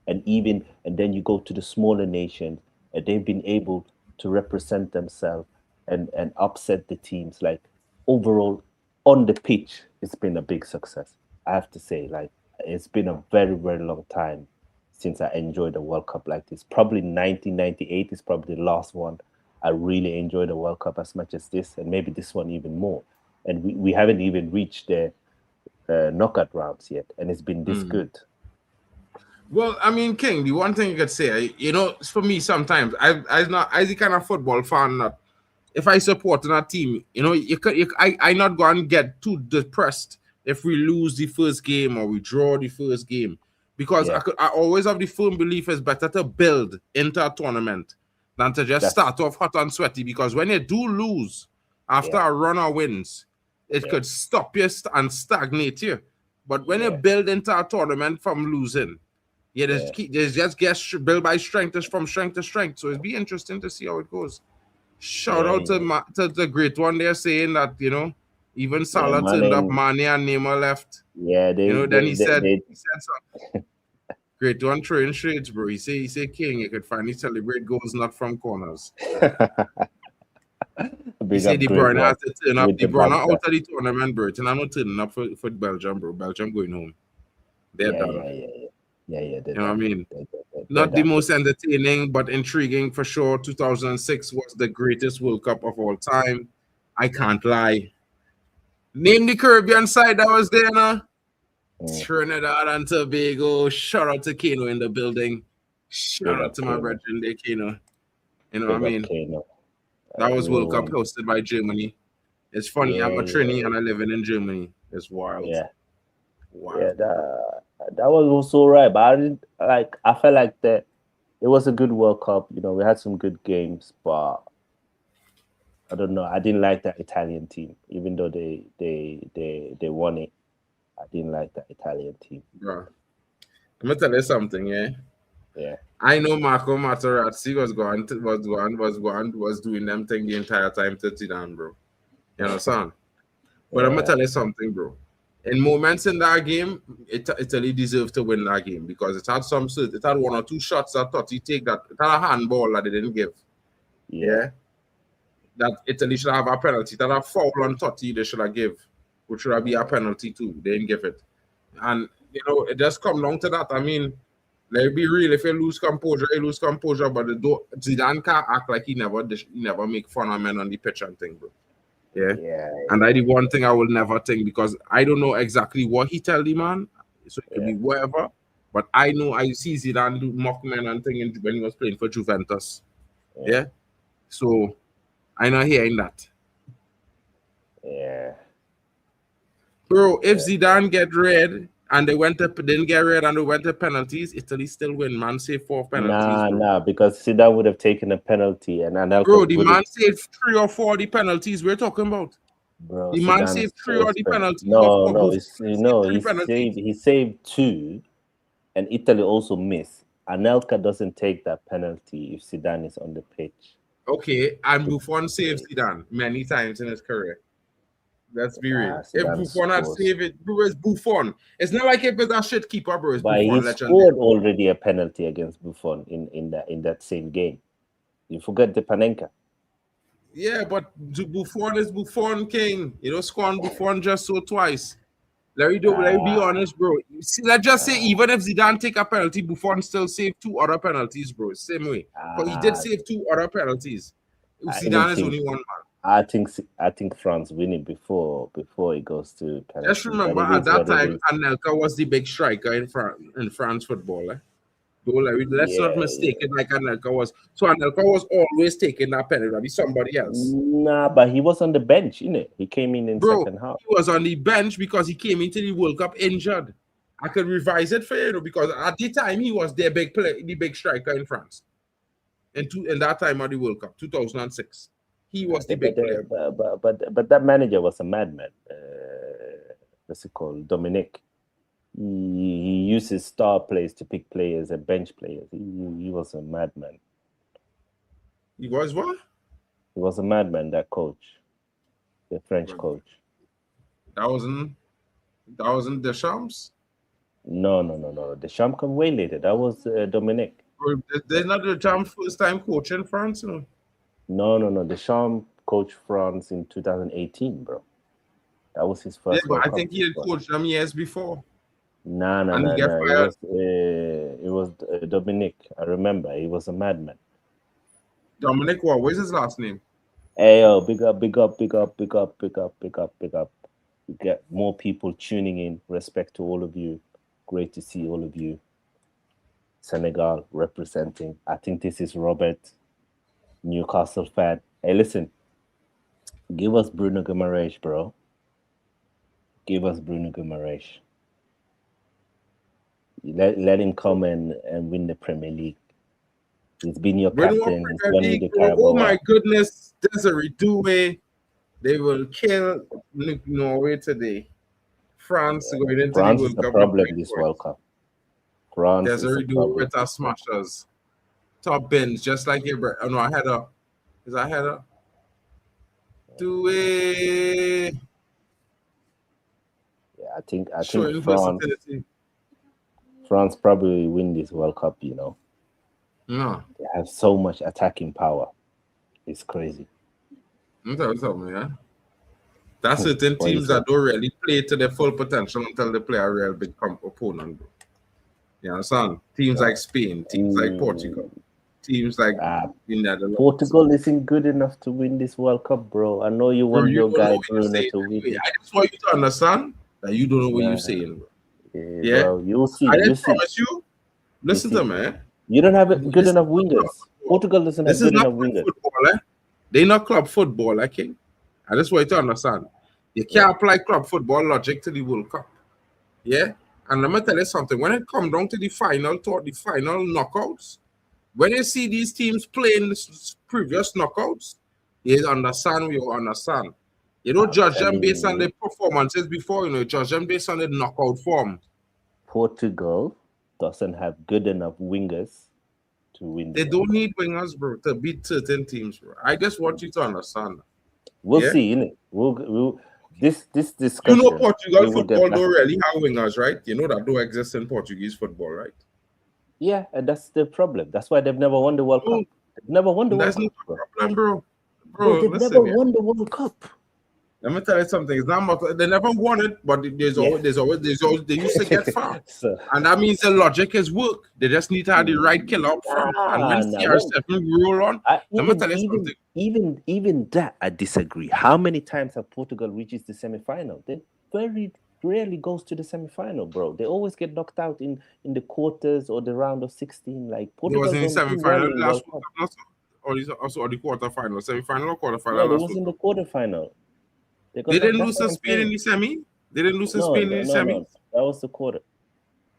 And then you go to the smaller nations and they've been able to represent themselves and upset the teams. Like, overall, on the pitch, it's been a big success. I have to say, like, it's been a very, very long time since I enjoyed a World Cup like this. Probably 1998 is probably the last one I really enjoyed a World Cup as much as this, and maybe this one even more. And we haven't even reached the knockout rounds yet, and it's been this good. Well, I mean, King, the one thing you could say, you know, for me sometimes, I'm the kind of football fan that if I support a team, you know, I not going to get too depressed if we lose the first game or we draw the first game. Because I always have the firm belief it's better to build into a tournament than to just start off hot and sweaty. Because when you do lose after a run of wins, it could stop you and stagnate you. But when you build into a tournament from losing, there's just get build by strength from strength to strength. So it'd be interesting to see how it goes. Shout out to the great one there saying that, you know, even Salah turned up, Mane and Neymar left. Yeah, then he said something. Great one throwing shades, bro. He say King, you could finally celebrate goals not from corners. He Big say up De Great Bruyne One has to turn up. with De the Bruyne out banter. of the tournament, bro. And I'm not turning up for Belgium, bro. Belgium going home. They're Yeah, done. yeah, yeah, yeah. Yeah, You know what I mean? they're Not the done. most entertaining, but intriguing for sure. 2006 was the greatest World Cup of all time. I can't lie. Name the Caribbean side that was there now. Trinidad and Tobago. Shout out to Kano in the building. Shout Big out up to my Kano. brethren there, Kano. You know what I Big up mean? Kano. That was World Cup Anyone. hosted by Germany. It's funny, I'm Yeah, a Trini and I living in Germany. It's wild. yeah. Wild. Yeah, that was also right. But I didn't like. I felt like that it was a good World Cup. You know, we had some good games, but I don't know. I didn't like that Italian team, even though they won it. I didn't like that Italian team. Bro. I'm gonna tell you something, yeah. Yeah. I know Marco Materazzi was doing them thing the entire time to Zidane, bro. You understand? But I'm gonna Yeah. tell you something, bro. In moments in that game, Italy deserved to win that game because it had it had one or two shots that Totti take that it had a handball that they didn't give. Yeah. That Italy should have a penalty. That a foul on Totti they should have give, which should have be a penalty too. They didn't give it. And you know, it just come down to that. I mean, let it be real. If you lose composure, you lose composure. But Zidane can't act like he never make fun of men on the pitch and thing, bro. Yeah. And I the one thing I will never think because I don't know exactly what he tell the man. So it could be whatever. But I know I see Zidane do mock men and thing when he was playing for Juventus. Yeah. So I not hearing that. Yeah. Bro, if Zidane get red and didn't get red and they went to penalties, Italy still win. Man saved 4 penalties, bro. Nah, because Zidane would have taken a penalty and Anelka Bro, the would man saved 3 or 4 the penalties we're talking about. Bro, The man Zidane saved 3 saves or the penalties. No, Penalties. he saved 2, and Italy also missed. Anelka doesn't take that penalty if Zidane is on the pitch. Okay, and Buffon saved Zidane many times in his career. Let's be real. If Buffon had saved it, bro, it's Buffon. It's not like if it's a shit keeper, bro. It's but Buffon. he scored already a penalty against Buffon in that same game. You forget the Panenka. Yeah, but Buffon is Buffon king. You know, scoring Buffon just so twice. Let me be honest, bro. See, let's just say even if Zidane take a penalty, Buffon still saved 2 other penalties, bro. Same way. But he did save 2 other penalties. Zidane is only 1 man. I think France win it before it goes to penalty. Just remember at that time, Anelka was the big striker in France football. Let's not mistake it like Anelka was. So Anelka was always taking that penalty. Be somebody else. Nah, but he was on the bench, innit? He came in second half. He was on the bench because he came into the World Cup injured. I could revise it for you because at the time he was the big striker in France. In that time of the World Cup, 2006. He was the big player. But that manager was a madman. What's it called? Dominic. He uses star players to pick players and bench players. He was a madman. He was what? He was a madman, that coach. The French coach. That wasn't Deschamps? No. Deschamps come way later. That was Dominic. There's not Deschamps first time coach in France, you know? No. Deschamps coached France in 2018, bro. That was his first. Yeah, but I think he had coached them years before. No. It was Dominic. I remember. He was a madman. Dominic, what? What's his last name? Hey, yo, big up. We get more people tuning in. Respect to all of you. Great to see all of you. Senegal representing. I think this is Robert, Newcastle fan. Hey, listen. Give us Bruno Guimaraes, bro. Give us Bruno Guimaraes. Let him come and win the Premier League. He's been your captain. He's won the Carabao. Oh my goodness, Desiree Doué. They will kill Norway today. France going into France the is World a Cup. problem this World Cup. France Desiree Doué with our smashers. Top bins, just like Ibrahim. Oh no, I had a. Is that header? Doué. Yeah, I think Showing France. versatility. France probably win this World Cup, you know. No. They have so much attacking power. It's crazy. I'm telling you something, yeah. That's certain What you teams say? that don't really play to their full potential until they play a real big opponent, bro. You understand? Teams like Spain, teams like Portugal, teams like the Netherlands. Portugal isn't good enough to win this World Cup, bro. I know you want your don't know guy what you're Bruno saying to win anyway. it. I just want you to understand that you don't know what you're saying, bro. Yeah, bro, you'll see. I You'll just see. promise you. Listen to me. You don't have good This enough is not wingers. club football. Portugal doesn't have This is good not enough club wingers. football, eh? They not club football, I think. I just want you to understand. You can't apply club football logic to the World Cup. Yeah? And let me tell you something. When it comes down to the final knockouts, when you see these teams playing previous knockouts, you understand, you understand. You don't judge them based on their performances before, you judge them based on the knockout form. Portugal doesn't have good enough wingers to win. They don't need wingers, bro, to beat certain teams, bro. I just want you to understand. We'll see, innit? We'll this discussion. You know Portugal football don't really have wingers, right? You know that don't exist in Portuguese football, right? Yeah, and that's the problem. That's why they've never won the World Cup. They've never won the World Cup. That's no problem, bro. Bro, they've never won the World Cup. Let me tell you something. It's not they never won it, but there's always they used to get far. And that means the logic is work. They just need to have the right killer up front. And when CR7 roll on, let me tell you something. Even that I disagree. How many times have Portugal reached the semi-final? They very rarely goes to the semi-final, bro. They always get knocked out in the quarters or the round of 16. Like Portugal was in the semi-final last World Cup, or the quarter-final, semi-final or quarter-final? No, it was in the quarter-final. They didn't lose to Spain in the semi? They didn't lose to Spain in the semi? No. That was the quarter.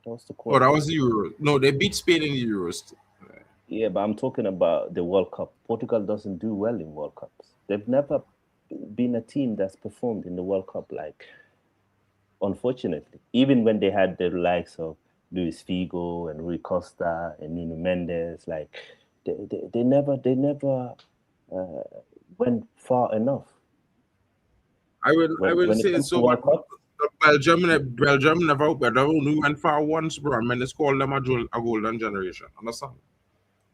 Oh, that was the Euros. No, they beat Spain in the Euros. Yeah, but I'm talking about the World Cup. Portugal doesn't do well in World Cups. They've never been a team that's performed in the World Cup, like, unfortunately. Even when they had the likes of Luis Figo and Rui Costa and Nuno Mendes, like, they never went far enough. I will say so. Belgium never went far once, bro. And let's call them a golden generation. Understand?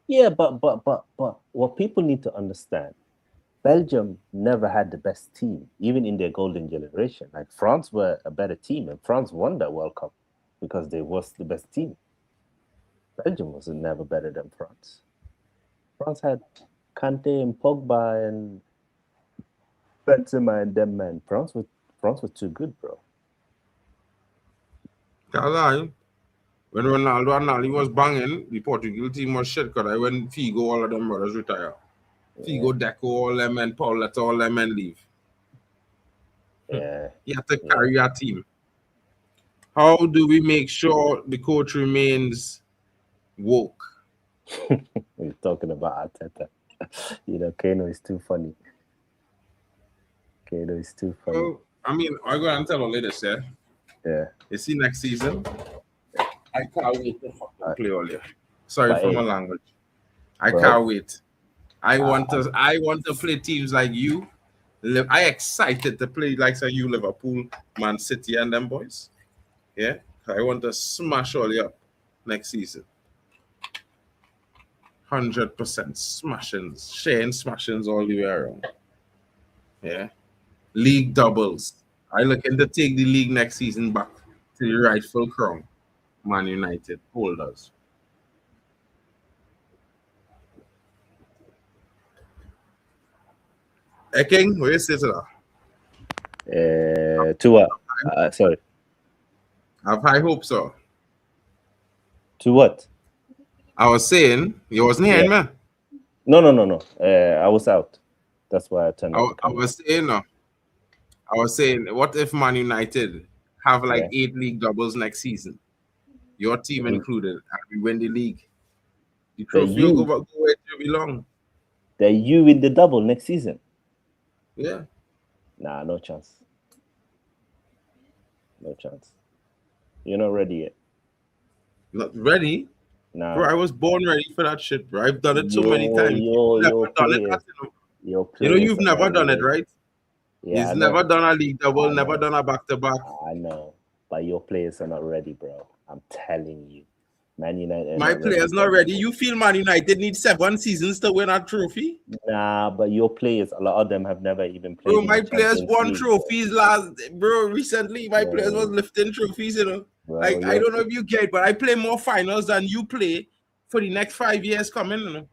Yeah, but what people need to understand, Belgium never had the best team, even in their golden generation. Like France were a better team, and France won that World Cup because they was the best team. Belgium was never better than France. France had Kante and Pogba and Benzema and them, man. France was too good, bro. When Ronaldo and Nali was banging, the Portugal team was shit because when Figo, all of them brothers retire. Figo, Deco, all them, and Pauletta, all them, and leave. Yeah. You have to carry our team. How do we make sure the coach remains woke? We're talking about Arteta. Kano is too funny. Kano is too funny. Well, I mean, I go and tell all this, yeah? Yeah. You see next season, I can't wait to fucking play all year. Sorry for my language. I can't wait. I want to play teams like you. I excited to play like you, Liverpool, Man City, and them boys. Yeah, I want to smash all you up next season. 100% smashings, sharing smashings all the way around. Yeah, league doubles. I looking to take the league next season back to the rightful crown. Man United holders. Hey King, where you say to that? To what? Sorry. Have high hopes, sir. To what? I was saying you wasn't hearing me. No. I was out. That's why I turned. I was saying, what if Man United have like 8 league doubles next season? Your team included, and we win the league. The trophy will go where it belong. They're you in the double next season? Yeah. Nah, no chance. No chance. You're not ready yet. Not ready? Nah. Bro, I was born ready for that shit, bro. I've done it so many times. You've never done it, right? Yeah, He's never done a league double, never done a back-to-back. I know. But your players are not ready, bro. I'm telling you, Man United. My players not ready. You feel Man United need 7 seasons to win a trophy? Nah, but your players, a lot of them have never even played. Bro, in my the players Champions won League. trophies recently. My players was lifting trophies, Bro, Like, I don't know if you get, but I play more finals than you play for the next 5 years coming,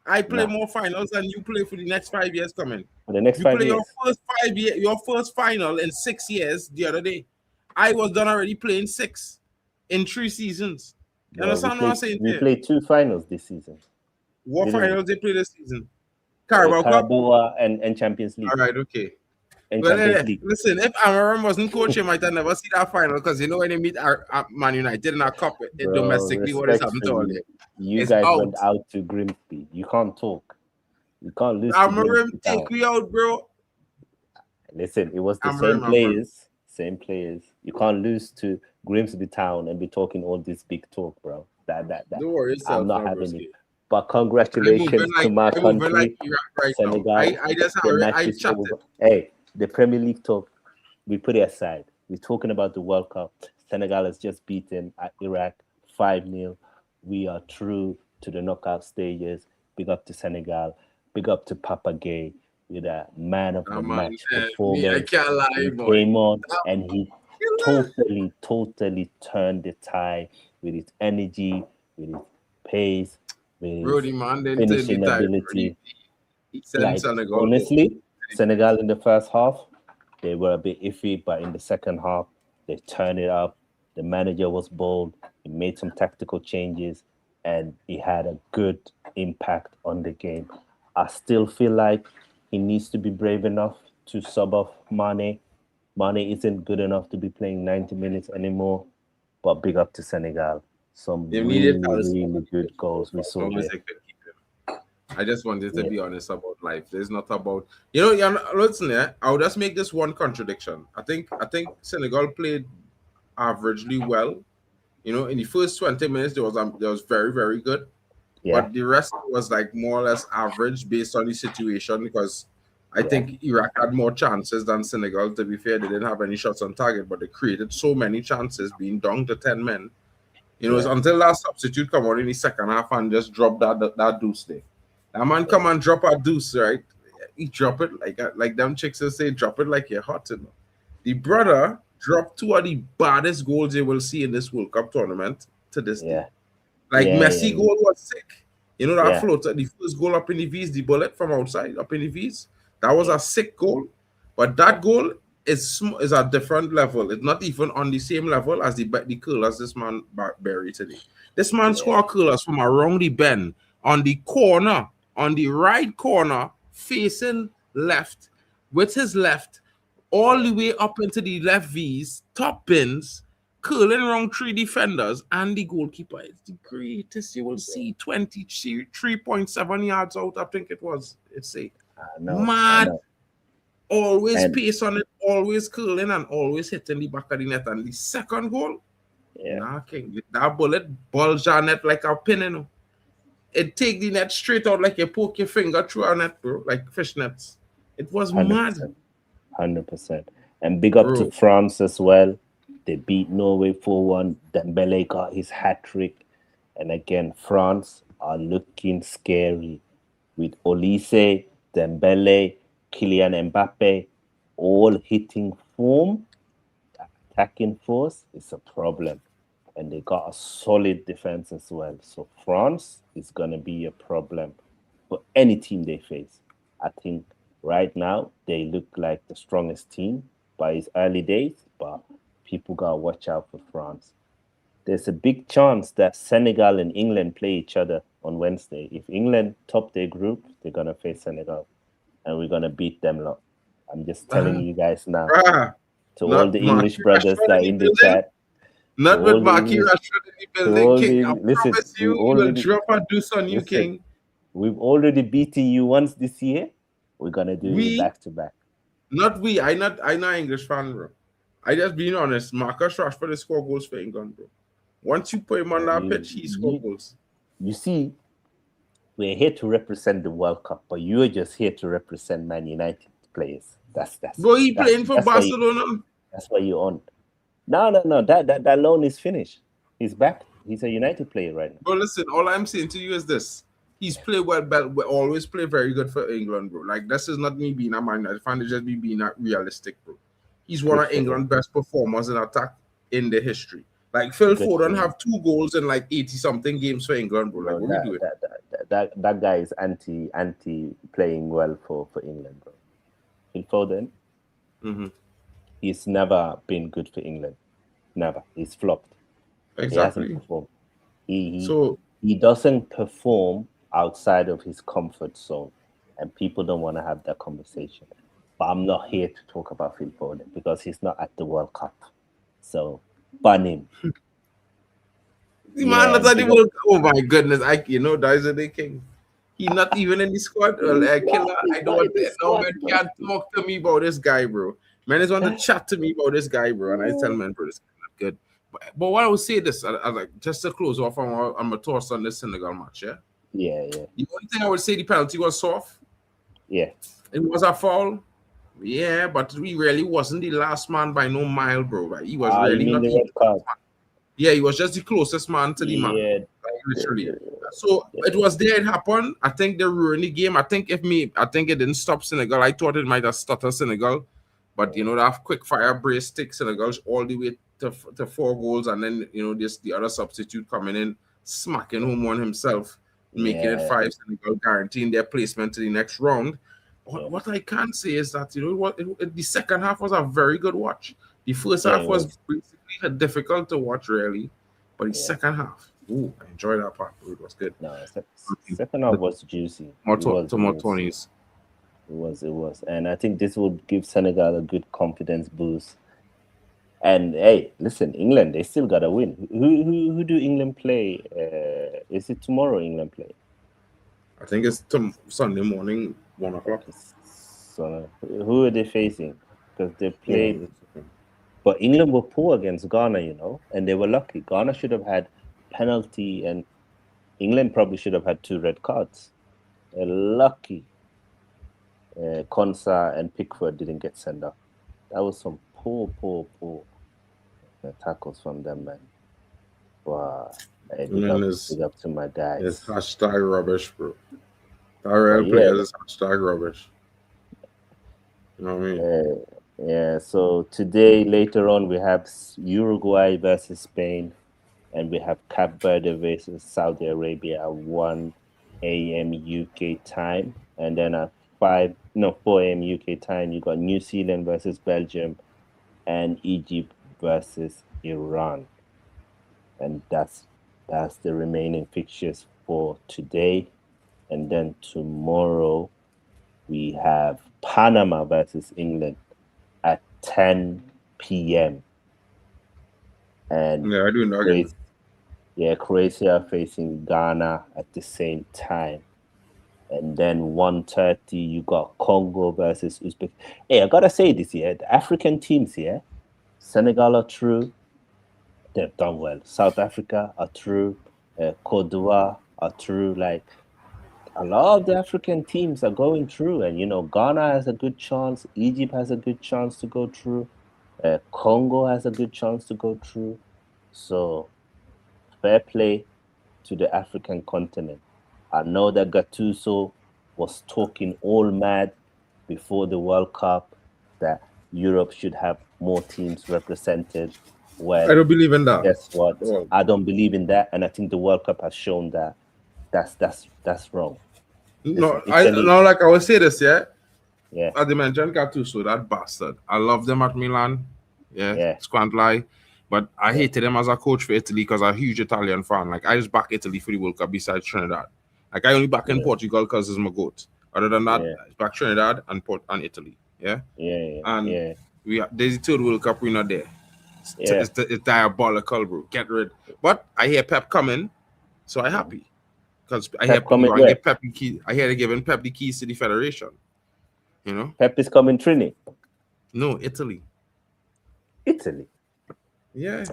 I play more finals than you play for the next 5 years coming. For the next You 5 play years. your first final in 6 years the other day. I was done already playing 6 in 3 seasons. You Bro, understand what I'm saying? we played 2 finals this season. What Didn't finals they play this season? Carabao Cup? Carabao and Champions League. All right, okay. And Well, Champions League. listen, if Amaram wasn't coach, you might have never see that final because when they meet our Man United in our cup domestically, what is happening to all respectfully, you it's guys out. went out to Grimsby. You can't talk. You can't lose to Amaram Grimsby take Town. me out, bro. Listen, it was the Amaram. same players. You can't lose to Grimsby Town and be talking all this big talk, bro. That. Don't worry yourself, I'm not now, having broski. it. But congratulations to my country, like Iraq right Senegal. now. I just The match I is chatted. over. Hey, the Premier League talk, we put it aside. We're talking about the World Cup. Senegal has just beaten Iraq 5-0. We are through to the knockout stages. Big up to Senegal. Big up to Papa Gay with a man of the match performance. I can't lie, He boy. came on and he totally turned the tide with his energy, with his pace, with Brody, his man, then finishing the time, ability. he sent Like, Senegal. honestly, Senegal in the first half, they were a bit iffy, but in the second half, they turned it up. The manager was bold. He made some tactical changes, and he had a good impact on the game. I still feel like he needs to be brave enough to sub off Mane. Mane isn't good enough to be playing 90 minutes anymore, but big up to Senegal. Some really good goals we saw there. I just wanted to be honest about life. There's not about listen, I'll just make this one contradiction. I think Senegal played averagely well. In the first 20 minutes, there was very, very good. Yeah. But the rest was like more or less average based on the situation because I think Iraq had more chances than Senegal. To be fair, they didn't have any shots on target, but they created so many chances, being down to 10 men. It's until that substitute come out in the second half and just drop that deuce there. That man come and drop a deuce, right? He drop it like them chicks will say, drop it like you're hot. The brother dropped 2 of the baddest goals you will see in this World Cup tournament to this day. Like Messi goal was sick. That float, the first goal up in the V's, the bullet from outside up in the V's. That was a sick goal. But that goal is a different level. It's not even on the same level as the curlers this man buried today. This man scored curlers from around the bend on the corner, on the right corner, facing left, with his left, all the way up into the left V's, top bins, curling around 3 defenders, and the goalkeeper is the greatest you will see. 23.7 yards out, I think it was. It's mad. Always pace on it, always curling, and always hitting the back of the net. And the second goal, king, that bullet bulged our net like a pin, It take the net straight out like you poke your finger through a net, bro, like fish nets. It was 100%, mad. 100%. And big up to France as well. They beat Norway 4-1. Dembele got his hat-trick. And again, France are looking scary with Olise, Dembele, Kylian Mbappe, all hitting form. Attacking force is a problem. And they got a solid defense as well. So France is going to be a problem for any team they face. I think right now they look like the strongest team by its early days, but people got to watch out for France. There's a big chance that Senegal and England play each other on Wednesday. If England top their group, they're going to face Senegal, and we're going to beat them lot. I'm just telling you guys now. To all the English brothers that are in the chat. Not with Marquis Rashford in the building, King. I promise you, we will drop a deuce on you, King. We've already beaten you once this year. We're going to do it back-to-back. Not we. I'm not English fan, bro. I just being honest. Marcus Rashford is score goals for England, bro. Once you put him on that pitch, he scores goals. You see, we're here to represent the World Cup, but you're just here to represent Man United players. That's bro, playing for Barcelona. That's why you're on. No. That loan is finished. He's back. He's a United player right now. But listen, all I'm saying to you is this: he's played well, always play very good for England, bro. Like this is not me being a Man United fan; it's just me being not realistic, bro. He's one Good of for him. England's best performers in attack in the history. Like Phil Good Foden for have 2 goals in like 80-something games for England, bro. Like Bro, what are we doing? that guy is anti playing well for England, bro. Phil Foden, Mhm. he's never been good for England. Never. He's flopped. He Exactly. hasn't performed. He So doesn't perform outside of his comfort zone, and people don't want to have that conversation. But I'm not here to talk about Phil Foden because he's not at the World Cup. So ban him. the man not at the big World Cup. Oh my goodness, that is the king. He not even in the squad. Well, killer. I don't. No man can't talk to me about this guy, bro. Man is want to chat to me about this guy, bro, and I tell man, bro, this guy not good. But what I would say this, I like just to close off on my thoughts on this Senegal match, yeah. Yeah. The only thing I would say, the penalty was soft. Yeah. It was a foul. Yeah, but he really wasn't the last man by no mile, bro. Right? He was You really mean not the the red card? Yeah, he was just the closest man to the man. Yeah. Like, literally. So it was there, it happened. I think they ruined the game. I think it didn't stop Senegal. I thought it might have stuttered Senegal. But that quick fire brace stick Senegal all the way to 4 goals, and then the other substitute coming in, smacking home one himself, making it 5 Senegal, guaranteeing their placement to the next round. What I can say is that the second half was a very good watch. The first half was basically difficult to watch, really, but the second half, I enjoyed that part. It was good. No, second half was juicy. More Tonys. It was, and I think this will give Senegal a good confidence boost. And hey, listen, England, they still gotta win. Who do England play? Is it tomorrow? England play? I think it's Sunday morning, 1:00. So who are they facing? Because they played, but England were poor against Ghana, and they were lucky. Ghana should have had penalty, and England probably should have had 2 red cards. They're lucky. Konsa and Pickford didn't get sent off. That was some poor tackles from them, man. Wow. Hey, big up to my guys. It's hashtag rubbish, bro. Our players is hashtag rubbish. You know what I mean? Yeah, so today, later on, we have Uruguay versus Spain, and we have Cape Verde versus Saudi Arabia at 1 a.m. UK time, and then at 4 a.m. UK time, you got New Zealand versus Belgium and Egypt versus Iran. And that's the remaining fixtures for today. And then tomorrow we have Panama versus England at 10 p.m. And I do know. Croatia facing Ghana at the same time. And then 1:30, you got Congo versus Uzbek. Hey, I gotta say this here. The African teams here, Senegal are through. They've done well. South Africa are through. Cote d'Ivoire are through. Like, a lot of the African teams are going through. And, Ghana has a good chance. Egypt has a good chance to go through. Congo has a good chance to go through. So, fair play to the African continent. I know that Gattuso was talking all mad before the World Cup that Europe should have more teams represented. Well, I don't believe in that. Guess what? I don't believe in that, and I think the World Cup has shown that that's wrong. No, like I will say this, yeah. Yeah. As I mentioned, Gattuso, that bastard. I love them at Milan. Yeah. Squant lie. But I hated him as a coach for Italy because I'm a huge Italian fan. Like, I just back Italy for the World Cup besides Trinidad. Like, I only back in Portugal because it's my goat. Other than that, I back Trinidad and Italy. Yeah. And there's the 3rd World Cup, we're not there. It's diabolical, bro. Get rid. But I hear Pep coming, so I'm happy. Because I hear Pep the key. I hear they're giving Pep the keys to the federation. Pep is coming Trini. No, Italy. Italy. Yeah.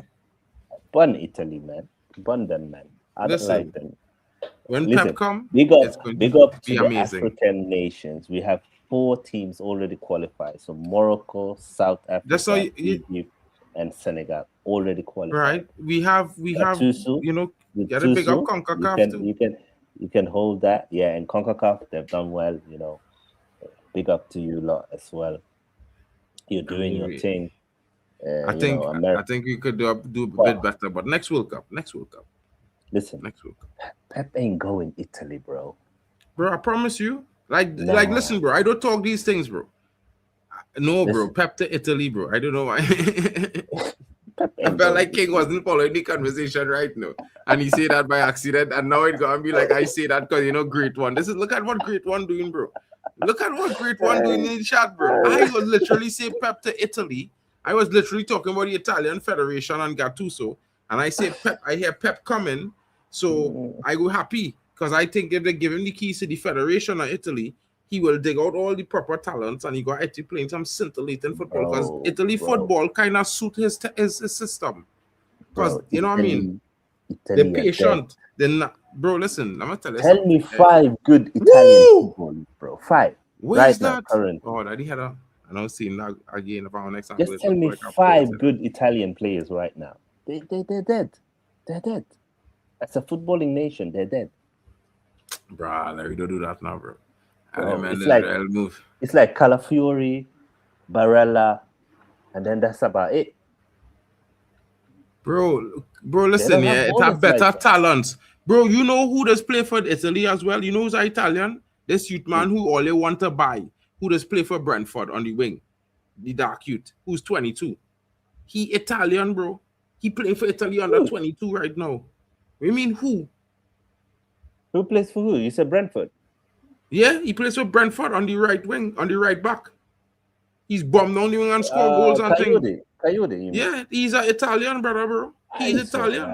Bun Italy, man. Bun them, man. I don't like them. When Pep come, big up to the amazing. African nations. We have 4 teams already qualified. So Morocco, South Africa, Egypt, and Senegal already qualified. Right. We have Tusu, you know, with gotta pick up Tusu, CONCACAF too. you can hold that. Yeah, and CONCACAF, they've done well, you know. Big up to you lot as well. You're doing your thing. I think we could do a bit better, but next World Cup. Listen, Next World Cup. Pep ain't going Italy, bro. Bro, I promise you. Like, Nah. listen, bro. I don't talk these things, bro. No, bro. Listen. Pep to Italy, bro. I don't know why. Pep I ain't felt going like King wasn't following the conversation right now. And he said that by accident. And now it's going to be like, I say that because, you know, Great One. Look at what Great One doing, bro. Look at what Great One doing in the chat, bro. I was literally say Pep to Italy. I was literally talking about the Italian Federation and Gattuso. And I say Pep, I hear Pep coming. So I go happy because I think if they give him the keys to the Federation of Italy, he will dig out all the proper talents and he got actually playing some scintillating football because Italy football kind of suit his system. Because, you know what I mean? They're patient. They're not. Bro, listen, I'm going to tell you Tell me 5 good Italian football, bro. 5. Where's right that? Now, current. Oh, that he had a... I don't see that again of our next time. Just tell me 5 good Italian players right now. They're dead. They're dead. As a footballing nation, they're dead. Bro, we don't do that now, bro. It's like Calafiori, Barella, and then that's about it. Bro, listen, yeah, it have better talents. Bro, you know who does play for Italy as well? You know who's Italian? This youth man who all they want to buy, who does play for Brentford on the wing, the dark youth, who's 22. He Italian, bro. He playing for Italy under 22 right now. You mean who? Who plays for who? You said Brentford. Yeah, he plays for Brentford on the right wing, on the right back. He's bombed on the wing and score goals and things. Coyote, yeah, he's an Italian brother, bro. He's Italian.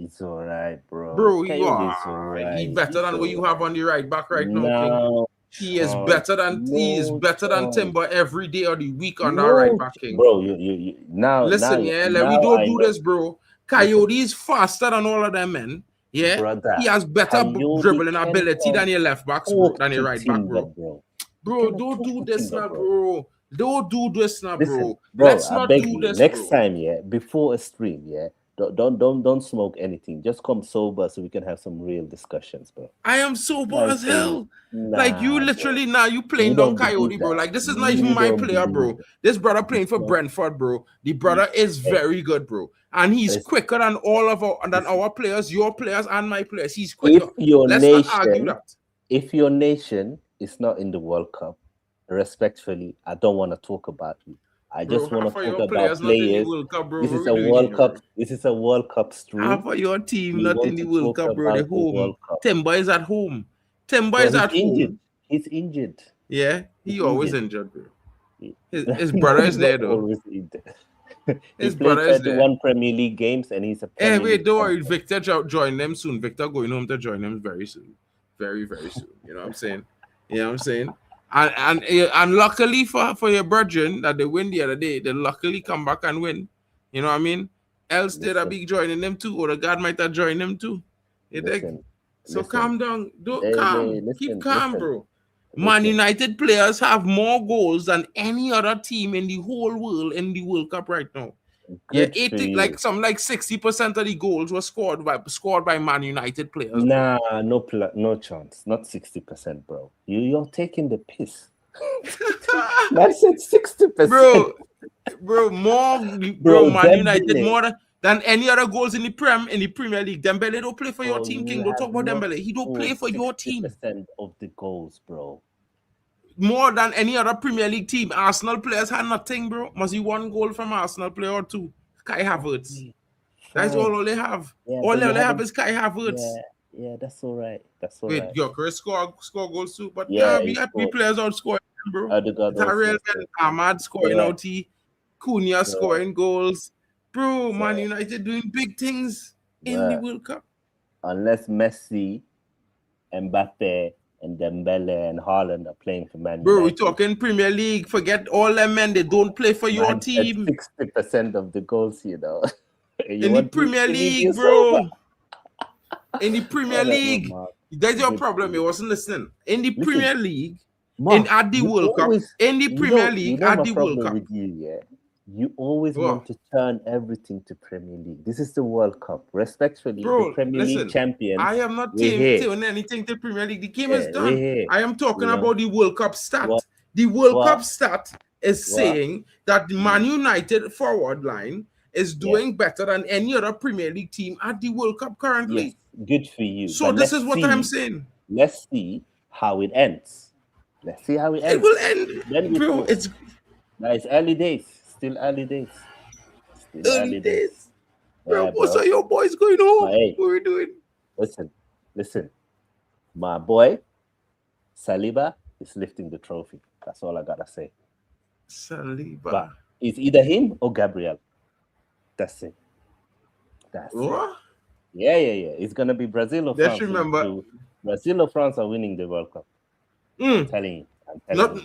It's all right, bro. Bro, he's better than what you have on the right back right now, King. He is better than Timber every day of the week on that right back, King. Bro, you now listen, now, yeah, now we don't do this, bro. Coyote is faster than all of them men. Yeah, brother, he has better dribbling ability than your left backs, bro, than your right back, bro. Bro, don't do this now, bro. Don't do this now, bro. Let's not do this. Next time, yeah, before a stream, yeah, don't smoke anything. Just come sober so we can have some real discussions, bro. I am sober as hell. Like you literally now you playing down Coyote, bro. Like this is not even my player, bro. This brother playing for Brentford, bro. The brother is very good, bro. And he's quicker than all of our players, your players and my players. He's quicker. Let's not argue that. If your nation is not in the World Cup, respectfully, I don't want to talk about you. I just want to talk about players. This is a World Cup. This is a World Cup stream. Half of your team not in the World Cup, bro. They're home. Timber is at home. Timber is at home. He's injured. Yeah, he's always injured, bro. His brother is there, though. Always injured. His brother is there. 31 Premier League games, and he's a. Hey, wait, don't worry. Victor join them soon. Victor going home to join them very soon, very soon. You know what I'm saying? You know what I'm saying? And luckily for your brethren that they win the other day, they luckily come back and win. You know what I mean? Else they'd be joining them too, or the God might have joined them too. So calm down. Keep calm, bro. Man United players have more goals than any other team in the whole world in the World Cup right now. Good 60% of the goals were scored by Man United players. Nah, no chance. Not 60%, bro. You're taking the piss. I said 60%. Bro, Man United more than any other goals in the Premier League. Dembele don't play for your team, King. Don't talk about Dembele. He don't play for your team. 60% of the goals, bro. More than any other Premier League team. Arsenal players had nothing, bro. Must be 1 goal from Arsenal player or 2. Kai Havertz. That's all they have. Yeah, all they have is Kai Havertz. Yeah, that's all right. Wait, Gyökeres score goals too. But we have 3 players out scoring, bro. Tyrell and Ahmad scoring out. Cunha scoring goals. Bro, Man United doing big things in the World Cup. Unless Messi, Mbappe, and Dembele and Haaland are playing for Man United. Bro, we're talking Premier League. Forget all them men. They don't play for your team. 60% of the goals, you know. In the Premier League, bro. In the Premier League. That's your problem. You wasn't listening. In the Premier League, at the World Cup. In the Premier League, at the World Cup. You always Bro. want to turn everything to Premier League. This is the World Cup. Respectfully, the Bro, Premier League listen, champions. I am not we're here. doing anything to Premier League. The game Yeah, is we're done. here. I am talking You know? about the World Cup stat. What? The World What? Cup stat is What? saying that the Man United forward line is doing better than any other Premier League team at the World Cup currently. Yes, good for you. So But this let's is what see, I'm saying. Let's see how it ends. Let's see how it ends. It will end, Then we bro. know. It's Now it's early days. Still early days. Still early days. Bro, Yeah, what's bro. all your boys going on? Hey. What are we doing? Listen. My boy, Saliba, is lifting the trophy. That's all I gotta say. Saliba. But it's either him or Gabriel. That's it. That's it. What? Yeah. It's gonna be Brazil or Just France. remember- Brazil or France are winning the World Cup. I'm telling you. Man.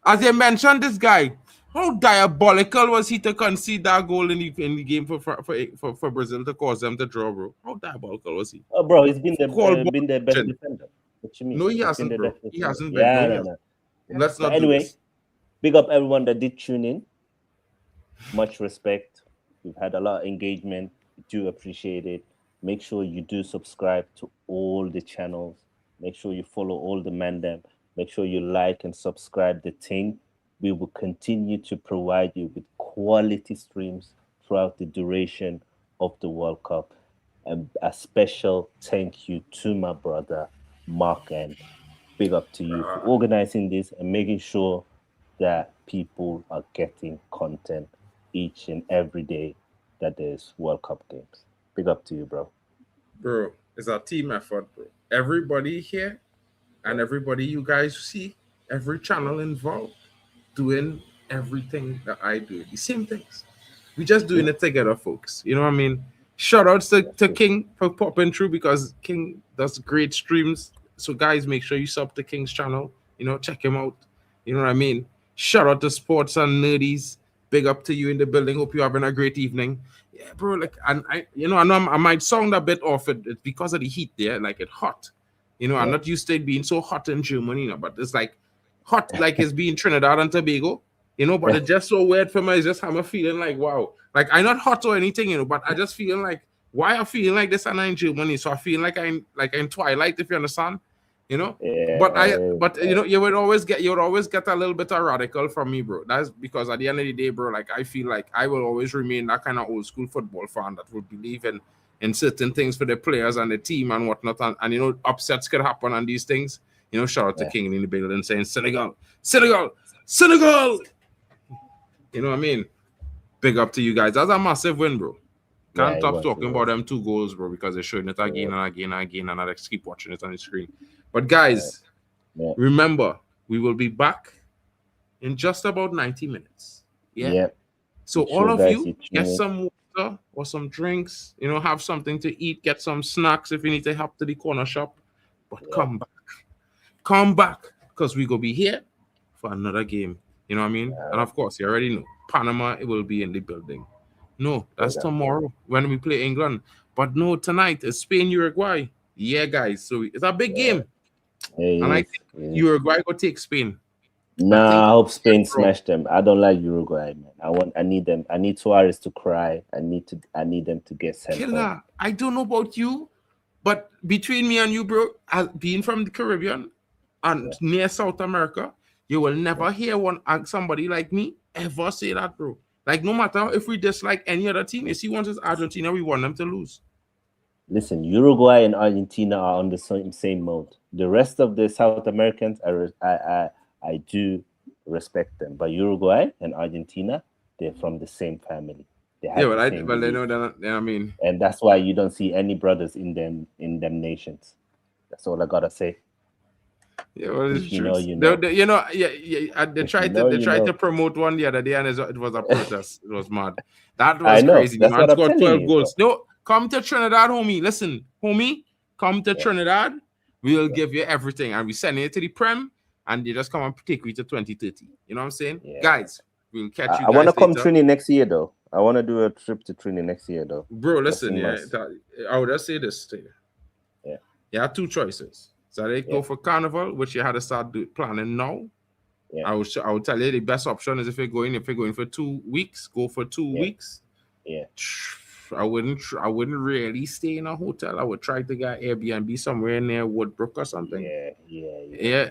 As you mentioned, this guy, how diabolical was he to concede that goal in the game for Brazil to cause them to draw, bro? How diabolical was he? Oh, bro, he's been the best Action. defender. What you mean? No, he He's hasn't, been the bro. best He defender. hasn't been. Yeah, No, he no. hasn't. Let's not But do anyway, this. big up everyone that did tune in. Much respect. We've had a lot of engagement. We do appreciate it. Make sure you do subscribe to all the channels. Make sure you follow all the mandem. Make sure you like and subscribe the thing. We will continue to provide you with quality streams throughout the duration of the World Cup. And a special thank you to my brother, Mark, and big up to you for organizing this and making sure that people are getting content each and every day that there's World Cup games. Big up to you, bro. Bro, it's a team effort, bro. Everybody here and everybody you guys see, every channel involved, doing everything that I do. The same things. We just doing it together, folks. You know what I mean? Shout outs to King for popping through because King does great streams. So guys, make sure you sub to King's channel. You know, check him out. You know what I mean? Shout out to Sports and Nerdies. Big up to you in the building. Hope you're having a great evening. Yeah, bro. Like, and I know I might sound a bit off it. It's because of the heat there. Like, it's hot. You know, I'm not used to it being so hot in Germany, you know, but it's like hot, like it's being Trinidad and Tobago, you know, but it's just so weird for me. It's just I'm feeling like, wow, like I'm not hot or anything, you know, but I just feel like, why I'm feeling like this and I'm in Germany. So I feel like I'm in Twilight, if you understand, you know. Yeah, but you know, you would always get a little bit of radical from me, bro. That's because at the end of the day, bro, like I feel like I will always remain that kind of old school football fan that would believe in certain things for the players and the team and whatnot, and you know, upsets could happen on these things. You know, shout out to King in the building saying Senegal. You know what I mean? Big up to you guys. That's a massive win, bro. Can't stop talking about them 2 goals, bro, because they're showing it again and again and again, and I just keep watching it on the screen. But guys, remember, we will be back in just about 90 minutes. Yeah. So all of you get some water or some drinks, you know, have something to eat, get some snacks if you need to help to the corner shop. But come back, because we gonna be here for another game. You know what I mean? And of course, you already know Panama, it will be in the building. No, that's tomorrow when we play England. But no, tonight is Spain, Uruguay. Yeah, guys. So it's a big game. And I think Uruguay will take Spain. Nah, I hope Spain smash them. I don't like Uruguay, man. I need them. I need Suarez to cry. I need them to get sent home. I don't know about you, but between me and you, bro, being from the Caribbean and near South America, you will never hear somebody like me ever say that, bro. Like, no matter if we dislike any other team, if he wants us Argentina, we want them to lose. Listen, Uruguay and Argentina are on the same mode. The rest of the South Americans, I do respect them, but Uruguay and Argentina, they're from the same family. They know that. I mean, and that's why you don't see any brothers in them nations. That's all I gotta say. Yeah, well, it's you true. know. They tried to promote one the other day, and it was a protest. It was mad. That was crazy. That's Man scored 12 goals. Bro. No, come to Trinidad, homie. Listen, homie, come to Trinidad. We'll give you everything, and we send it to the Prem, and they just come and take you to 2030. You know what I'm saying? Yeah. Guys, we'll catch you guys I want to come later. Trini next year, though. I want to do a trip to Trini next year, though. Bro, listen, I would just say this to you. Yeah. You have 2 choices. So they go for Carnival, which you had to start planning now, Yeah. I would tell you the best option is if you're going for 2 weeks, go for 2 weeks. Yeah. I wouldn't really stay in a hotel. I would try to get Airbnb somewhere near Woodbrook or something. Yeah.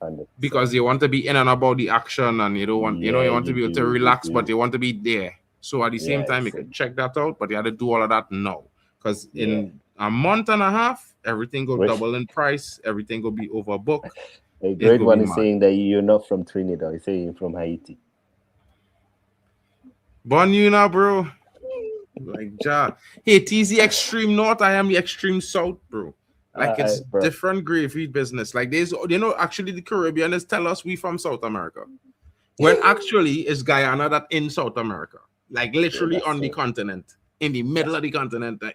100%. Because you want to be in and about the action, and you don't want you want to be able to relax, but you want to be there. So at the same time, you can check that out, but you have to do all of that now. Because in a month and a half, everything go double in price, everything will be overbooked. A great one is saying that you're not from Trinidad, he's saying you're from Haiti. Born you now, bro. Like Haiti's the extreme north, I am the extreme south, bro. Like it's different gravy business. Like there's, actually the Caribbeans tell us we from South America, when actually it's Guyana that in South America, like literally on the continent, in the middle of the continent. That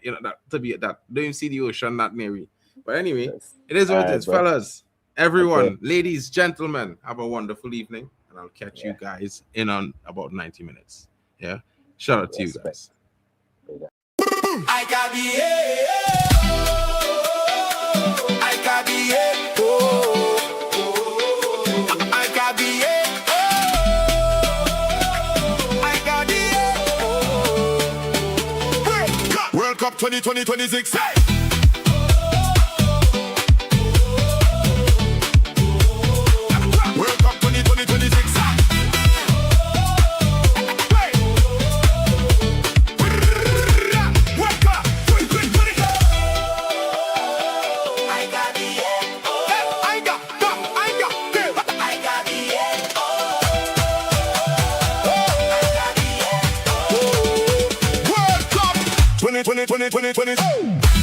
to be that don't even see the ocean that near. But anyway, it is what it is, fellas. Everyone, ladies, gentlemen, have a wonderful evening, and I'll catch you guys in on about 90 minutes. Yeah, shout out to you guys. I got World Cup 2026. World Cup 2026. World Cup 2020.